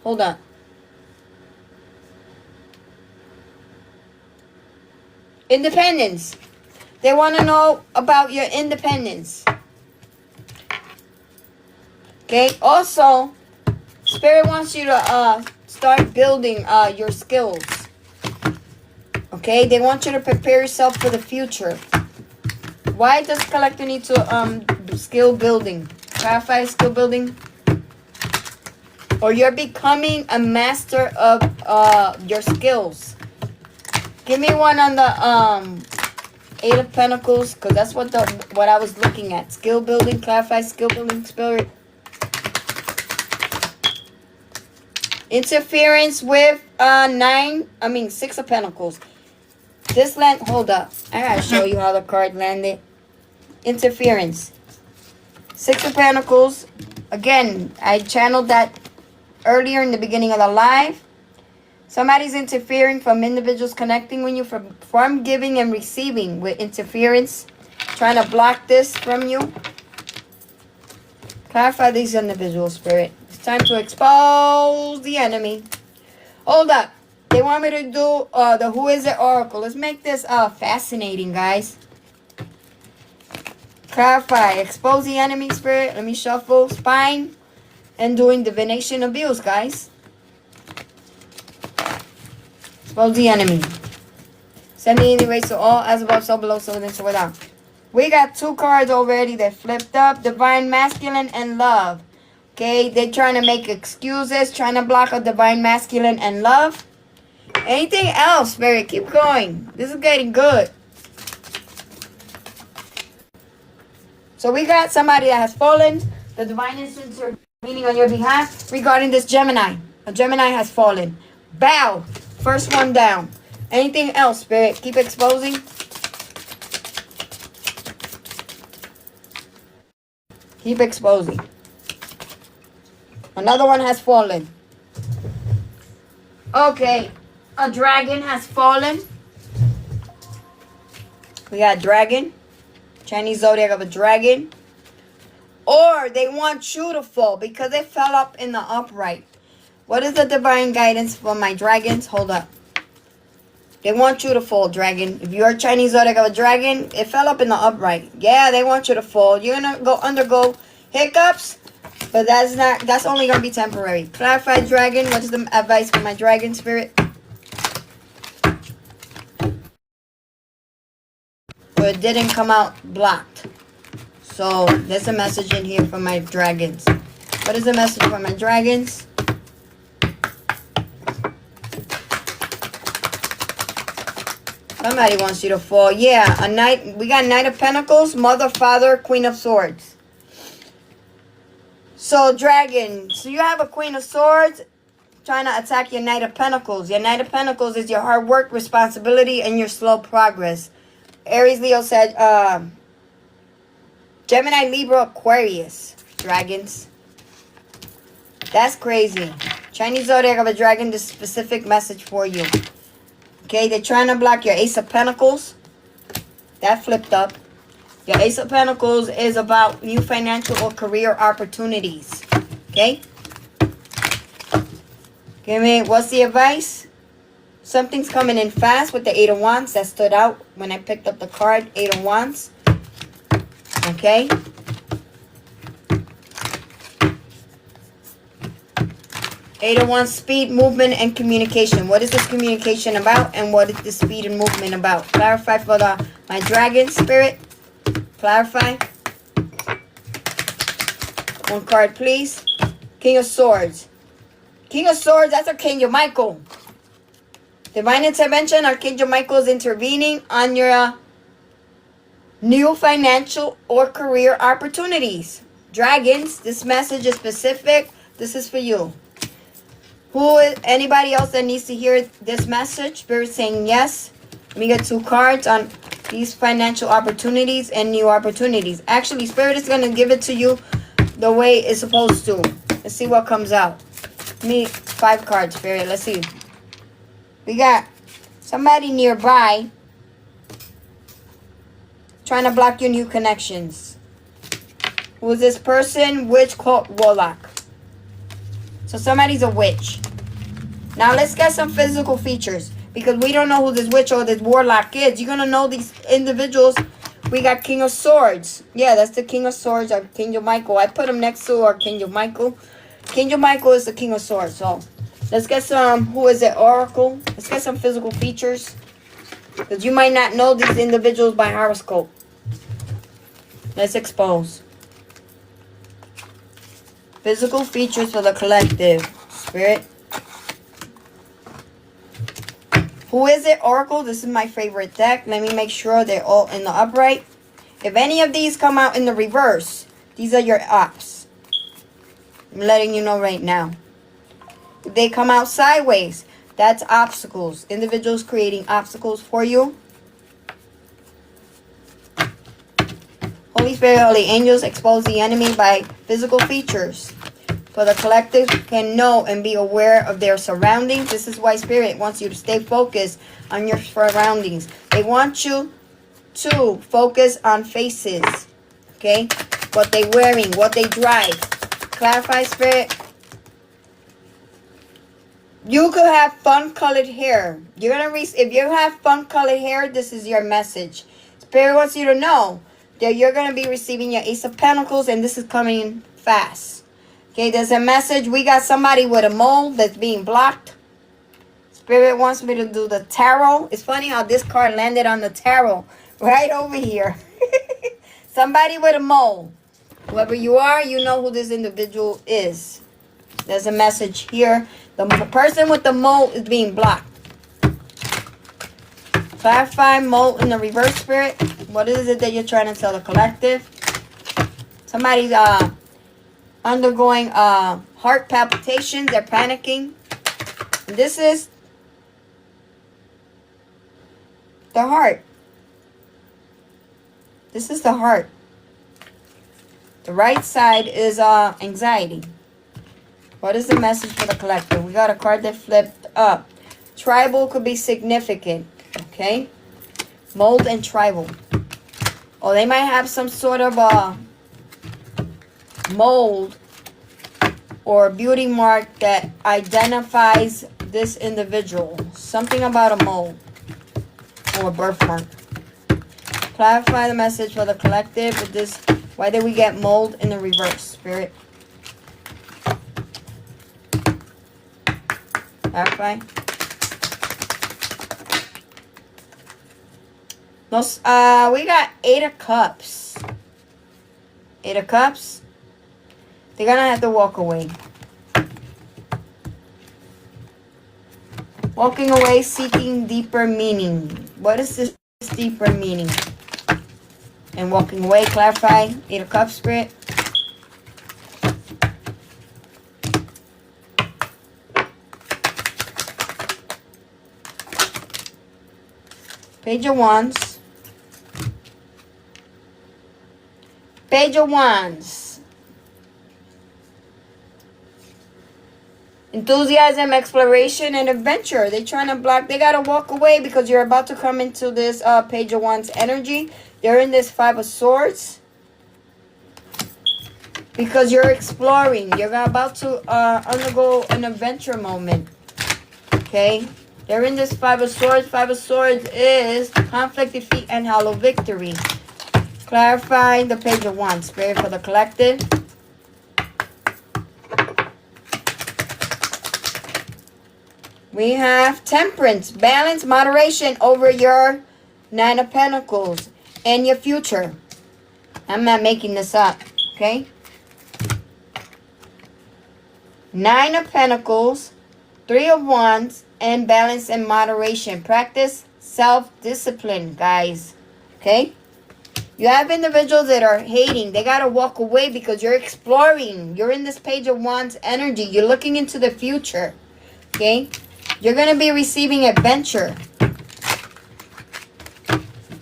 Hold on. Independence. They want to know about your independence. Okay, also, Spirit wants you to start building your skills. Okay, they want you to prepare yourself for the future. Why does collector need to skill building? Clarify skill building. Or you're becoming a master of your skills. Give me one on the Eight of Pentacles, because that's what I was looking at. Skill building, clarify skill building spirit. Interference with 6 of Pentacles. This land, hold up. I gotta show you how the card landed. Interference. 6 of Pentacles. Again, I channeled that earlier in the beginning of the live. Somebody's interfering from individuals connecting with you from giving and receiving with interference. Trying to block this from you. Clarify these individuals, Spirit. It's time to expose the enemy. Hold up. They want me to do the Who Is It Oracle. Let's make this fascinating, guys. Clarify. Expose the enemy, Spirit. Let me shuffle. Spine. And doing divination abuse, guys. Expose the enemy. Send me any race to all, as above, so below, so within, so without. We got 2 cards already that flipped up. Divine Masculine and Love. Okay, they're trying to make excuses, trying to block a Divine Masculine and Love. Anything else, Spirit? Keep going. This is getting good. So we got somebody that has fallen. The Divine Instance are meaning on your behalf regarding this Gemini. A Gemini has fallen. Bow. First one down. Anything else, Spirit? Keep exposing. Keep exposing. Another one has fallen. Okay. A dragon has fallen. We got dragon. Chinese zodiac of a dragon. Or they want you to fall because they fell up in the upright. What is the divine guidance for my dragons? Hold up. They want you to fall, dragon. If you're a Chinese zodiac of a dragon, it fell up in the upright. Yeah, they want you to fall. You're going to undergo hiccups, but that's only going to be temporary. Clarified dragon. What is the advice for my dragon, Spirit? But it didn't come out blocked. So there's a message in here for my dragons. What is the message for my dragons? Somebody wants you to fall. Yeah, a knight. We got Knight of Pentacles, Mother, Father, Queen of Swords. So dragon. So you have a Queen of Swords trying to attack your Knight of Pentacles. Your Knight of Pentacles is your hard work, responsibility, and your slow progress. Aries, Leo said, Gemini, Libra, Aquarius. Dragons. That's crazy. Chinese zodiac of a dragon, this specific message for you. Okay, they're trying to block your Ace of Pentacles. That flipped up. Your Ace of Pentacles is about new financial or career opportunities. Okay? Give me, what's the advice? Something's coming in fast with the Eight of Wands. That stood out when I picked up the card. Eight of Wands. Okay? Eight of Wands, speed, movement, and communication. What is this communication about? And what is the speed and movement about? Clarify for my dragon spirit. Clarify. One card, please. King of Swords. King of Swords, that's Archangel Michael. Divine intervention. Archangel Michael is intervening on your new financial or career opportunities. Dragons, this message is specific. This is for you. Anybody else that needs to hear this message? Spirit saying yes. Let me get 2 cards on these financial opportunities and new opportunities. Actually, Spirit is going to give it to you the way it's supposed to. Let's see what comes out. Give me 5 cards, Spirit. Let's see. We got somebody nearby trying to block your new connections. Who is this person? Witch, cult, warlock. So somebody's a witch. Now let's get some physical features. Because we don't know who this witch or this warlock is. You're going to know these individuals. We got King of Swords. Yeah, that's the King of Swords, Archangel Michael. I put him next to Archangel Michael. Archangel Michael is the King of Swords. So let's get some, who is it, Oracle. Let's get some physical features. Because you might not know these individuals by horoscope. Let's expose. Physical features for the collective. Spirit. Who is it? Oracle. This is my favorite deck. Let me make sure they're all in the upright. If any of these come out in the reverse, these are your ops. I'm letting you know right now. If they come out sideways, that's obstacles. Individuals creating obstacles for you. Holy Spirit, Holy Angels, expose the enemy by physical features. So the collective can know and be aware of their surroundings. This is why Spirit wants you to stay focused on your surroundings. They want you to focus on faces. Okay? What they're wearing, what they drive. Clarify, Spirit. You could have fun-colored hair. You're gonna if you have fun-colored hair, this is your message. Spirit wants you to know that you're going to be receiving your Ace of Pentacles, and this is coming fast. Okay, there's a message. We got somebody with a mole that's being blocked. Spirit wants me to do the tarot. It's funny how this card landed on the tarot right over here. Somebody with a mole. Whoever you are, you know who this individual is. There's a message here. The person with the mole is being blocked. Clarify mole in the reverse, Spirit. What is it that you're trying to tell the collective? Somebody's undergoing heart palpitations. They're panicking. And this is the heart. This is the heart. The right side is anxiety. What is the message for the collective? We got a card that flipped up. Tribal could be significant. Okay? Mold and tribal. Or they might have some sort of mold or beauty mark that identifies this individual. Something about a mold or a birthmark. Clarify the message for the collective with this. Why did we get mold in the reverse, Spirit? Clarify. We got 8 of Cups. 8 of Cups. They're gonna have to walk away. Walking away, seeking deeper meaning. What is this deeper meaning? And walking away, clarify. 8 of Cups, Spirit. Page of Wands. Page of Wands. Enthusiasm, exploration, and adventure. They're trying to block. They got to walk away because you're about to come into this Page of Wands energy. They're in this 5 of Swords. Because you're exploring. You're about to undergo an adventure moment. Okay? They're in this 5 of Swords. 5 of Swords is conflict, defeat, and hollow victory. Clarify the Page of Wands. Spirit for the collective. We have temperance, balance, moderation over your 9 of Pentacles and your future. I'm not making this up, okay? 9 of Pentacles, 3 of Wands, and balance and moderation. Practice self-discipline, guys, okay? You have individuals that are hating. They got to walk away because you're exploring. You're in this Page of Wands energy. You're looking into the future, okay? You're going to be receiving adventure.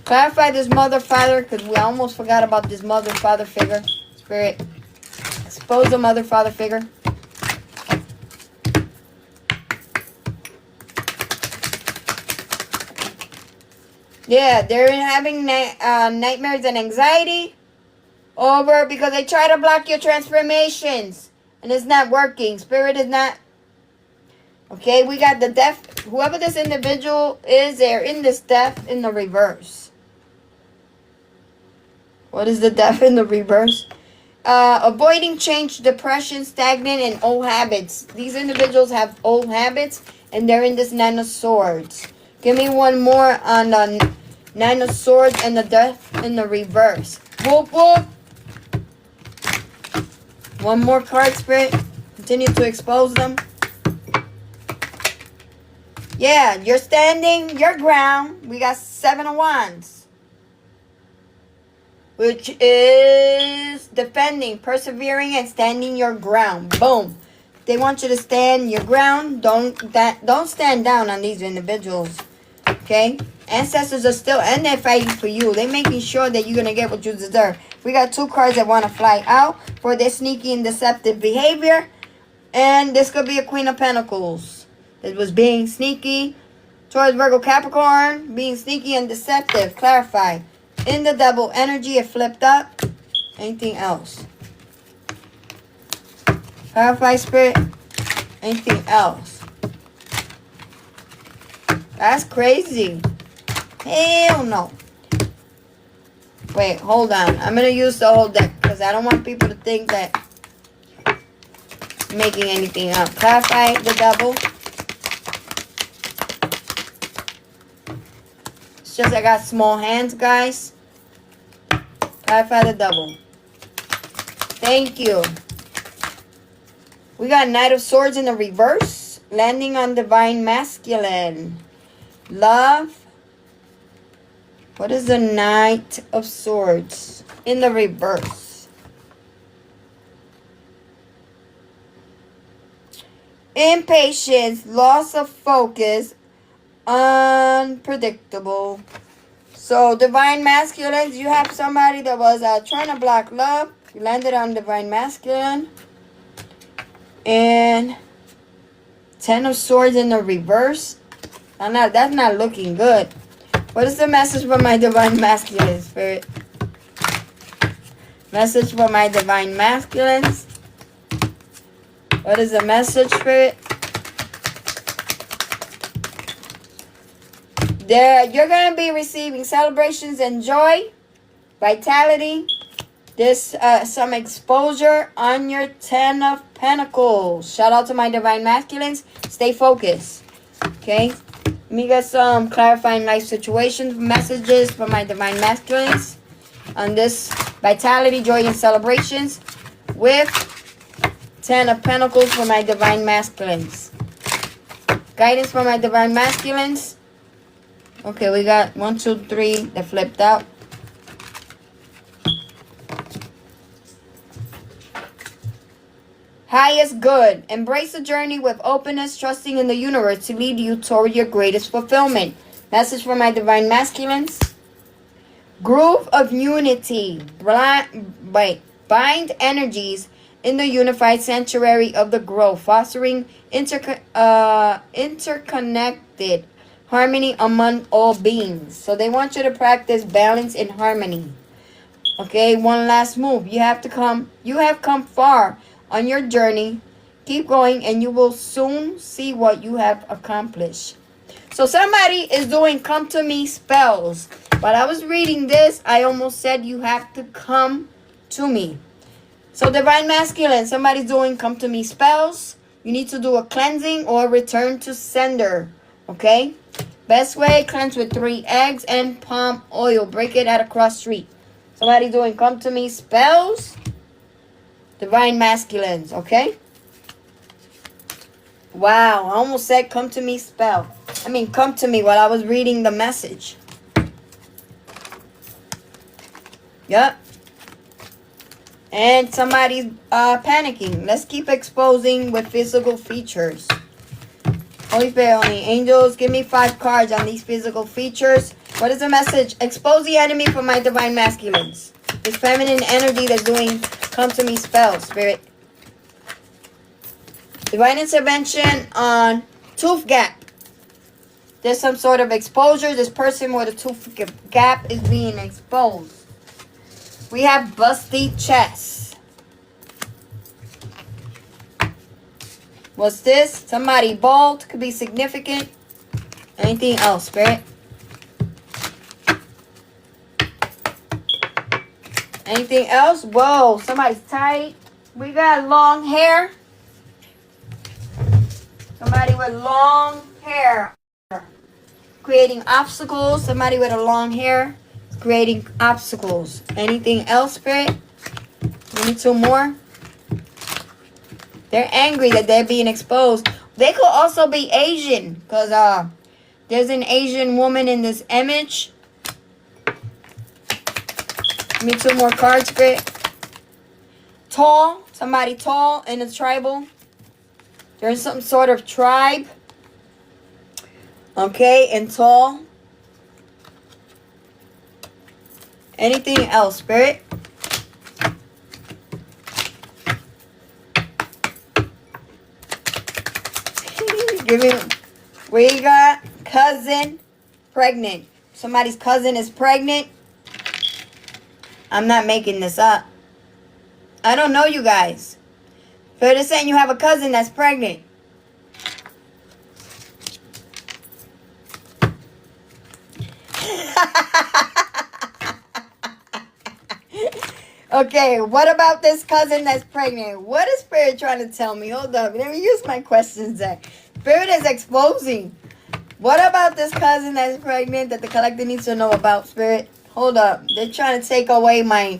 Clarify this mother, father, because we almost forgot about this mother, father figure. Spirit, expose the mother, father figure. Yeah, they're having nightmares and anxiety over because they try to block your transformations. And it's not working. Spirit is not. Okay, we got the death. Whoever this individual is, they're in this death in the reverse. What is the death in the reverse? Avoiding change, depression, stagnant, and old habits. These individuals have old habits, and they're in this 9 of Swords. Give me one more on the 9 of Swords and the death in the reverse. Whoop, whoop. One more card, Spirit. Continue to expose them. Yeah, you're standing your ground. We got 7 of Wands, which is defending, persevering, and standing your ground. Boom. They want you to stand your ground. Don't stand down on these individuals. Okay? Ancestors are still, and they're fighting for you. They're making sure that you're going to get what you deserve. We got 2 cards that want to fly out for their sneaky and deceptive behavior. And this could be a Queen of Pentacles. It was being sneaky towards Virgo Capricorn. Being sneaky and deceptive. Clarify. In the double energy, it flipped up. Anything else? Clarify, Spirit. Anything else? That's crazy. Hell no. Wait, hold on. I'm going to use the whole deck because I don't want people to think that I'm making anything up. Clarify the double. It's just I got small hands, guys. Clarify the double. Thank you. We got Knight of Swords in the reverse. Landing on Divine Masculine. Love. What is the Knight of Swords in the reverse? Impatience, loss of focus, unpredictable. So, Divine Masculines, you have somebody that was trying to block love. You landed on Divine Masculine. And 10 of Swords in the reverse. That's not looking good. What is the message for my Divine Masculine, Spirit? Message for my Divine Masculines. What is the message, Spirit? You're going to be receiving celebrations and joy, vitality. There's some exposure on your 10 of Pentacles. Shout out to my Divine Masculines. Stay focused. Okay? Let me get some clarifying life situations messages for my Divine Masculines on this vitality, joy, and celebrations with 10 of Pentacles for my Divine Masculines. Guidance for my Divine Masculines. Okay, we got 1, 2, 3 that flipped out. Highest good. Embrace the journey with openness, trusting in the universe to lead you toward your greatest fulfillment. Message for my Divine Masculines. Groove of unity. Bind energies in the unified sanctuary of the growth, fostering interconnected harmony among all beings. So they want you to practice balance and harmony. Okay, one last move. You have come far on your journey. Keep going and you will soon see what you have accomplished. So somebody is doing come to me spells. While I was reading this, I almost said you have to come to me. So Divine Masculine, somebody's doing come to me spells. You need to do a cleansing or return to sender. Okay? Best way, cleanse with 3 eggs and palm oil. Break it at a cross street. Somebody doing come to me spells. Divine Masculines, okay? Wow, I almost said come to me spell. Come to me while I was reading the message. Yep. And somebody's panicking. Let's keep exposing with physical features. Holy Spirit, Holy Angels, give me 5 cards on these physical features. What is the message? Expose the enemy for my Divine Masculines. This feminine energy that's doing come to me spells, Spirit. Divine intervention on tooth gap. There's some sort of exposure. This person with a tooth gap is being exposed. We have busty chest. What's this? Somebody bald. Could be significant. Anything else, Spirit? Anything else? Whoa, somebody's tight. We got long hair. Somebody with long hair. Creating obstacles. Somebody with a long hair. Creating obstacles. Anything else, Spirit? We need 2 more. They're angry that they're being exposed. They could also be Asian, because there's an Asian woman in this image. Give me 2 more cards, Spirit. Tall. Somebody tall in a tribal. There's some sort of tribe. Okay, and tall. Anything else, Spirit? Give me. We got cousin pregnant. Somebody's cousin is pregnant. I'm not making this up. I don't know you guys. But it's saying you have a cousin that's pregnant. Okay, what about this cousin that's pregnant? What is Spirit trying to tell me? Hold up. Let me use my questions there. Spirit is exposing. What about this cousin that's pregnant that the collector needs to know about, Spirit? Hold up. They're trying to take away my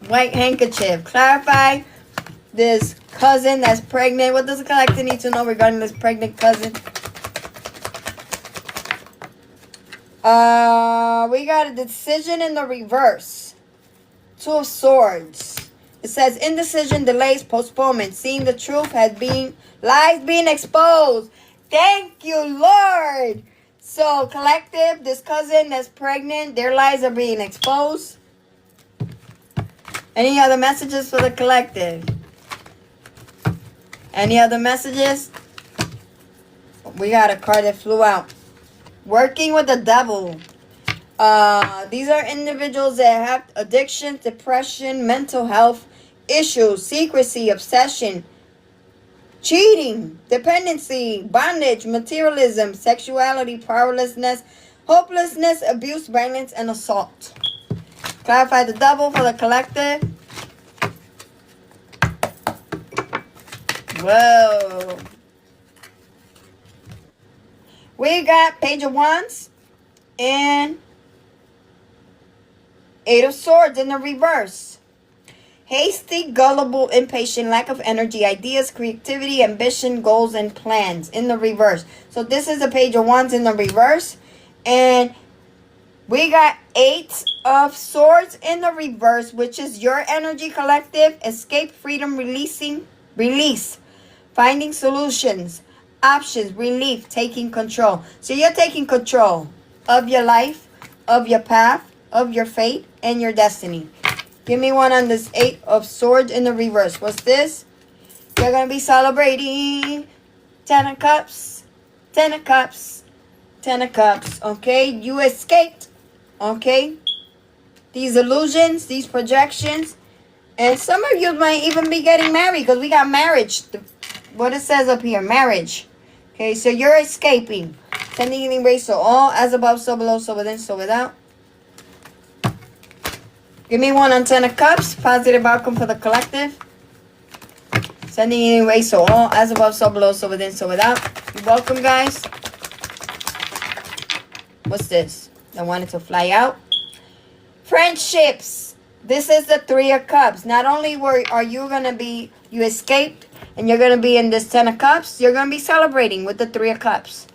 white handkerchief. Clarify this cousin that's pregnant. What does the collector need to know regarding this pregnant cousin? We got a decision in the reverse. 2 of Swords. It says indecision, delays, postponement. Seeing the truth has been lies being exposed. Thank you, Lord. So, collective, this cousin that's pregnant, their lies are being exposed. Any other messages for the collective? Any other messages? We got a card that flew out. Working with the devil. These are individuals that have addiction, depression, mental health issues, secrecy, obsession, cheating, dependency, bondage, materialism, sexuality, powerlessness, hopelessness, abuse, violence, and assault. Clarify the devil for the collective. Whoa. We got Page of Wands and 8 of Swords in the reverse. Hasty, gullible, impatient, lack of energy, ideas, creativity, ambition, goals, and plans in the reverse. So this is the Page of Wands in the reverse. And we got 8 of Swords in the reverse, which is your energy, collective. Escape, freedom, release, finding solutions, options, relief, taking control. So you're taking control of your life, of your path, of your fate, and your destiny. Give me one on this 8 of Swords in the reverse. What's this? You're going to be celebrating 10 of Cups, 10 of Cups, 10 of Cups. Okay, you escaped. Okay, these illusions, these projections. And some of you might even be getting married because we got marriage. What it says up here, marriage. Okay, so you're escaping. Sending and erase, so all as above, so below, so within, so without. Give me one on 10 of Cups. Positive outcome for the collective. Sending and erase, so all as above, so below, so within, so without. You're welcome, guys. What's this? I wanted to fly out. Friendships. This is the 3 of Cups. Not only are you going to be, you escaped, and you're going to be in this 10 of Cups, you're going to be celebrating with the 3 of Cups.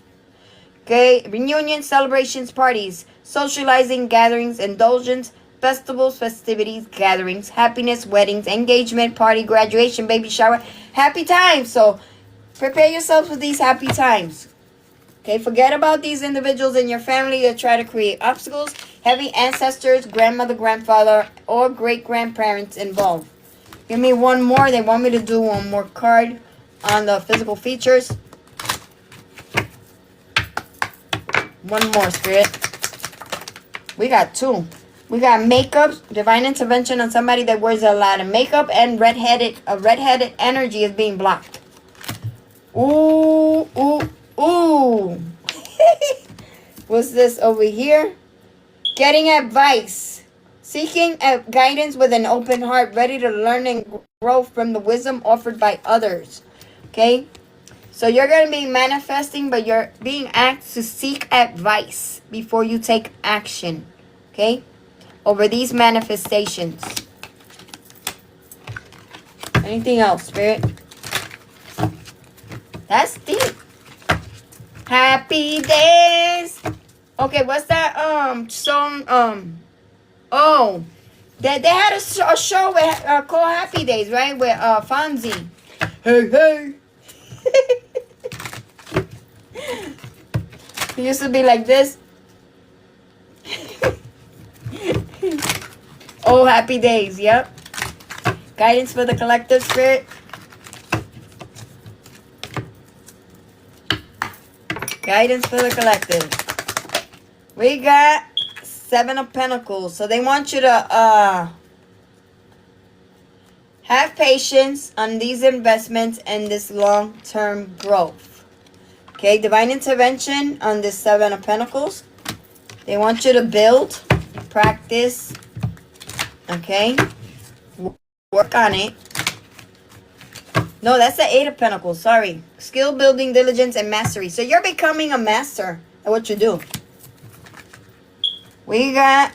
Okay, reunions, celebrations, parties, socializing, gatherings, indulgence, festivals, festivities, gatherings, happiness, weddings, engagement, party, graduation, baby shower, happy times. So prepare yourselves for these happy times. Okay, forget about these individuals in your family that try to create obstacles, heavy ancestors, grandmother, grandfather, or great-grandparents involved. Give me one more. They want me to do one more card on the physical features. One more, Spirit. We got 2. We got makeup, divine intervention on somebody that wears a lot of makeup, and redheaded energy is being blocked. Ooh, ooh, ooh. What's this over here? Getting advice. Seeking guidance with an open heart, ready to learn and grow from the wisdom offered by others. Okay? So you're going to be manifesting, but you're being asked to seek advice before you take action. Okay? Over these manifestations. Anything else, Spirit? That's deep. Happy days. Okay, what's that song? Oh, they had a show with, called Happy Days, right? With Fonzie. Hey, hey. He used to be like this. Oh, Happy Days, yep. Guidance for the collective spirit. Guidance for the collective. We got 7 of Pentacles. So they want you to have patience on these investments and this long-term growth. Okay, divine intervention on this 7 of Pentacles. They want you to build, practice, okay? Work on it. No, that's the 8 of Pentacles. Sorry. Skill building, diligence, and mastery. So you're becoming a master at what you do. We got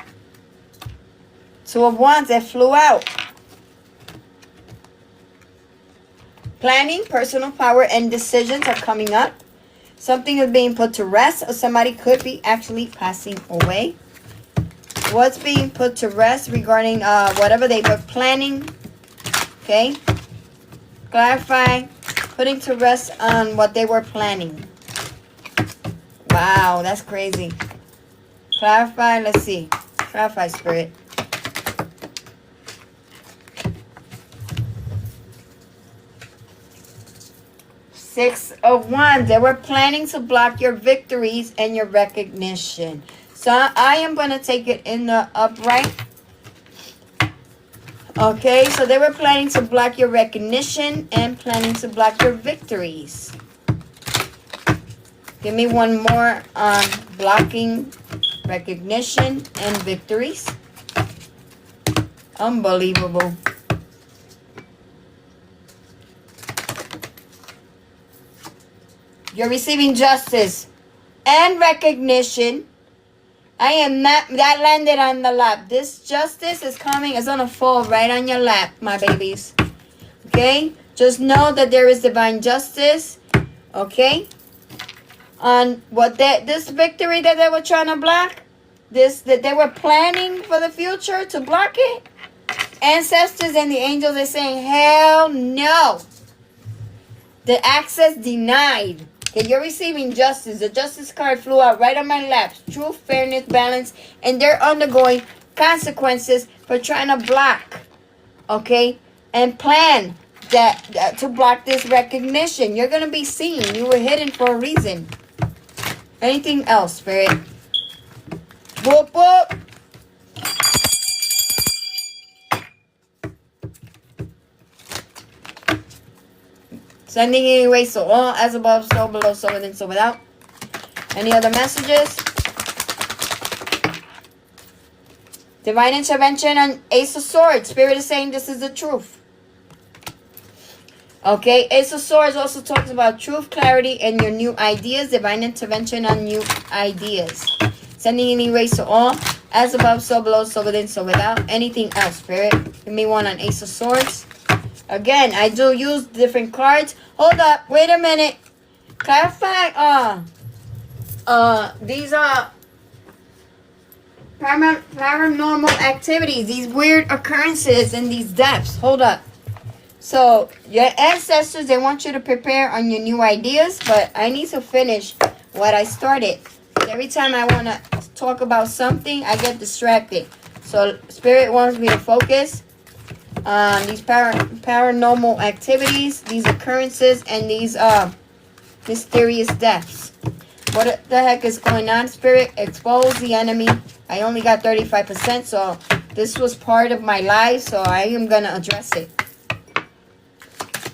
2 of Wands that flew out. Planning, personal power, and decisions are coming up. Something is being put to rest, or somebody could be actually passing away. What's being put to rest regarding whatever they were planning. Okay. Clarify. Putting to rest on what they were planning. Wow, that's crazy. Clarify. Let's see. Clarify, Spirit. Six of Wands. They were planning to block your victories and your recognition. So I am going to take it in the upright. Okay, so they were planning to block your recognition and planning to block your victories. Give me one more on blocking recognition and victories. Unbelievable. You're receiving justice and recognition. I am not, that landed on the lap. This justice is coming, it's gonna fall right on your lap, my babies. Okay? Just know that there is divine justice. Okay? On what this victory that they were trying to block, that they were planning for the future to block it. Ancestors and the angels are saying, hell no. The access denied. Okay, you're receiving justice. The justice card flew out right on my lap. Truth, fairness, balance. And they're undergoing consequences for trying to block. Okay? And plan that to block this recognition. You're going to be seen. You were hidden for a reason. Anything else, Spirit? Boop, boop. Sending anyway, so all as above, so below, so within, so without. Any other messages? Divine intervention on Ace of Swords. Spirit is saying this is the truth. Okay, Ace of Swords also talks about truth, clarity, and your new ideas. Divine intervention on new ideas. Sending anyway, so all as above, so below, so within, so without. Anything else, Spirit? Give me one on Ace of Swords. Again, I do use different cards. Hold up. Wait a minute. Clarify. These are paranormal activities. These weird occurrences and these deaths. Hold up. So, your ancestors, they want you to prepare on your new ideas. But I need to finish what I started. Every time I want to talk about something, I get distracted. So, Spirit wants me to focus these paranormal activities, these occurrences, and these mysterious deaths. What the heck is going on, Spirit? Expose the enemy. I only got 35%, so this was part of my life, so I am going to address it.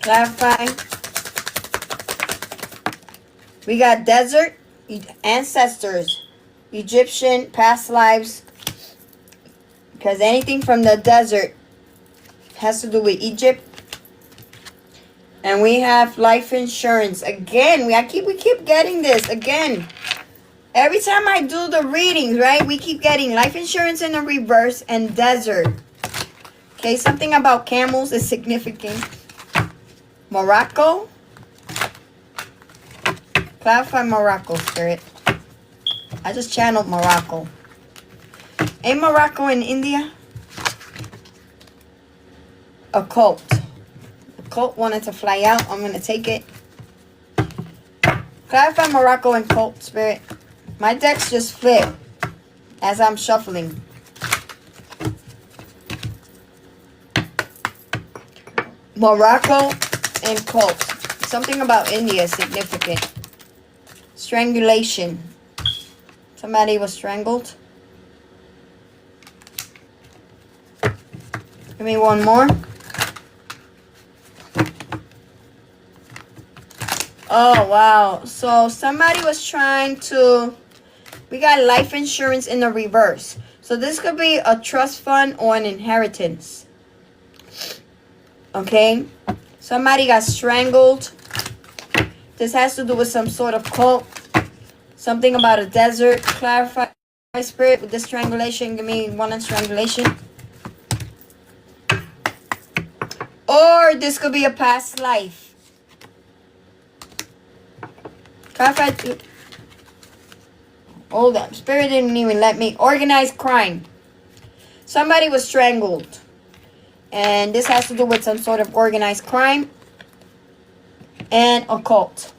Clarify. We got desert, ancestors, Egyptian, past lives, because anything from the desert has to do with Egypt. And we have life insurance. Again, we keep getting this. Again, every time I do the readings, right, we keep getting life insurance in the reverse and desert. Okay, something about camels is significant. Morocco. Clarify Morocco, Spirit. I just channeled Morocco. Ain't Morocco in India? A cult. The cult wanted to fly out. I'm going to take it. Clarify Morocco and cult, Spirit. My decks just flip as I'm shuffling. Morocco and cult. Something about India is significant. Strangulation. Somebody was strangled. Give me one more. Oh, wow. So somebody was trying to... We got life insurance in the reverse. So this could be a trust fund or an inheritance. Okay? Somebody got strangled. This has to do with some sort of cult. Something about a desert. Clarify, Spirit, with the strangulation. Give me one on strangulation. Or this could be a past life. Clarify. Hold up. Spirit didn't even let me. Organized crime. Somebody was strangled. And this has to do with some sort of organized crime. And occult.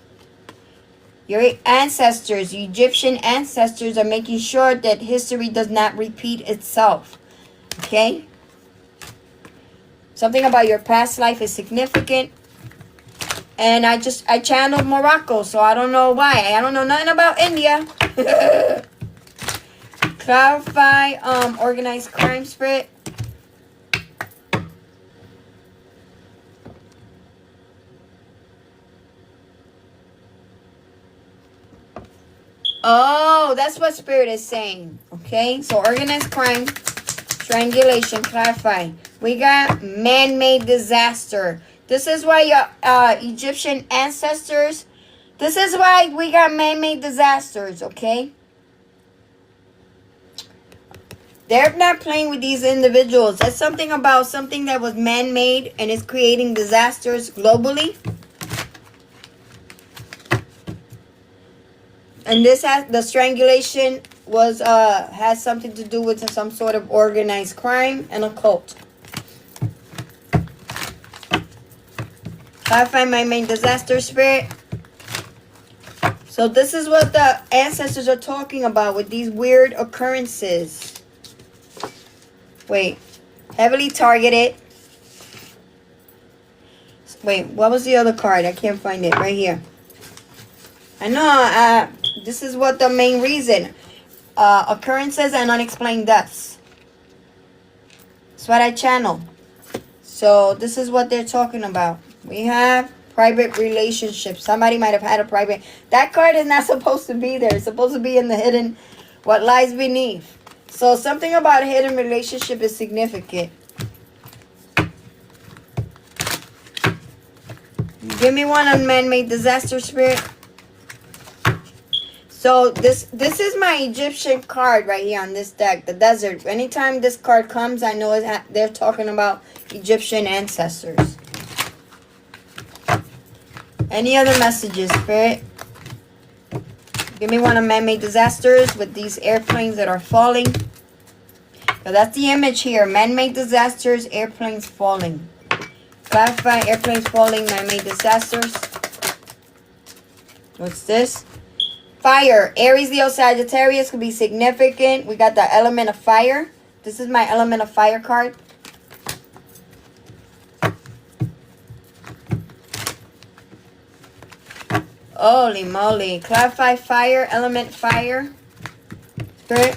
Your ancestors, Egyptian ancestors, are making sure that history does not repeat itself. Okay? Something about your past life is significant. And I channeled Morocco, so I don't know why. I don't know nothing about India. Clarify organized crime, Spirit. Oh, that's what Spirit is saying. Okay, so organized crime, strangulation, clarify. We got man-made disaster. This is why your Egyptian ancestors, this is why we got man-made disasters, okay? They're not playing with these individuals. That's something about something that was man-made and is creating disasters globally. And this has, the strangulation was, has something to do with some sort of organized crime and occult. I find my main disaster, Spirit. So this is what the ancestors are talking about with these weird occurrences. Wait. Heavily targeted. Wait, what was the other card? I can't find it. Right here. I know, this is what the main reason. Occurrences and unexplained deaths. That's what I channel. So this is what they're talking about. We have private relationships. Somebody might have had a private... That card is not supposed to be there. It's supposed to be in the hidden... What lies beneath. So something about a hidden relationship is significant. Give me one on man-made disaster, Spirit. So this is my Egyptian card right here on this deck, the desert. Anytime this card comes, I know they're talking about Egyptian ancestors. Any other messages, Spirit? Give me one of man-made disasters with these airplanes that are falling. So that's the image here. Man-made disasters, airplanes falling. Clarify airplanes falling, man-made disasters. What's this? Fire. Aries, Leo, Sagittarius could be significant. We got the element of fire. This is my element of fire card. Holy moly. Clarify fire, element fire. Spirit.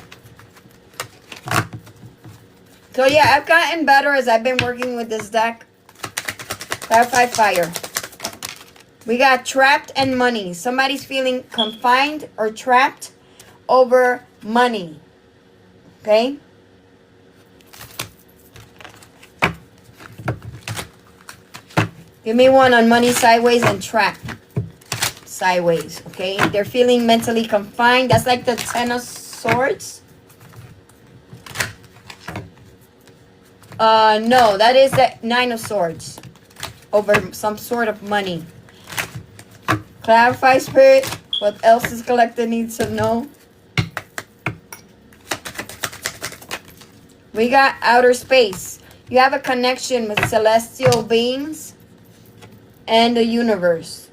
So yeah, I've gotten better as I've been working with this deck. Clarify fire. We got trapped and money. Somebody's feeling confined or trapped over money. Okay? Give me one on money sideways and trapped sideways. Okay? They're feeling mentally confined. That's like the 10 of Swords. No, that is the 9 of Swords. Over some sort of money. Clarify, Spirit. What else this collector needs to know? We got outer space. You have a connection with celestial beings and the universe.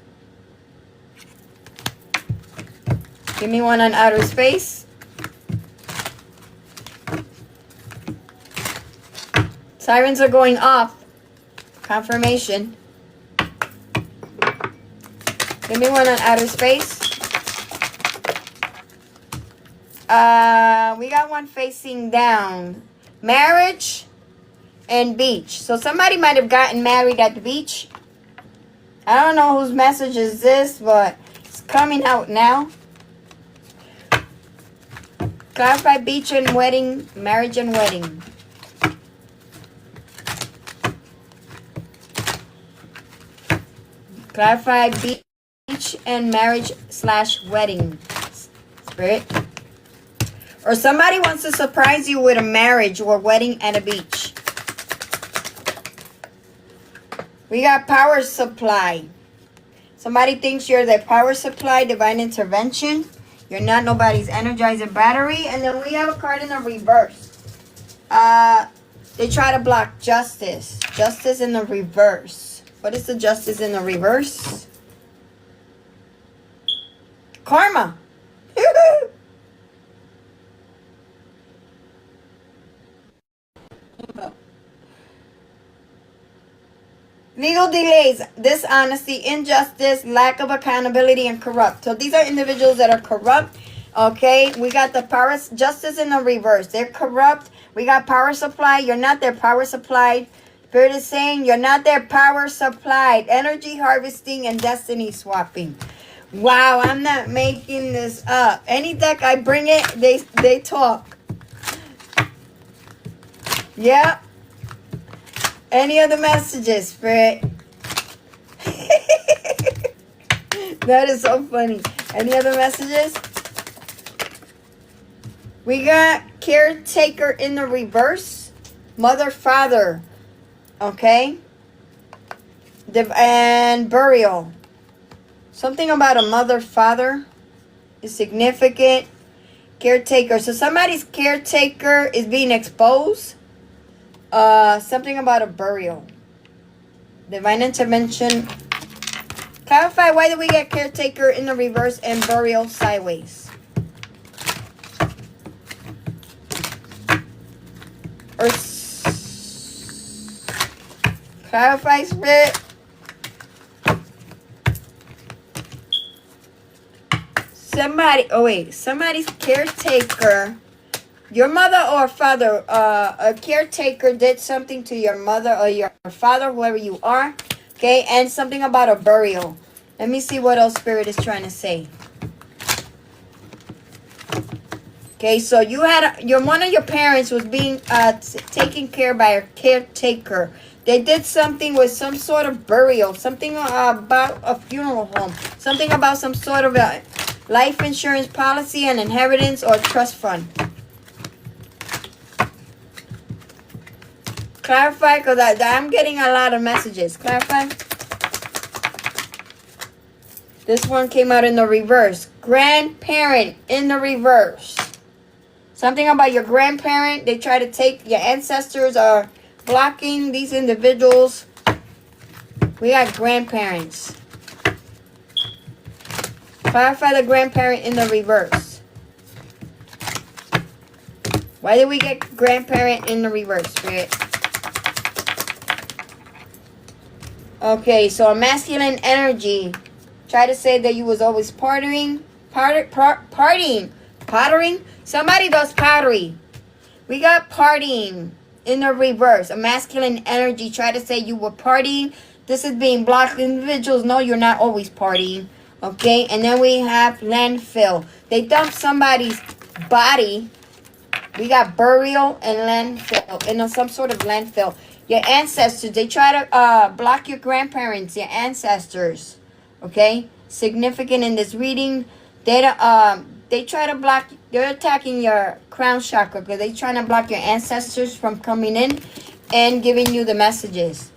Give me one on outer space. Sirens are going off. Confirmation. Give me one on outer space. We got one facing down. Marriage and beach. So somebody might have gotten married at the beach. I don't know whose message is this, but it's coming out now. Clarify beach and wedding, marriage and wedding. Clarify beach and marriage / wedding. Spirit. Or somebody wants to surprise you with a marriage or wedding at a beach. We got power supply. Somebody thinks you're their power supply, divine intervention. You're not nobody's energizer battery. And then we have a card in the reverse. They try to block justice. Justice in the reverse. What is the justice in the reverse? Karma. Legal delays, dishonesty, injustice, lack of accountability, and corrupt. So these are individuals that are corrupt. Okay, we got the power, justice in the reverse. They're corrupt. We got power supply. You're not their power supply. Spirit is saying you're not their power supplied. Energy harvesting and destiny swapping. Wow, I'm not making this up. Any deck I bring it, they talk. Yeah. Any other messages, Spirit? That is so funny. Any other messages? We got caretaker in the reverse. Mother, father. Okay. And burial. Something about a mother, father is significant. Caretaker. So somebody's caretaker is being exposed. Something about a burial. Divine intervention. Clarify, why did we get caretaker in the reverse and burial sideways? Or clarify, Spirit. Somebody's caretaker. Your mother or father, a caretaker did something to your mother or your father, whoever you are. Okay, and something about a burial. Let me see what else Spirit is trying to say. Okay, so you had one of your parents was being taken care by a caretaker. They did something with some sort of burial, something about a funeral home, something about some sort of a life insurance policy, an inheritance, or trust fund. Clarify, because I'm getting a lot of messages. Clarify. This one came out in the reverse. Grandparent in the reverse. Something about your grandparent. They try to take your ancestors are blocking these individuals. We got grandparents. Clarify the grandparent in the reverse. Why did we get grandparent in the reverse, Spirit? Okay, so a masculine energy. Try to say that you was always pottering. Somebody does pottery. We got partying in the reverse. A masculine energy. Try to say you were partying. This is being blocked. Individuals know you're not always partying. Okay, and then we have landfill. They dump somebody's body. We got burial and landfill. In some sort of landfill. Your ancestors, they try to block your grandparents, your ancestors. Okay? Significant in this reading. They try to block, they're attacking your crown chakra because they're trying to block your ancestors from coming in and giving you the messages.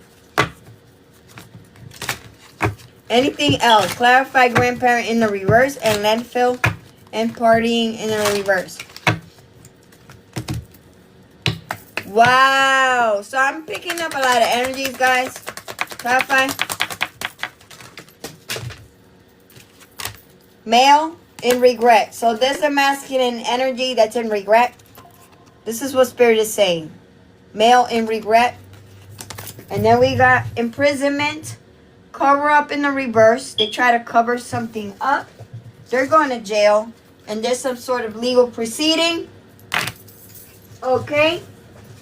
Anything else? Clarify grandparent in the reverse and landfill and partying in the reverse. Wow. So I'm picking up a lot of energies, guys. Clarify. Male in regret. So there's a masculine energy that's in regret. This is what Spirit is saying. Male in regret. And then we got imprisonment. Cover up in the reverse. They try to cover something up. They're going to jail. And there's some sort of legal proceeding. Okay.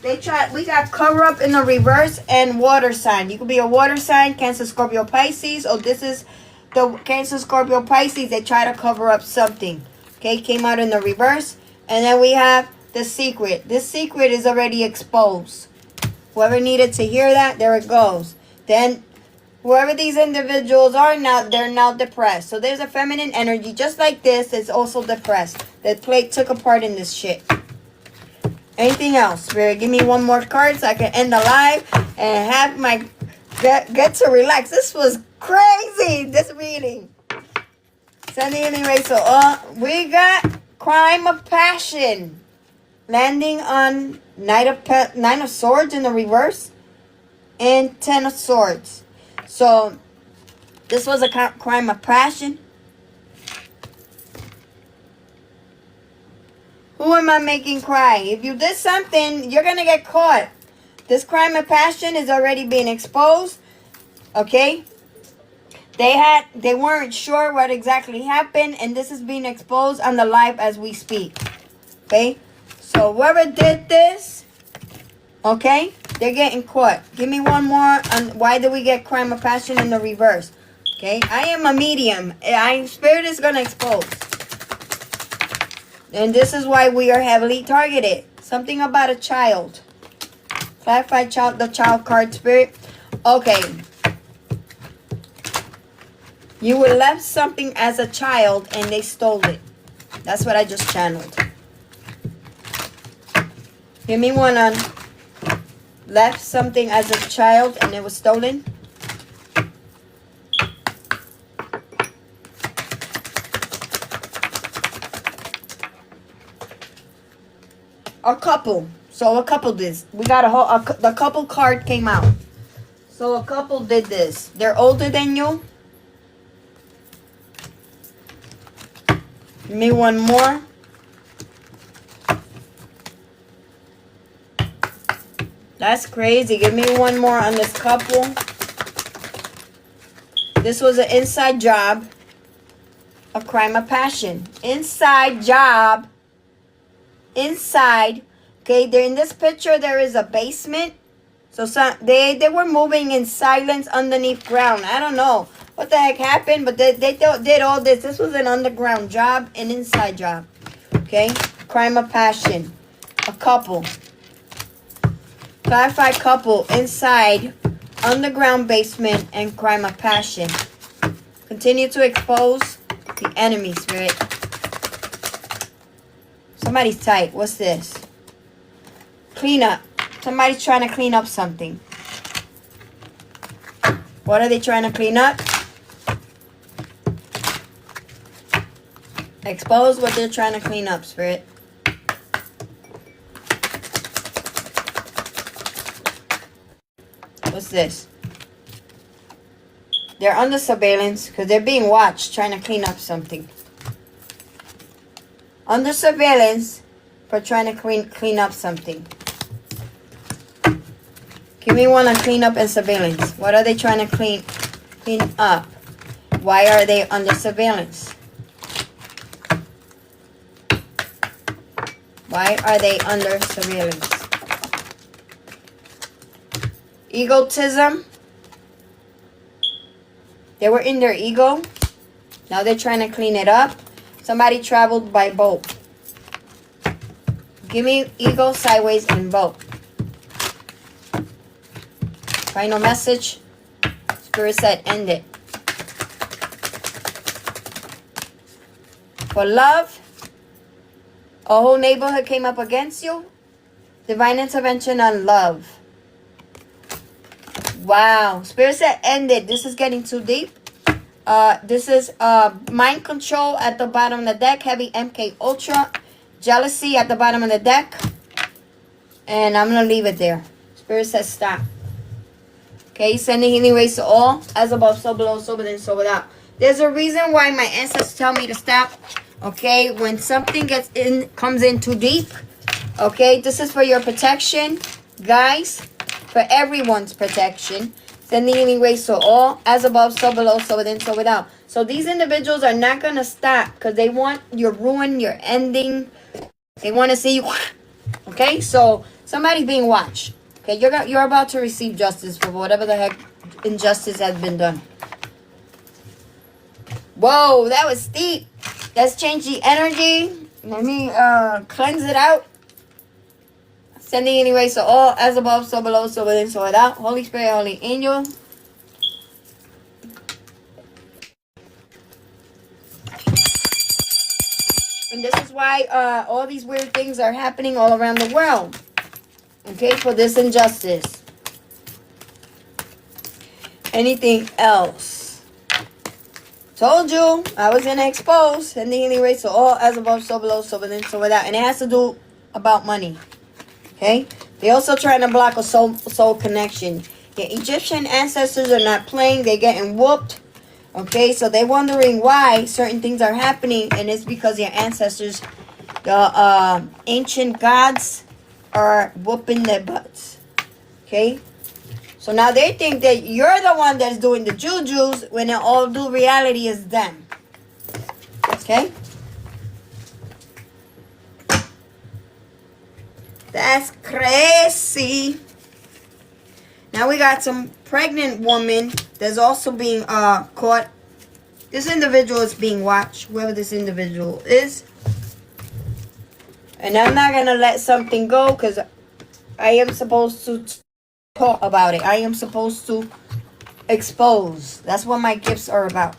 We got cover up in the reverse and water sign. You could be a water sign, Cancer, Scorpio, Pisces. Oh, this is the Cancer, Scorpio, Pisces. They try to cover up something. Okay, came out in the reverse. And then we have the secret. This secret is already exposed. Whoever needed to hear that, there it goes. Then whoever these individuals are now, they're now depressed. So there's a feminine energy just like this. It's also depressed. That plate took a part in this shit. Anything else, Spirit? Give me one more card so I can end the live and have my get to relax. This was crazy, this reading. Sending anyway. So we got crime of passion. Landing on Nine of Swords in the reverse. And 10 of Swords. So this was a crime of passion. Who am I making cry? If you did something, you're going to get caught. This crime of passion is already being exposed. Okay? They weren't sure what exactly happened. And this is being exposed on the live as we speak. Okay? So whoever did this, okay, they're getting caught. Give me one more on why do we get crime of passion in the reverse. Okay? I am a medium. Spirit is going to expose. And this is why we are heavily targeted. Something about a child. Clarify the child card, Spirit. Okay. You were left something as a child and they stole it. That's what I just channeled. Give me one on left something as a child and it was stolen. A couple. So a couple did this. We got the couple card came out. So a couple did this. They're older than you. Give me one more. That's crazy. Give me one more on this couple. This was an inside job. A crime of passion. Inside job. Inside. Okay, there in this picture there is a basement. So they were moving in silence underneath ground. I don't know what the heck happened, but they did all this. This was an underground job, an inside job. Okay, crime of passion. A couple. Clarify couple inside underground basement and crime of passion. Continue to expose the enemy, Spirit. Somebody's tight. What's this? Clean up. Somebody's trying to clean up something. What are they trying to clean up? Expose what they're trying to clean up, Spirit. What's this? They're under surveillance because they're being watched trying to clean up something. Under surveillance for trying to clean up something. Give me one on clean up and surveillance. What are they trying to clean up? Why are they under surveillance? Why are they under surveillance? Egotism. They were in their ego. Now they're trying to clean it up. Somebody traveled by boat. Give me ego, sideways, and boat. Final message. Spirit said, end it. For love, a whole neighborhood came up against you. Divine intervention on love. Wow. Spirit said, end it. This is getting too deep. This is mind control at the bottom of the deck. Heavy MK Ultra. Jealousy at the bottom of the deck. And I'm going to leave it there. Spirit says stop. Okay, sending healing rays to all. As above, so below, so within, so without. There's a reason why my ancestors tell me to stop. Okay, when something comes in too deep. Okay, this is for your protection. Guys, for everyone's protection. Sending healing rays to all. As above, so below, so within, so without. So these individuals are not going to stop because they want your ruin, your ending. They want to see you. Okay, so somebody's being watched. Okay, you're about to receive justice for whatever the heck injustice has been done. Whoa, that was steep. Let's change the energy. Let me cleanse it out. Sending anyway, so all as above, so below, so within, so without. Holy Spirit, Holy Angel. And this is why all these weird things are happening all around the world. Okay, for this injustice. Anything else? Told you I was gonna expose. Sending anyway, so all as above, so below, so within, so without. And it has to do about money. Okay? They also trying to block a soul connection. Your Egyptian ancestors are not playing. They're getting whooped. Okay, so they're wondering why certain things are happening, and it's because your ancestors, the ancient gods, are whooping their butts. Okay, so now they think that you're the one that's doing the jujus, when in all due reality is them. Okay, that's crazy. Now we got some pregnant woman that's also being caught. This individual is being watched, whoever this individual is. And I'm not going to let something go because I am supposed to talk about it. I am supposed to expose. That's what my gifts are about.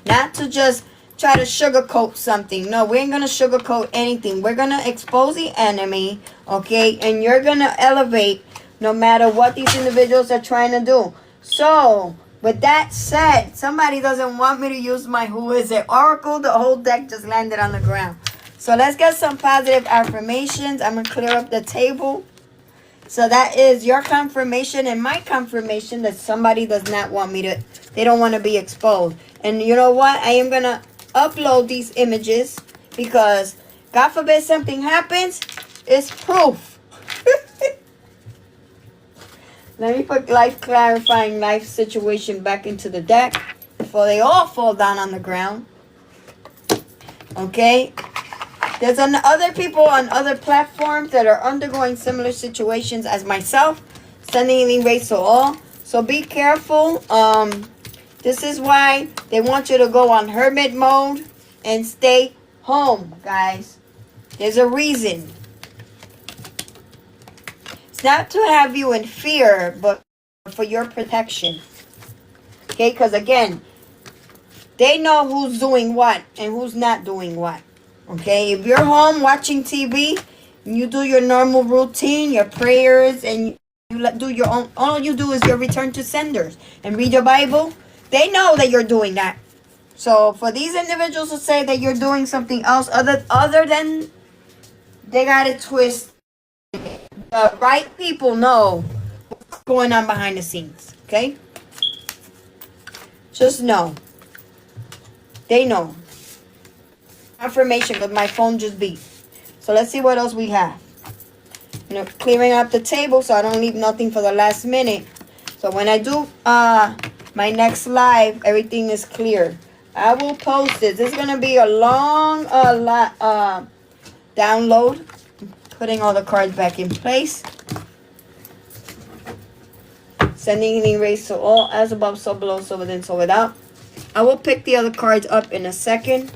Not to just try to sugarcoat something. No, we ain't going to sugarcoat anything. We're going to expose the enemy, okay? And you're going to elevate no matter what these individuals are trying to do. So, with that said, somebody doesn't want me to use my Who Is It Oracle. The whole deck just landed on the ground. So, let's get some positive affirmations. I'm going to clear up the table. So, that is your confirmation and my confirmation that somebody does not want me to, they don't want to be exposed. And you know what? I am going to upload these images because, God forbid something happens, it's proof. Let me put life clarifying life situation back into the deck before they all fall down on the ground. Okay. There's other people on other platforms that are undergoing similar situations as myself. Sending healing rays to all. So be careful. This is why they want you to go on hermit mode and stay home, guys. There's a reason. Not to have you in fear, but for your protection. Okay, because again, they know who's doing what and who's not doing what. Okay, if you're home watching TV, and you do your normal routine, your prayers, and you do your own, all you do is your return to senders and read your Bible, they know that you're doing that. So for these individuals to say that you're doing something else other than, they got it twisted. The right people know what's going on behind the scenes, okay? Just know. They know. Confirmation, because my phone just beat. So let's see what else we have. You know, clearing up the table so I don't leave nothing for the last minute. So when I do my next live, everything is clear. I will post this. This is going to be a long download. Putting all the cards back in place. Sending healing rays to all, as above, so below, so within, so without. I will pick the other cards up in a second.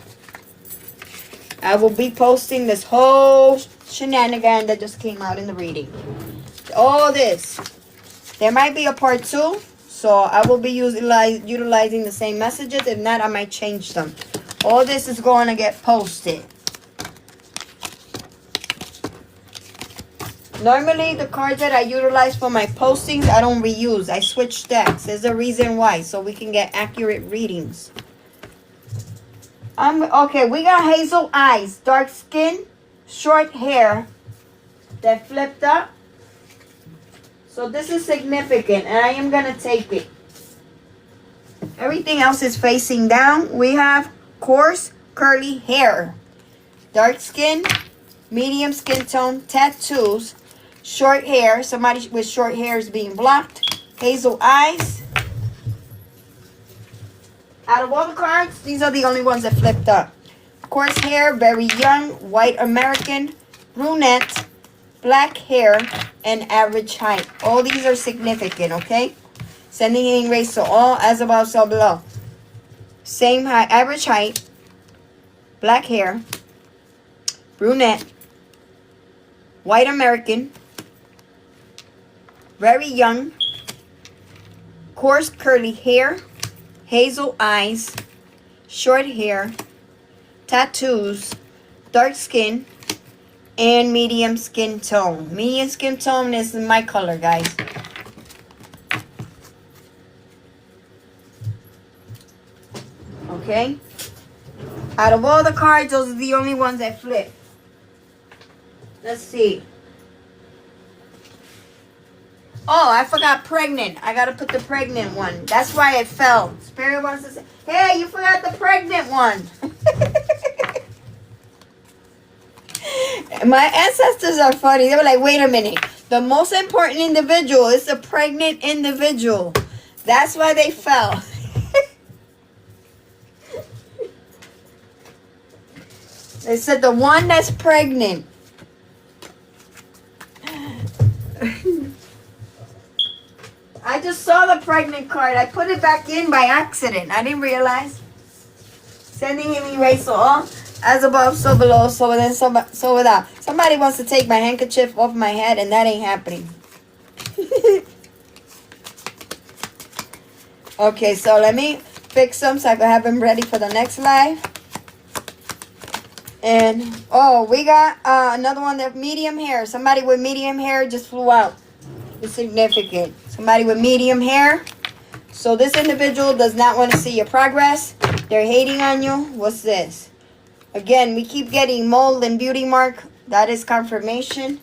I will be posting this whole shenanigan that just came out in the reading. All this. There might be a part 2, so I will be utilizing the same messages. If not, I might change them. All this is going to get posted. Normally, the cards that I utilize for my postings, I don't reuse. I switch decks. There's a reason why, so we can get accurate readings. Okay, we got hazel eyes, dark skin, short hair that flipped up. So this is significant, and I am going to take it. Everything else is facing down. We have coarse, curly hair, dark skin, medium skin tone, tattoos, short hair. Somebody with short hair is being blocked. Hazel eyes. Out of all the cards, these are the only ones that flipped up. Coarse hair, very young, white American, brunette, black hair, and average height. All these are significant, okay? Sending healing rays to all, as above, so below. Same height, average height, black hair, brunette, white American, very young, coarse curly hair, hazel eyes, short hair, tattoos, dark skin, and medium skin tone. Medium skin tone is my color, guys. Okay? Out of all the cards, those are the only ones that flip. Let's see. Oh, I forgot pregnant. I gotta put the pregnant one. That's why it fell. Spirit wants to say, hey, you forgot the pregnant one. My ancestors are funny. They were like, wait a minute. The most important individual is the pregnant individual. That's why they fell. They said the one that's pregnant. I just saw the pregnant card. I put it back in by accident. I didn't realize. Sending healing rays to all, as above, so below, so within, so without. Somebody wants to take my handkerchief off my head, and that ain't happening. Okay, so let me fix them so I can have them ready for the next live. And, oh, we got another one that medium hair. Somebody with medium hair just flew out. It's significant. Somebody with medium hair. So this individual does not want to see your progress. They're hating on you. What's this? Again, we keep getting mold and beauty mark. That is confirmation.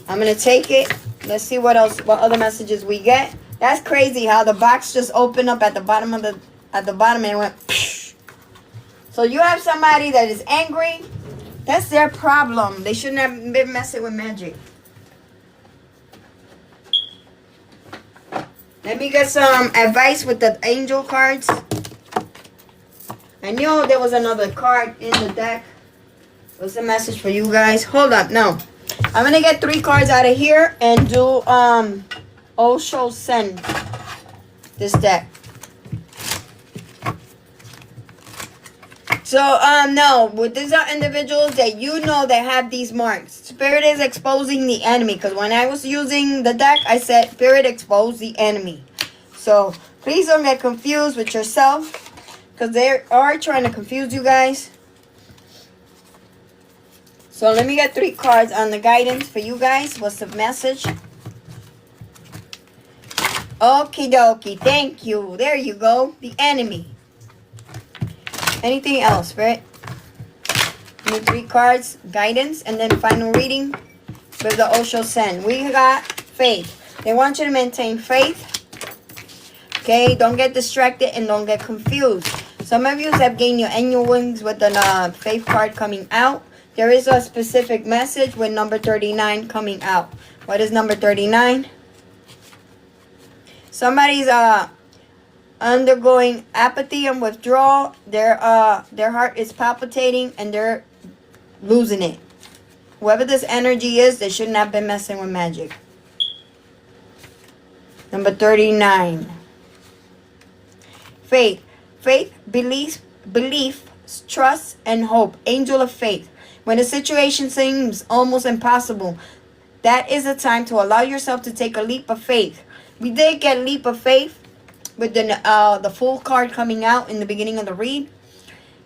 I'm going to take it. Let's see what else, what other messages we get. That's crazy how the box just opened up at the bottom of and it went psh. So you have somebody that is angry. That's their problem. They shouldn't have been messing with magic. Let me get some advice with the angel cards. I knew there was another card in the deck. What's the message for you guys? Hold up, no. I'm gonna get 3 cards out of here and do Osho Send this deck. So no, with these are individuals that you know that have these marks. Spirit is exposing the enemy, because when I was using the deck, I said Spirit expose the enemy. So please don't get confused with yourself, because they are trying to confuse you guys. So let me get 3 cards on the guidance for you guys. What's the message? Okie dokie. Thank you. There you go. The enemy. Anything else, right? Need 3 cards, guidance, and then final reading with the Osho Send. We got faith. They want you to maintain faith. Okay, don't get distracted and don't get confused. Some of you have gained your annual wings with the faith card coming out. There is a specific message with number 39 coming out. What is number 39? Somebody's undergoing apathy and withdrawal. Their heart is palpitating and they're losing it. Whoever this energy is, they shouldn't have been messing with magic. Number 39. Faith. Faith, belief, trust, and hope. Angel of faith. When a situation seems almost impossible, that is a time to allow yourself to take a leap of faith. We did get leap of faith with the full card coming out in the beginning of the read.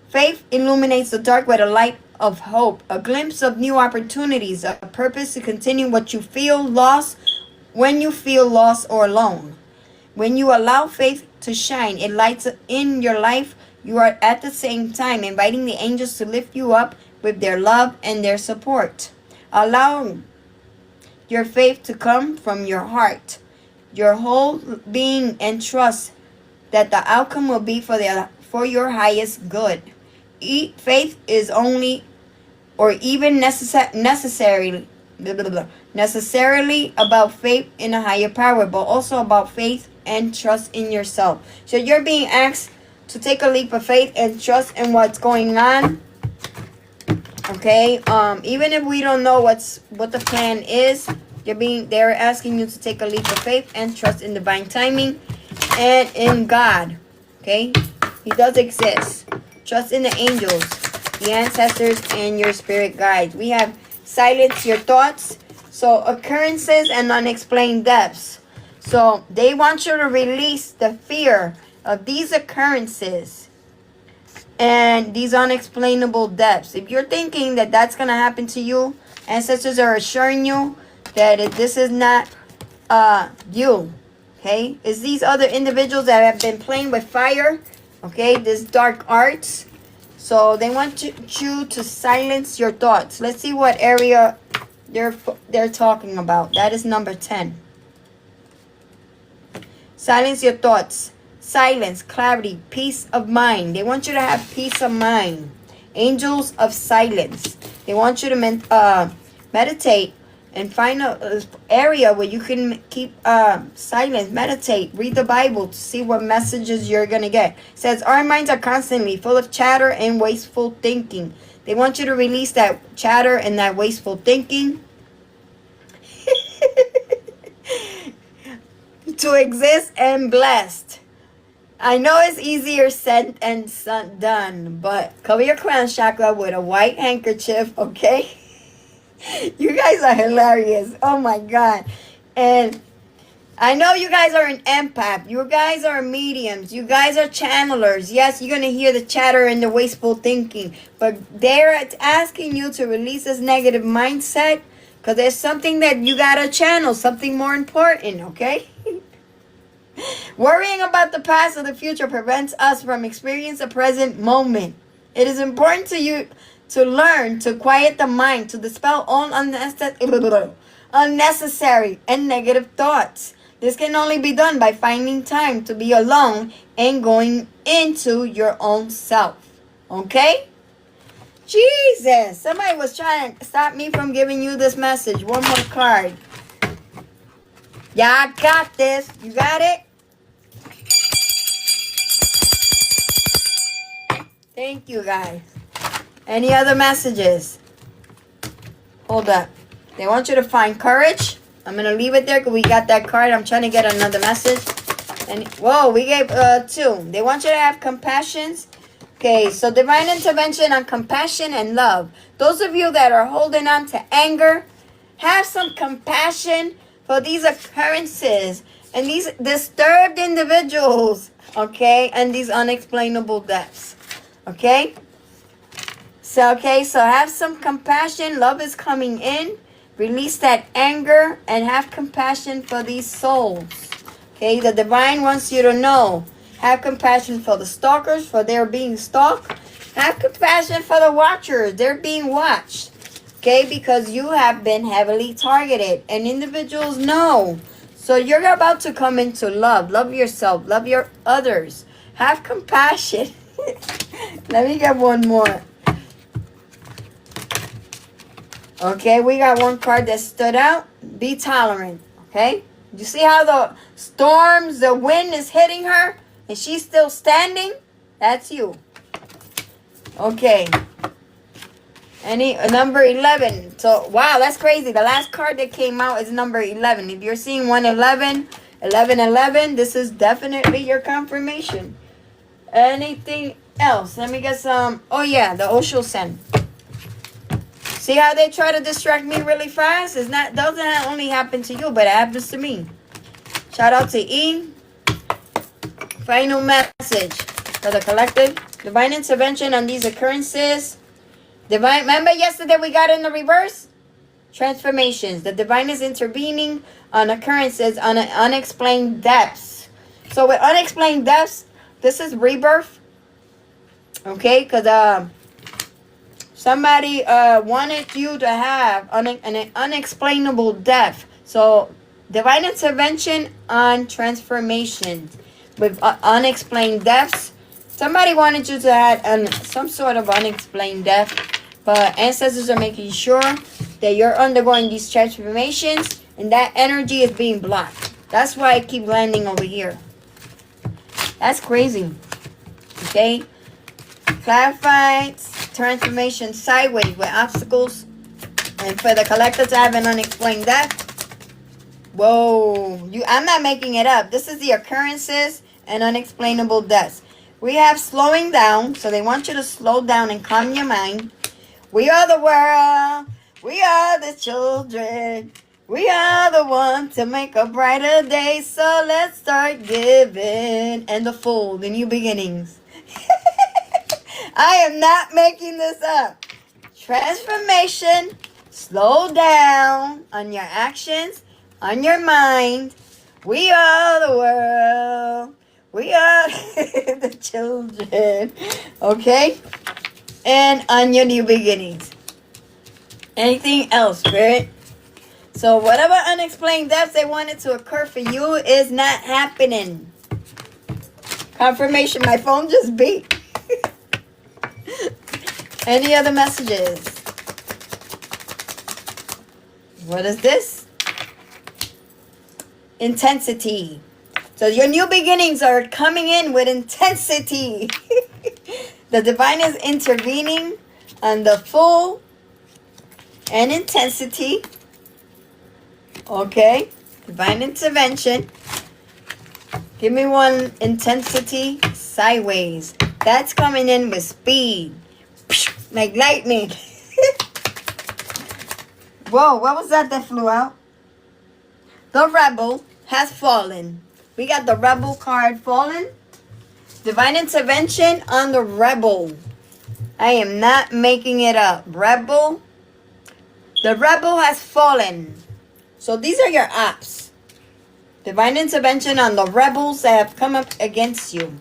Faith illuminates the dark where the light of hope, a glimpse of new opportunities, a purpose to continue what you feel lost when you feel lost or alone. When you allow faith to shine, it lights in your life. You are at the same time inviting the angels to lift you up with their love and their support. Allow your faith to come from your heart, your whole being, and trust that the outcome will be for your highest good. Faith is only or even necessarily about faith in a higher power, but also about faith and trust in yourself. So you're being asked to take a leap of faith and trust in what's going on. Okay, even if we don't know what the plan is, they're asking you to take a leap of faith and trust in divine timing and in God. Okay, He does exist. Trust in the angels, the ancestors, and your spirit guides. We have silence your thoughts. So occurrences and unexplained depths. So they want you to release the fear of these occurrences and these unexplainable depths. If you're thinking that that's going to happen to you, ancestors are assuring you that this is not you. Okay, it's these other individuals that have been playing with fire. Okay, this dark arts. So they want you to silence your thoughts. Let's see what area they're talking about. That is number 10. Silence your thoughts. Silence, clarity, peace of mind. They want you to have peace of mind. Angels of silence. They want you to meditate and find an area where you can keep silence, meditate, read the Bible to see what messages you're going to get. It says, our minds are constantly full of chatter and wasteful thinking. They want you to release that chatter and that wasteful thinking to exist and blessed. I know it's easier said and done, but cover your crown chakra with a white handkerchief, okay? You guys are hilarious. Oh my God. And I know you guys are an empath. You guys are mediums. You guys are channelers. Yes, you're going to hear the chatter and the wasteful thinking. But they're asking you to release this negative mindset because there's something that you got to channel, something more important, okay? Worrying about the past or the future prevents us from experiencing the present moment. It is important to you to learn to quiet the mind, to dispel all unnecessary and negative thoughts. This can only be done by finding time to be alone and going into your own self. Okay? Jesus! Somebody was trying to stop me from giving you this message. One more card. Yeah, I got this. You got it? Thank you, guys. Any other messages? Hold up. They want you to find courage. I'm going to leave it there because we got that card. I'm trying to get another message. And whoa, we gave 2. They want you to have compassion. Okay, so divine intervention on compassion and love. Those of you that are holding on to anger, have some compassion for these occurrences and these disturbed individuals, okay, and these unexplainable deaths, okay? So have some compassion. Love is coming in. Release that anger and have compassion for these souls. Okay, the divine wants you to know. Have compassion for the stalkers, for they're being stalked. Have compassion for the watchers. They're being watched. Okay, because you have been heavily targeted. And individuals know. So you're about to come into love. Love yourself. Love your others. Have compassion. Let me get one more. Okay, we got one card that stood out. Be tolerant. Okay? You see how the storms, the wind is hitting her? And she's still standing? That's you. Okay. Number 11. So, wow, that's crazy. The last card that came out is number 11. If you're seeing 111, 1111, this is definitely your confirmation. Anything else? Let me get some. Oh, yeah, the Osho Sen. See how they try to distract me really fast? Doesn't only happen to you, but it happens to me. Shout out to E. Final message for the collective. Divine intervention on these occurrences. Divine, remember yesterday we got in the reverse? Transformations. The divine is intervening on occurrences on unexplained depths. So with unexplained depths, this is rebirth. Okay, because somebody wanted you to have an unexplainable death. So divine intervention on transformation with unexplained deaths. Somebody wanted you to have some sort of unexplained death, but ancestors are making sure that you're undergoing these transformations and that energy is being blocked. That's why I keep landing over here. That's crazy. Okay? Clarified transformation sideways with obstacles. And for the collector to have an unexplained death. Whoa. I'm not making it up. This is the occurrences and unexplainable deaths. We have slowing down. So they want you to slow down and calm your mind. We are the world. We are the children. We are the ones to make a brighter day. So let's start giving. And the full, the new beginnings. I am not making this up. Transformation. Slow down on your actions, on your mind. We are the world. We are the children. Okay? And on your new beginnings. Anything else, Spirit? So whatever unexplained depths they wanted to occur for you is not happening. Confirmation. My phone just beat. Any other messages? What is this? Intensity. So your new beginnings are coming in with intensity. The divine is intervening on the full and intensity. Okay. Divine intervention. Give me one intensity sideways. That's coming in with speed. Like lightning. Whoa, what was that flew out? The rebel has fallen. We got the rebel card fallen. Divine intervention on the rebel. I am not making it up. Rebel. The rebel has fallen. So these are your ops. Divine intervention on the rebels that have come up against you.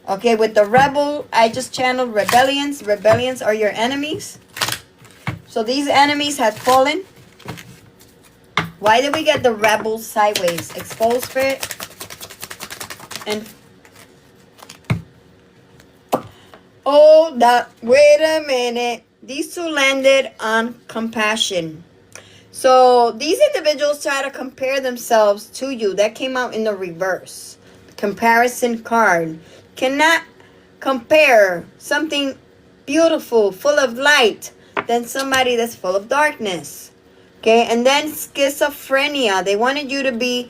Okay, with the rebel, I just channeled rebellions. Rebellions are your enemies. So these enemies have fallen. Why did we get the rebel sideways? Exposed spirit. And hold up. Wait a minute. These two landed on compassion. So these individuals try to compare themselves to you. That came out in the reverse. Comparison card. Cannot compare something beautiful, full of light, than somebody that's full of darkness. Okay, and then schizophrenia. They wanted you to be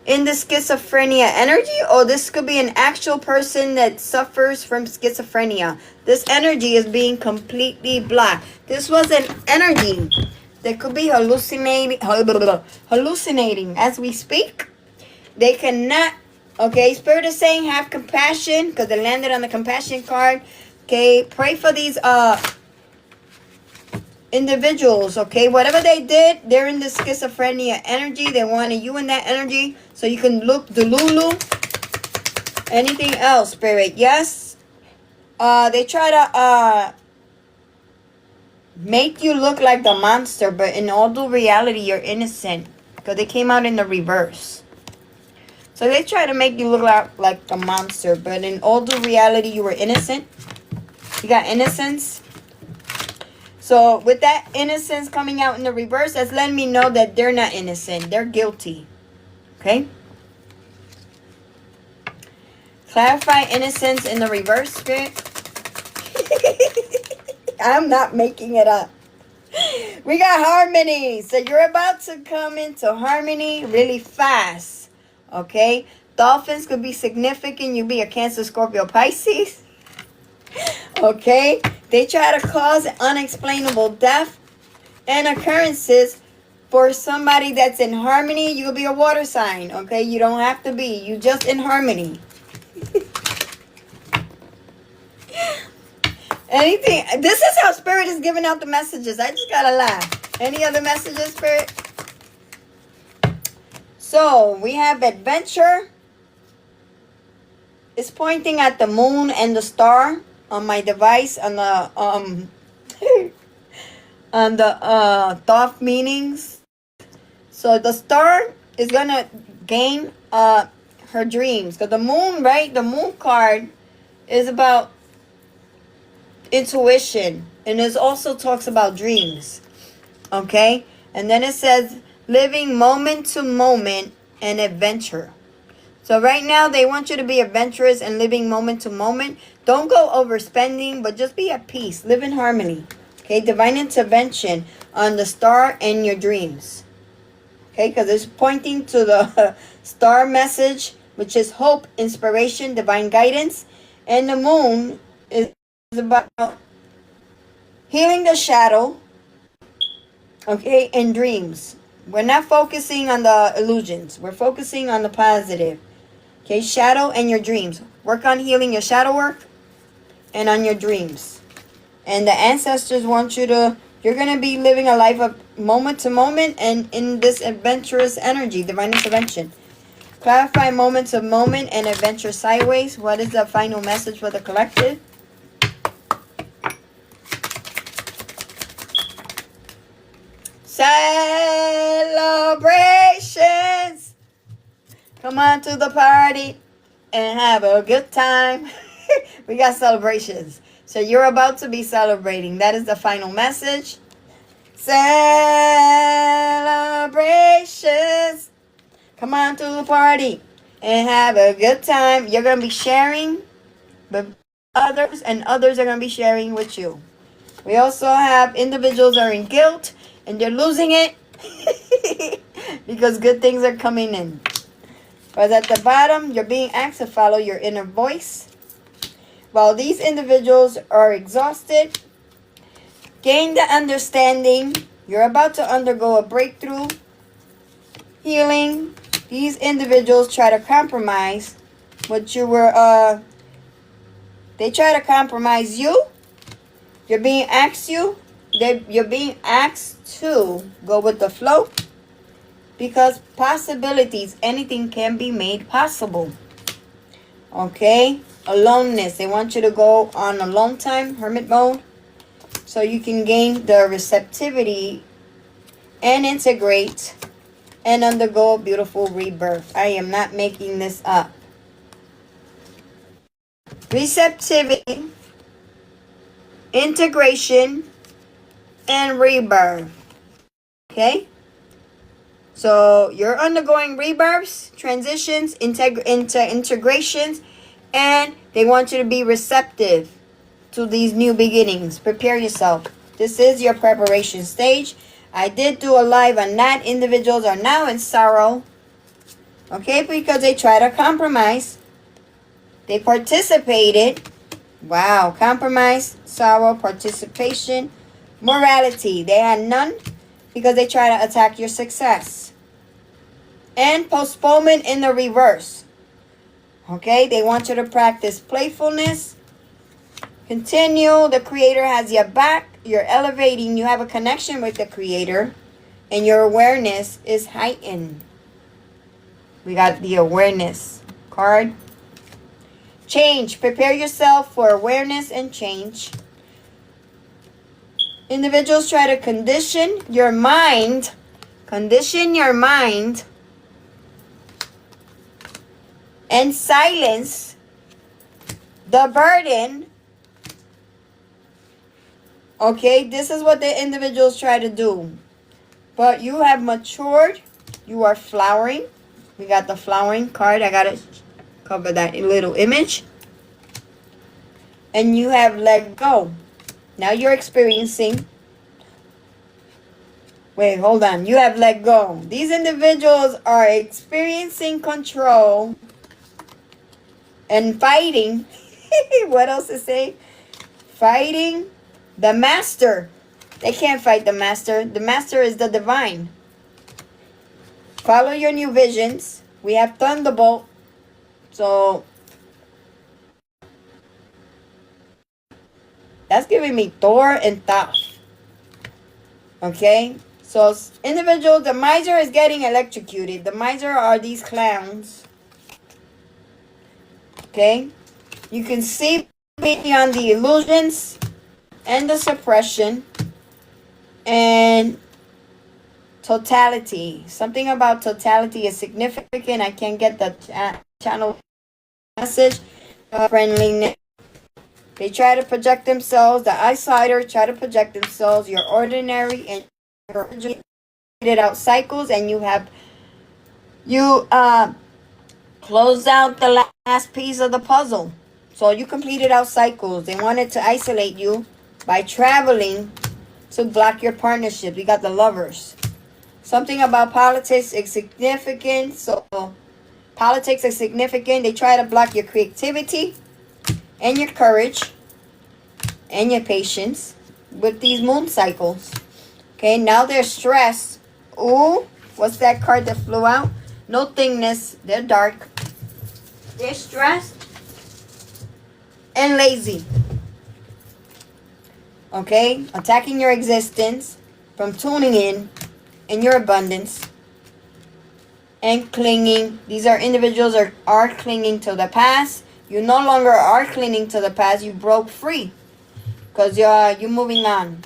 in the schizophrenia energy, or this could be an actual person that suffers from schizophrenia. This energy is being completely blocked. This was an energy that could be hallucinating as we speak. They cannot. Okay, Spirit is saying have compassion because they landed on the compassion card. Okay, pray for these individuals. Okay, whatever they did, they're in the schizophrenia energy. They wanted you in that energy so you can look delulu. Anything else, Spirit? Yes. They try to make you look like the monster, but in all due reality, you're innocent because they came out in the reverse. So they try to make you look like a monster, but in all due reality, you were innocent. You got innocence. So with that innocence coming out in the reverse, that's letting me know that they're not innocent. They're guilty. Okay? Clarify innocence in the reverse, Spirit. I'm not making it up. We got harmony. So you're about to come into harmony really fast. Okay, dolphins could be significant. You be a Cancer, Scorpio, Pisces. Okay, they try to cause unexplainable death and occurrences for somebody that's in harmony. You'll be a water sign. Okay, you don't have to be. You just in harmony. Anything. This is how Spirit is giving out the messages. I just gotta laugh. Any other messages, Spirit? So we have adventure. It's pointing at the moon and the star on my device on the on the thought meanings. So the star is gonna gain her dreams. Because the moon, right? The moon card is about intuition, and it also talks about dreams. Okay, and then it says living moment to moment and adventure. So right now they want you to be adventurous and living moment to moment. Don't go overspending, but just be at peace. Live in harmony. Okay, divine intervention on the star and your dreams. Okay, because it's pointing to the star message, which is hope, inspiration, divine guidance. And the moon is about healing the shadow, okay, and dreams. We're not focusing on the illusions. We're focusing on the positive. Okay, shadow and your dreams. Work on healing your shadow work and on your dreams. And the ancestors want you to, you're going to be living a life of moment to moment and in this adventurous energy, divine intervention. Clarify moments of moment and adventure sideways. What is the final message for the collective? Celebrations. Come on to the party and have a good time. We got celebrations. So you're about to be celebrating. That is the final message. Celebrations. Come on to the party and have a good time. You're going to be sharing with others, and others are going to be sharing with you. We also have individuals are in guilt and they're losing it because good things are coming in. But at the bottom, you're being asked to follow your inner voice. While these individuals are exhausted, gain the understanding. You're about to undergo a breakthrough, healing. These individuals try to compromise what you were, they try to compromise you. You're being asked you're being asked to go with the flow. Because possibilities, anything can be made possible. Okay? Aloneness. They want you to go on alone time, hermit mode. So you can gain the receptivity and integrate and undergo a beautiful rebirth. I am not making this up. Receptivity, integration, and rebirth. Okay? So you're undergoing rebirths, transitions, integrations, and they want you to be receptive to these new beginnings. Prepare yourself. This is your preparation stage. I did do a live on that. Individuals are now in sorrow. Okay, because they try to compromise. They participated. Wow, compromise, sorrow, participation, morality. They had none because they try to attack your success. And postponement in the reverse. Okay, they want you to practice playfulness. Continue. The Creator has your back. You're elevating. You have a connection with the Creator. And your awareness is heightened. We got the awareness card. Change. Prepare yourself for awareness and change. Individuals try to condition your mind. Condition your mind. And silence the burden. Okay, this is what the individuals try to do. But you have matured. You are flowering. We got the flowering card. I got to cover that little image. And you have let go. Now you're experiencing. Wait, hold on. You have let go. These individuals are experiencing control. And fighting. What else to say? Fighting the master. They can't fight the master. The master is the divine. Follow your new visions. We have Thunderbolt. So That's giving me Thor and Thoth. Okay? So individuals, the miser is getting electrocuted. The miser are these clowns. Okay? You can see beyond the illusions and the suppression and totality. Something about totality is significant. I can't get the channel message. Friendliness. They try to project themselves. The outsider try to project themselves. You're ordinary and you're out cycles, and you closed out the last piece of the puzzle. So you completed out cycles. They wanted to isolate you by traveling to block your partnership. We got the Lovers. Something about politics is significant. So politics is significant. They try to block your creativity and your courage and your patience with these moon cycles. Okay, now they're stressed. Ooh, what's that card that flew out? Nothingness. They're dark. They're stressed and lazy. Okay, attacking your existence from tuning in your abundance and clinging. These are individuals are clinging to the past. You no longer are clinging to the past. You broke free because you're moving on.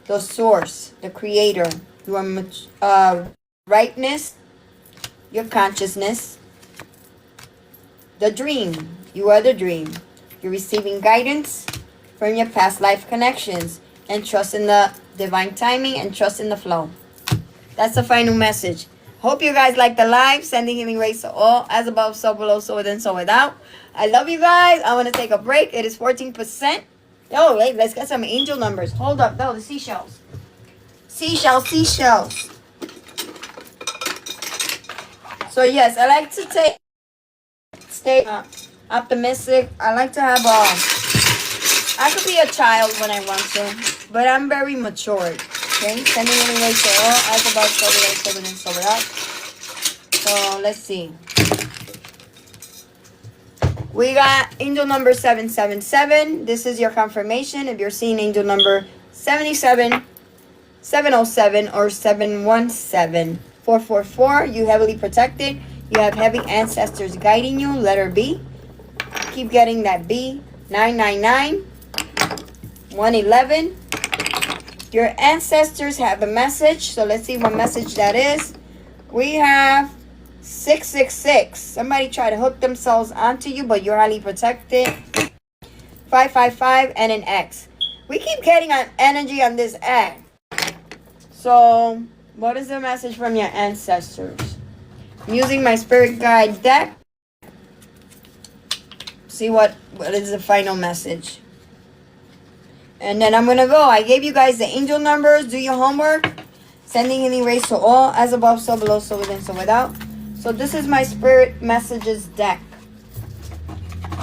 The source, the creator, your rightness, your consciousness, the dream. You are the dream. You're receiving guidance from your past life connections and trust in the divine timing and trust in the flow. That's the final message. Hope you guys like the live. Sending healing rays to all. As above, so below, so within, so without. I love you guys. I want to take a break. It is 14%. Oh, wait. Let's get some angel numbers. Hold up. No, the seashells. Seashells. So, yes. I like to stay optimistic. I like to have I could be a child when I want to. But I'm very matured. Okay, sending anyway to all. As about so below, so within, so without. So let's see. We got angel number 777. This is your confirmation. If you're seeing angel number 77, 707, or 717, 444, you heavily protected. You have heavy ancestors guiding you. Letter B. Keep getting that B. 999, 111. Your ancestors have a message. So let's see what message that is. We have 666. Somebody try to hook themselves onto you, but you're highly protected. 555 and an X. We keep getting an energy on this X. So what is the message from your ancestors? I'm using my spirit guide deck. See what is the final message. And then I'm going to go. I gave you guys the angel numbers. Do your homework. Sending healing rays to all. As above, so below, so within, so without. So this is my spirit messages deck.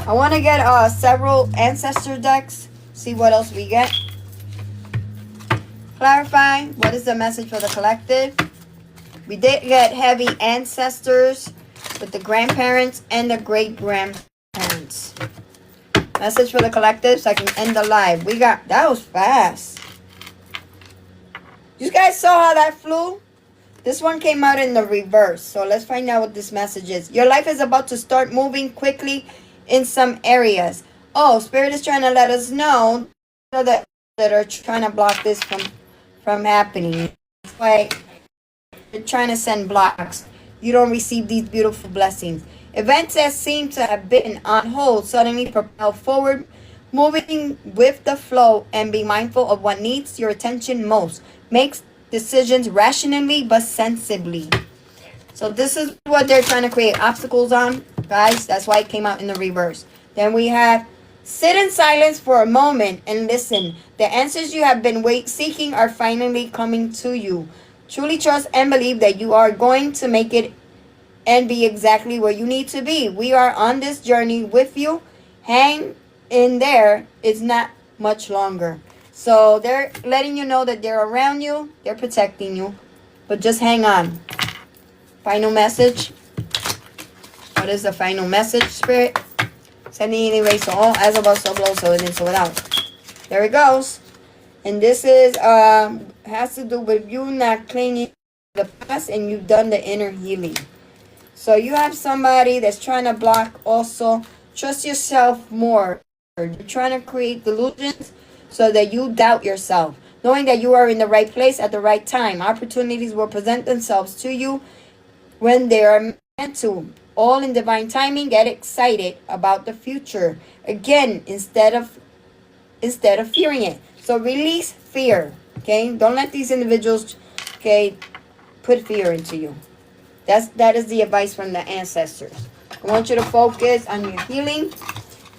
I want to get several ancestor decks. See what else we get. Clarify. What is the message for the collective? We did get heavy ancestors with the grandparents and the great-grandparents. Message for the collective so I can end the live. We got, that was fast. You guys saw how that flew? This one came out in the reverse. So let's find out what this message is. Your life is about to start moving quickly in some areas. Oh, Spirit is trying to let us know that are trying to block this from happening. That's why they're trying to send blocks. You don't receive these beautiful blessings. Events that seem to have been on hold suddenly propel forward, moving with the flow, and be mindful of what needs your attention most. Make decisions rationally but sensibly. So this is what they're trying to create obstacles on, guys. That's why it came out in the reverse. Then we have sit in silence for a moment and listen. The answers you have been seeking are finally coming to you. Truly trust and believe that you are going to make it and be exactly where you need to be. We are on this journey with you. Hang in there. It's not much longer. So they're letting you know that they're around you. They're protecting you. But just hang on. Final message. What is the final message, Spirit? Sending healing rays to all. As above, so below, so within, so without. There it goes. And this is has to do with you not clinging to the past, and you've done the inner healing. So you have somebody that's trying to block also. Trust yourself more. You're trying to create delusions so that you doubt yourself. Knowing that you are in the right place at the right time. Opportunities will present themselves to you when they are meant to. All in divine timing. Get excited about the future. Again, instead of fearing it. So release fear. Okay? Don't let these individuals, okay, put fear into you. That is the advice from the ancestors. I want you to focus on your healing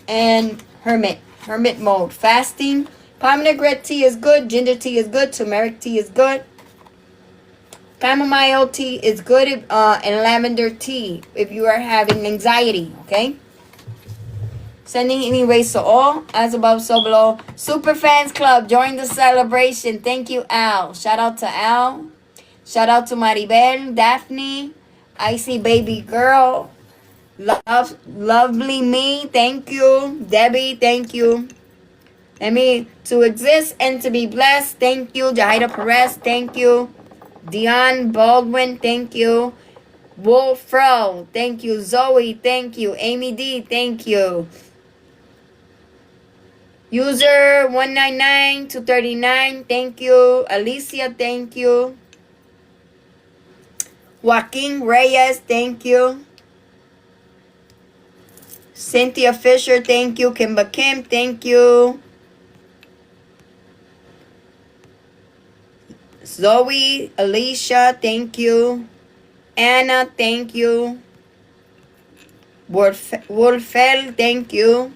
and hermit mode. Fasting. Pomegranate tea is good. Ginger tea is good. Turmeric tea is good. Chamomile tea is good. And lavender tea if you are having anxiety. Okay. Sending healing rays to all. As above, so below. Super Fans Club. Join the celebration. Thank you, Al. Shout out to Al. Shout out to Maribel, Daphne, Icy Baby Girl, Lovely Me, thank you. Debbie, thank you. To exist and to be blessed, thank you. Jahida Perez, thank you. Dion Baldwin, thank you. Wolfro, thank you. Zoe, thank you. Amy D, thank you. User 199-239, thank you. Alicia, thank you. Joaquin Reyes, thank you. Cynthia Fisher, thank you. Kimba Kim, thank you. Zoe, Alicia, thank you. Anna, thank you. Wolfel, thank you.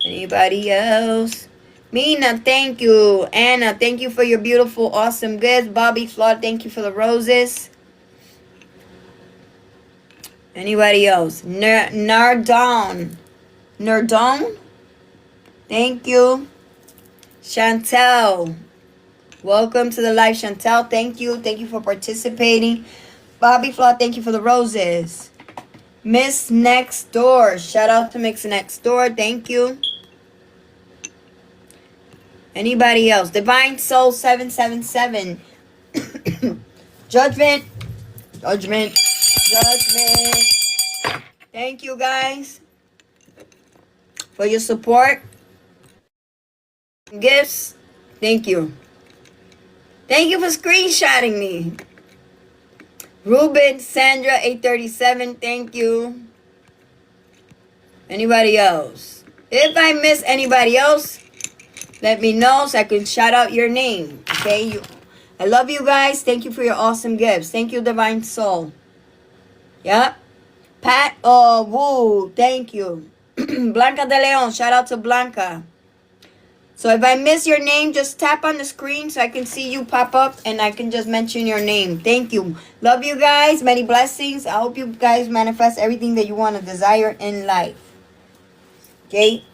Anybody else? Mina, thank you. Anna, thank you for your beautiful, awesome gifts. Bobby Flood, thank you for the roses. Anybody else? Nardone, thank you. Chantel, welcome to the live. Chantel, thank you. Thank you for participating. Bobby Flaw, thank you for the roses. Miss Next Door, shout out to Miss Next Door, thank you. Anybody else? Divine Soul 777. Judgment. Thank you guys for your support. Gifts. Thank you. Thank you for screenshotting me. Ruben, Sandra 837. Thank you. Anybody else? If I miss anybody else, let me know so I can shout out your name. Okay? I love you guys. Thank you for your awesome gifts. Thank you, Divine Soul. Yep. Pat Woo. Thank you. Blanca de Leon. Shout out to Blanca. So if I miss your name, just tap on the screen so I can see you pop up and I can just mention your name. Thank you. Love you guys. Many blessings. I hope you guys manifest everything that you want to desire in life. Okay?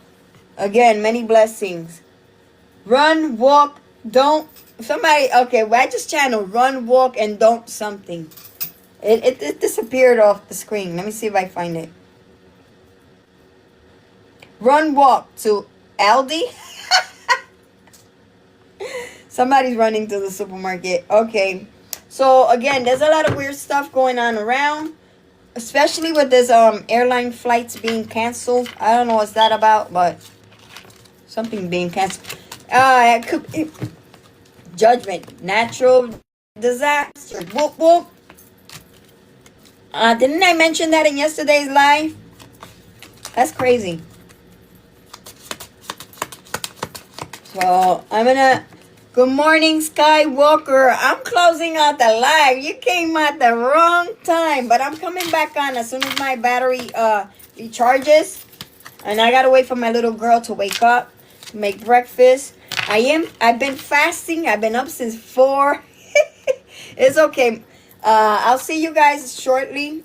Again, many blessings. Run, walk, don't. Somebody, okay, well, I just channeled run, walk, and don't something. It disappeared off the screen. Let me see if I find it. Run, walk to Aldi. Somebody's running to the supermarket. Okay. So, again, there's a lot of weird stuff going on around. Especially with this airline flights being canceled. I don't know what's that about, but something being canceled. Judgment. Natural disaster. Whoop, whoop. Didn't I mention that in yesterday's live? That's crazy. So, I'm gonna... Good morning, Skywalker. I'm closing out the live. You came at the wrong time. But I'm coming back on as soon as my battery recharges. And I gotta wait for my little girl to wake up to make breakfast. I've been fasting. I've been up since 4. It's okay. I'll see you guys shortly.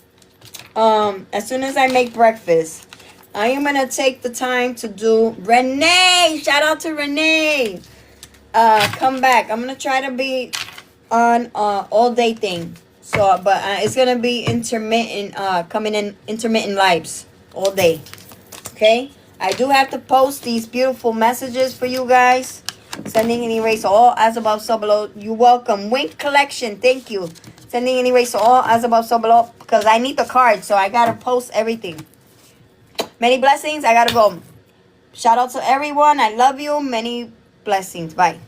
As soon as I make breakfast. I am gonna take the time to do Renee. Shout out to Renee. Come back. I'm gonna try to be on all day thing. So, but it's gonna be intermittent. Coming in intermittent lives all day. Okay. I do have to post these beautiful messages for you guys. Sending and erase all as above, so below. You're welcome. Wink collection. Thank you. Sending and erase all as above, so below. Because I need the card, so I got to post everything. Many blessings. I got to go. Shout out to everyone. I love you. Many blessings. Bye.